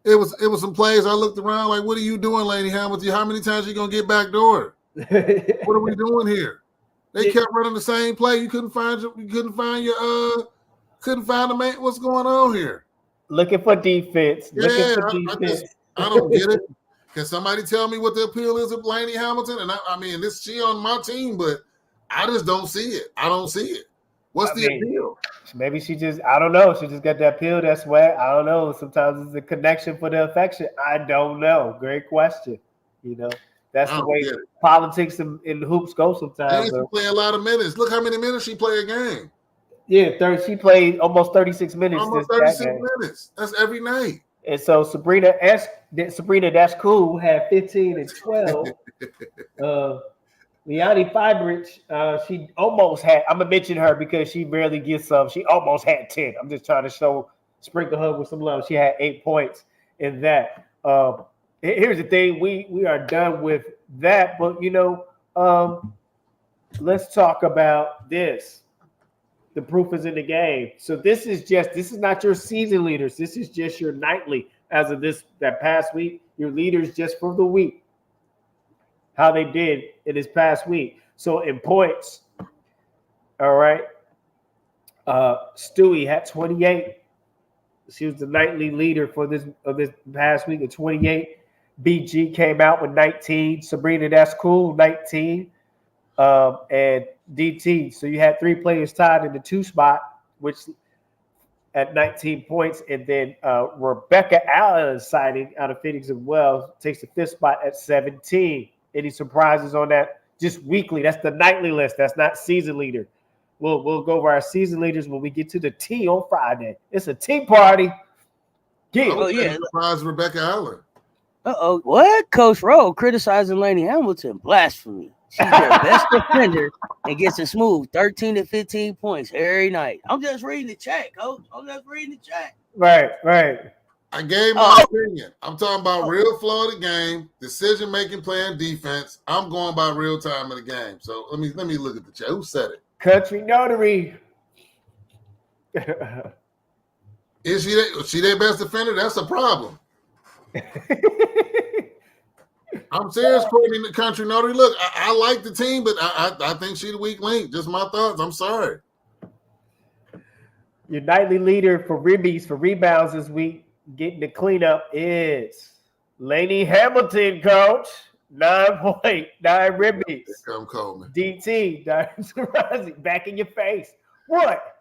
it was some plays I looked around like, what are you doing, Lainey Hamilton? How many times are you gonna get back door? What are we doing here? They kept running the same play. You couldn't find the man. What's going on here? Looking for defense. I don't get it. Can somebody tell me what the appeal is of Lainey Hamilton? And she on my team, but I just don't see it. I don't see it. What's the appeal? Maybe she just, I don't know. She just got that appeal. That's why, I don't know. Sometimes it's a connection for the affection. I don't know. Great question. That's the way politics and hoops go sometimes. She play a lot of minutes. Look how many minutes she play a game. Yeah, she played almost 36 minutes. Almost 36 minutes. That's every night. And so Sabrina, that's cool, had 15 and 12. Liani Fibrich, she almost had, I'm going to mention her because she barely gets some. She almost had 10. I'm just trying to sprinkle her with some love. She had 8 points in that. Here's the thing. We are done with that. But, let's talk about this. The proof is in the game. So this is not your season leaders. This is just your nightly as of that past week. Your leaders just for the week. How they did in this past week. So in points, all right. Stewie had 28. She was the nightly leader for this past week at 28. BG came out with 19. Sabrina, that's cool, 19. And DT. So you had 3 players tied in the 2 spot, which at 19 points, and then Rebecca Allen signing out of Phoenix as well takes the 5th spot at 17. Any surprises on that? Just weekly. That's the nightly list. That's not season leader. We'll go over our season leaders when we get to the tea on Friday. It's a tea party. Yeah. Oh yeah. Surprise Rebecca Allen. What? Coach Rowe criticizing Lainey Hamilton. Blasphemy. She's their best defender and gets a smooth 13 to 15 points every night. I'm just reading the chat, Coach. I'm just reading the chat. Right. I gave my opinion. I'm talking about real flow of the game, decision making, playing defense. I'm going by real time of the game. So let me look at the chat. Who said it? Country Notary. Is she their best defender? That's a problem. I'm serious, Courtney, the Country Notary. Look, I like the team, but I think she's the weak link. Just my thoughts. I'm sorry. Your nightly leader for rebounds this week, getting the cleanup is Lainey Hamilton, Coach. 9.9 ribbies. Come Coleman. DT, back in your face. What?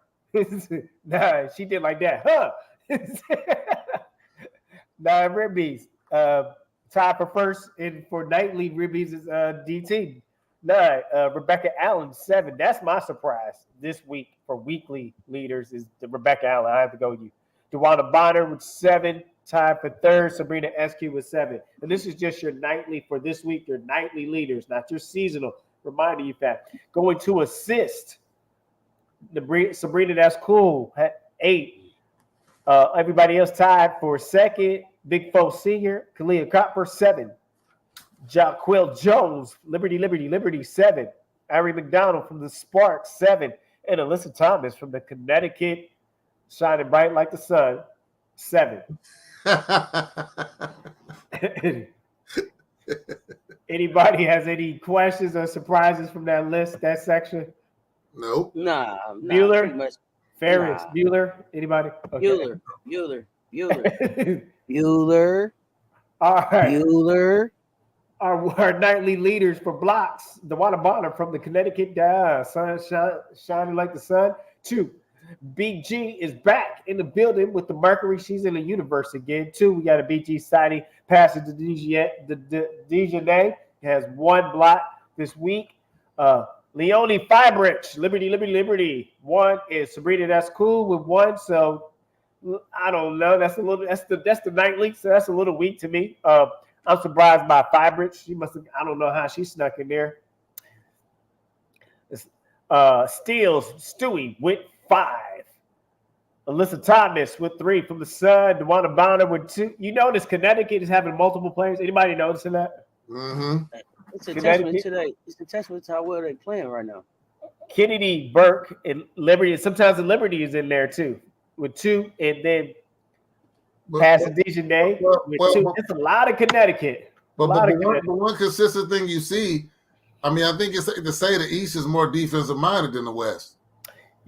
Nah, she did like that, huh? 9 ribbies. Tied for first and for nightly ribbies is DT. 9. Rebecca Allen, 7. That's my surprise this week for weekly leaders is the Rebecca Allen. I have to go with you. DeWanna Bonner with 7. Tied for third. Sabrina SQ with 7. And this is just your nightly for this week, your nightly leaders, not your seasonal. Reminding you that. Going to assist. Sabrina, that's cool. 8. Everybody else tied for second. Big Foe Senior, Kalia Copper, 7. Jaquil Jones, Liberty, 7. Ari McDonald from the Sparks, 7. And Alyssa Thomas from the Connecticut, shining bright like the sun, 7. Anybody has any questions or surprises from that list, that section? Nope. Nah. Bueller? Ferris, nah. Bueller? Anybody? Okay. Bueller. All right. Bueller. Our nightly leaders for blocks. DeWanna Bonner from the Connecticut sun shining like the sun. 2. Big G is back in the building with the Mercury. She's in the universe again. 2. We got a Big G signing. Passes to Dejanay. Has 1 block this week. Leonie Fibrich, Liberty. 1 is Sabrina. That's cool with 1. So I don't know. That's the nightly. So that's a little weak to me. I'm surprised by Fibrich. She must have. I don't know how she snuck in there. Steals Stewie with 5. Alyssa Thomas with 3 from the Sun. DeWanna Bonner with 2. You notice Connecticut is having multiple players. Anybody noticing that? Mm-hmm. It's a testament to how well they're playing right now. Kennedy, Burke, and Liberty. Sometimes the Liberty is in there too with 2, and then Pasadena Day with 2. It's a lot of Connecticut. But the one consistent thing you see, I mean, I think it's to say the East is more defensive minded than the West.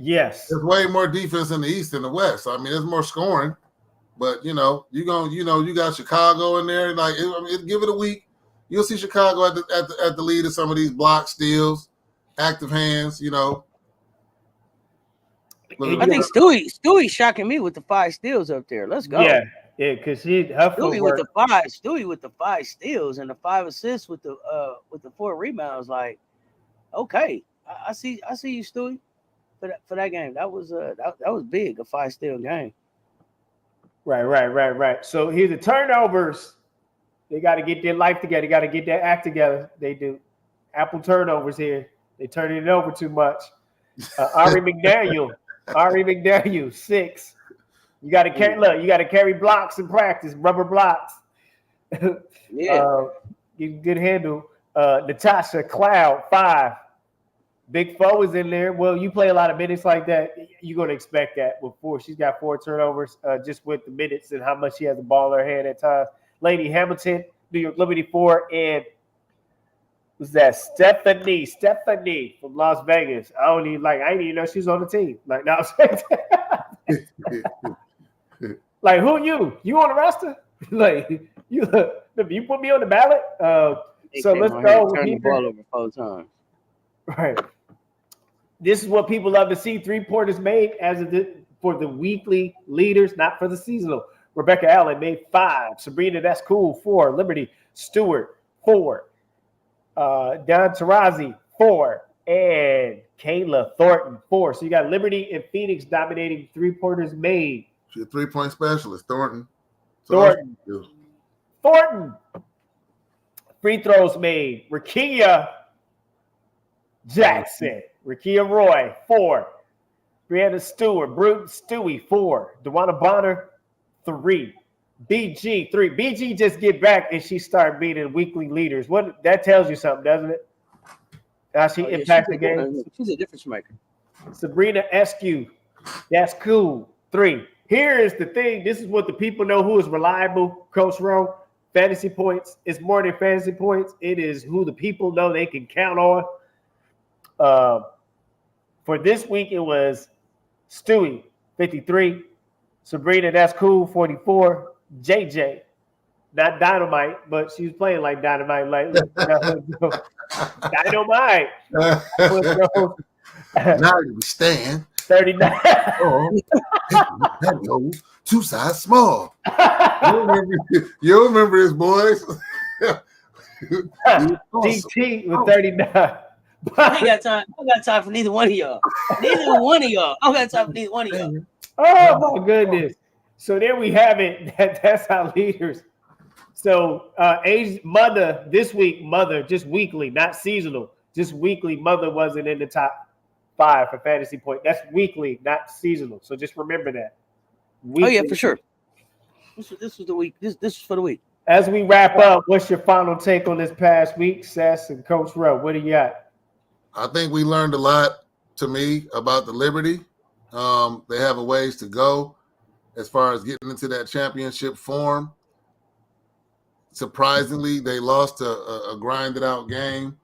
Yes, there's way more defense in the East than the West. I mean, there's more scoring, but you got Chicago in there. Like, give it a week, you'll see Chicago at the lead of some of these block steals, active hands. I think Stewie's shocking me with the 5 steals up there. Let's go. Yeah, because Stewie with the 5 steals and the 5 assists with the 4 rebounds. Like, okay, I see you, Stewie. For that game, that was big, a 5 steal game. Right. So here's the turnovers. They got to get their life together. They got to get their act together. They do. Apple turnovers here. They turning it over too much. Ari McDaniel, 6. You got to carry. Look, you got to carry blocks in practice, rubber blocks. Yeah. Good handle. Natasha Cloud, 5. Big Foe is in there. Well, you play a lot of minutes like that, you're going to expect that with 4. She's got 4 turnovers just with the minutes and how much she has the ball in her hand at times. Lady Hamilton, New York Liberty, 4. And who's that? Stephanie from Las Vegas. I didn't even know she was on the team. Like, now, like, who you? You on the roster? Like, you put me on the ballot? So let's go. Turn the ball over 4 times. Right. This is what people love to see. 3-pointers made for the weekly leaders, not for the seasonal. Rebecca Allen made 5. Sabrina, that's cool, 4. Liberty Stewart, 4. Don Tarazi, 4. And Kayla Thornton, 4. So you got Liberty and Phoenix dominating 3-pointers made. She's a 3-point specialist, Thornton. Thornton. Free throws made. Rakia Jackson. Rakia Roy, 4. Brianna Stewart. Brute Stewie, 4. DeWanna Bonner, 3. BG, 3. BG just get back and she start beating weekly leaders. What that tells you something, doesn't it? How she impacts the game. She's a difference maker. Sabrina Eskew, that's cool, 3. Here is the thing. This is what the people know who is reliable, Coach Rowe. Fantasy points. It's more than fantasy points. It is who the people know they can count on. For this week, it was Stewie, 53. Sabrina, that's cool, 44. JJ, not Dynamite, but she was playing like Dynamite lately. Dynamite. Now you stand 39. Two size small. You remember his boys. DT with 39. I ain't got time. I got time for neither one of y'all. Neither one of y'all. I got time for neither one of y'all. Oh my goodness. So there we have it. That's our leaders. So age mother this week, mother just weekly, not seasonal, just weekly. Mother wasn't in the top 5 for fantasy point. That's weekly, not seasonal. So just remember that. Weekly. Oh yeah, for sure. This was the week. This was for the week. As we wrap up, what's your final take on this past week, Sess and Coach Rowe? What do you got? I think we learned a lot, to me, about the Liberty. They have a ways to go as far as getting into that championship form. Surprisingly, they lost a grinded out game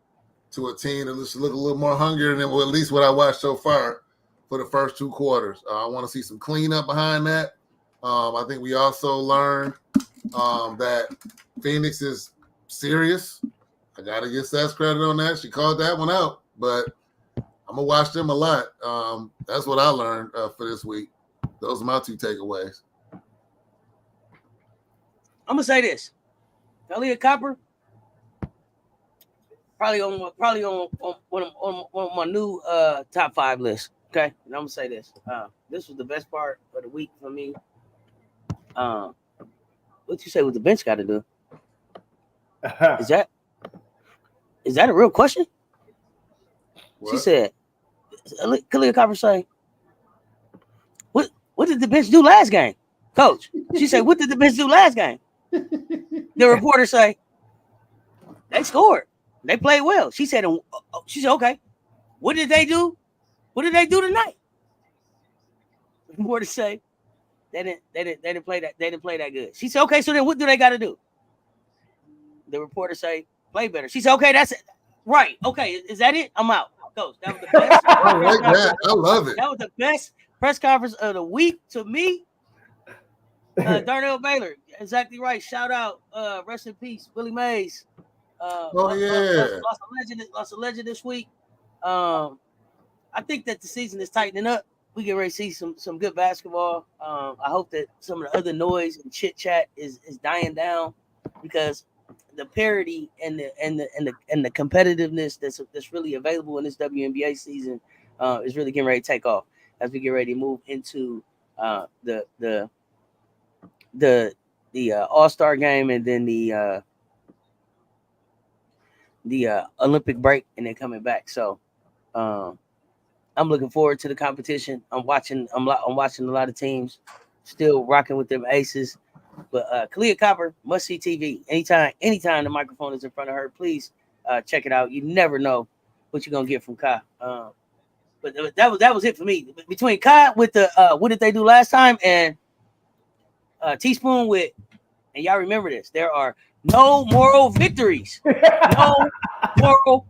to a team that looks a little more hungrier than, well, at least what I watched so far for the first 2 quarters. I want to see some cleanup behind that. I think we also learned that Phoenix is serious. I got to give Seth credit on that. She called that one out, but I'm going to watch them a lot. That's what I learned for this week. Those are my 2 takeaways. I'm going to say this. Aaliyah Copper, probably on one of my new top 5 lists. Okay, and I'm gonna say this. This was the best part of the week for me. What you say? What the bench got to do? Is that a real question? What? She said. Aaliyah Copper say, "What did the bench do last game, Coach?" She said, "What did the bench do last game?" The reporter say, "They scored. They played well." She said, "Okay. What did they do? What did they do tonight?" The reporter say, They didn't play that. They didn't play that good." She said, "Okay, so then what do they got to do?" The reporter say, "Play better." She said, "Okay, that's it. Right. Okay, is that it? I'm out." Coach, that was the best. I like that. I love it. That was the best press conference of the week to me. Darnell Baylor, exactly right. Shout out, rest in peace, Willie Mays. Lost a legend this week. I think that the season is tightening up. We get ready to see some good basketball. I hope that some of the other noise and chit chat is dying down, because the parity and the competitiveness that's really available in this WNBA season is really getting ready to take off as we get ready to move into the All-Star game, and then the Olympic break, and then coming back. So I'm looking forward to the competition. I'm watching a lot of teams still rocking with them aces. But Aaliyah Copper, must see TV. Anytime the microphone is in front of her, please check it out. You never know what you're gonna get from Kai. But that was it for me. Between Kai with the what did they do last time, and Teaspoon with, and y'all remember this, there are no moral victories. No moral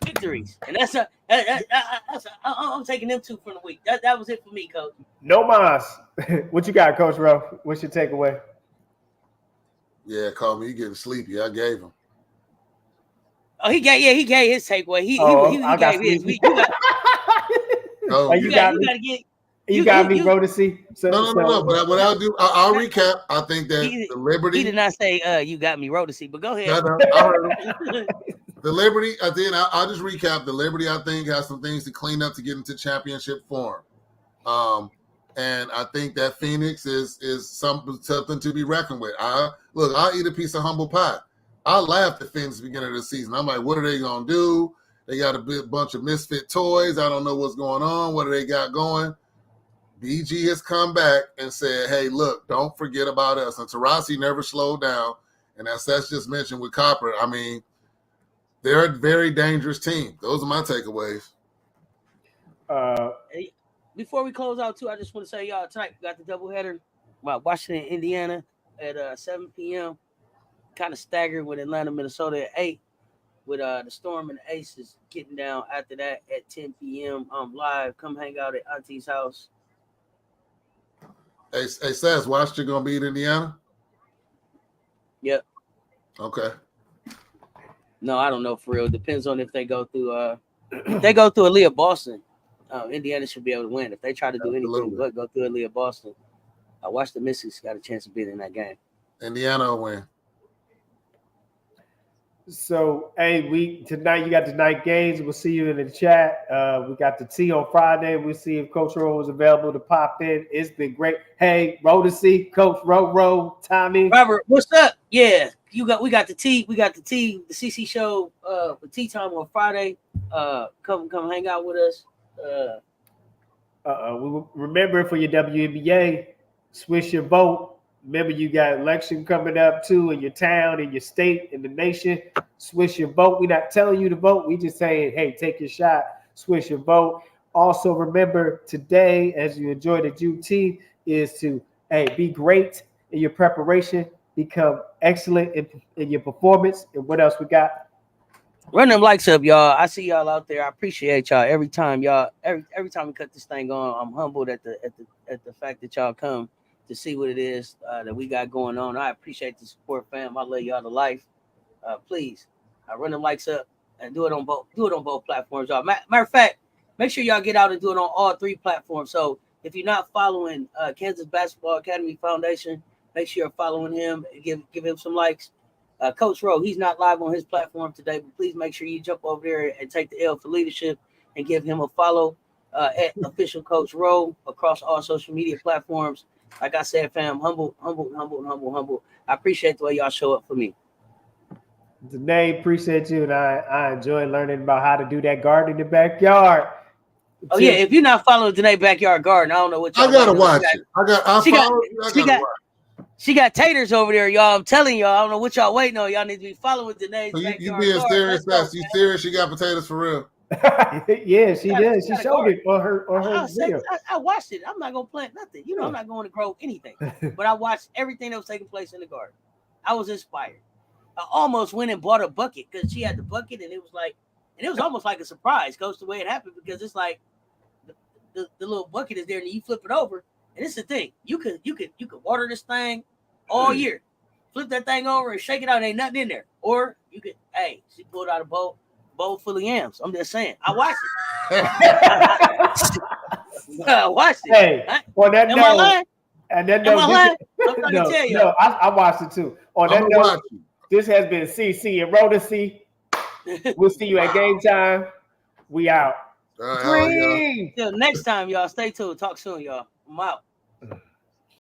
victories. And I'm taking them 2 from the week. That was it for me, Coach. No mas. What you got, Coach Rowe? What's your takeaway? Yeah, call me. You getting sleepy. I gave him. Oh, he gave his takeaway. He gave his. Oh, you got me, Rhodacy. No. But what I'll do, I'll recap. I think that the Liberty. He did not say you got me, Rhodacy, but go ahead. No, I heard him. The Liberty, I'll just recap. The Liberty, I think, has some things to clean up to get into championship form. And I think that Phoenix is something to be reckoned with. I'll eat a piece of humble pie. I laughed at Phoenix at the beginning of the season. I'm like, what are they going to do? They got a bunch of misfit toys. I don't know what's going on. What do they got going? BG has come back and said, hey, look, don't forget about us. And Taurasi never slowed down. And as Seth just mentioned with Copper, I mean, they're a very dangerous team. Those are my takeaways. Before we close out, too, I just want to say, y'all, tonight we got the doubleheader. Washington, Indiana at 7 p.m. Kind of staggered with Atlanta, Minnesota at 8. With the Storm and the Aces getting down after that at 10 p.m. Live. Come hang out at Auntie's house. Hey, Seth, Washington going to beat Indiana? Yep. Okay. No, I don't know for real. Depends on if they go through if they go through Aaliyah Boston. Indiana should be able to win. If they try to do anything but go through Aaliyah Boston, I watch the Mystics got a chance of beating that game. Indiana will win. So, hey, tonight you got the night games. We'll see you in the chat. We got the tea on Friday. We'll see if Coach Rowe is available to pop in. It's been great. Hey, Rhodacy, Coach Rowe, Tommy. Robert, what's up? Yeah, we got the tea. We got the tea. The CC show, the tea time on Friday. Come hang out with us. Remember for your WNBA, switch your vote. Remember, you got election coming up too in your town, in your state, in the nation. Switch your vote. We're not telling you to vote. We just saying, hey, take your shot. Switch your vote. Also, remember today, as you enjoy the Juneteenth, is to be great in your preparation, become excellent in your performance. And what else we got? Run them likes up, y'all. I see y'all out there. I appreciate y'all every time, y'all. Every time we cut this thing on, I'm humbled at the fact that y'all come to see what it is that we got going on. I appreciate the support, fam. I love y'all to life. Please, run them likes up and do it on both platforms, y'all. Matter of fact, make sure y'all get out and do it on all 3 platforms. So if you're not following Kansas Basketball Academy Foundation, make sure you're following him and give him some likes. Coach Rowe, he's not live on his platform today, but please make sure you jump over there and take the L for leadership and give him a follow at official Coach Rowe across all social media platforms. Like I said, fam, humble. I appreciate the way y'all show up for me. Danae, appreciate you, and I enjoy learning about how to do that garden in the backyard. Oh yeah, if you're not following Danae Backyard Garden, I don't know what y'all. I gotta watch it. She got taters over there, y'all. I'm telling y'all, I don't know what y'all waiting on. Y'all need to be following Danae's Backyard. You being serious? You serious? She got potatoes for real? Yeah, she did. She showed it on her video. I watched it. I'm not gonna plant nothing. You know, I'm not going to grow anything. But I watched everything that was taking place in the garden. I was inspired. I almost went and bought a bucket because she had the bucket, and it was almost like a surprise, Coach, the way it happened, because it's like the little bucket is there, and you flip it over, and it's the thing. You could water this thing all year, flip that thing over and shake it out, ain't nothing in there. Or you could, she pulled out a bowl full of yams. I'm just saying. I watched it. I watched it. Hey, on that note, I lying? And then am I lying? I'm trying to tell you. No, I watched it too. On that note, this has been CC and Rhodacy. We'll see you at game time. We out. Till next time, y'all. Stay tuned. Talk soon, y'all. I'm out.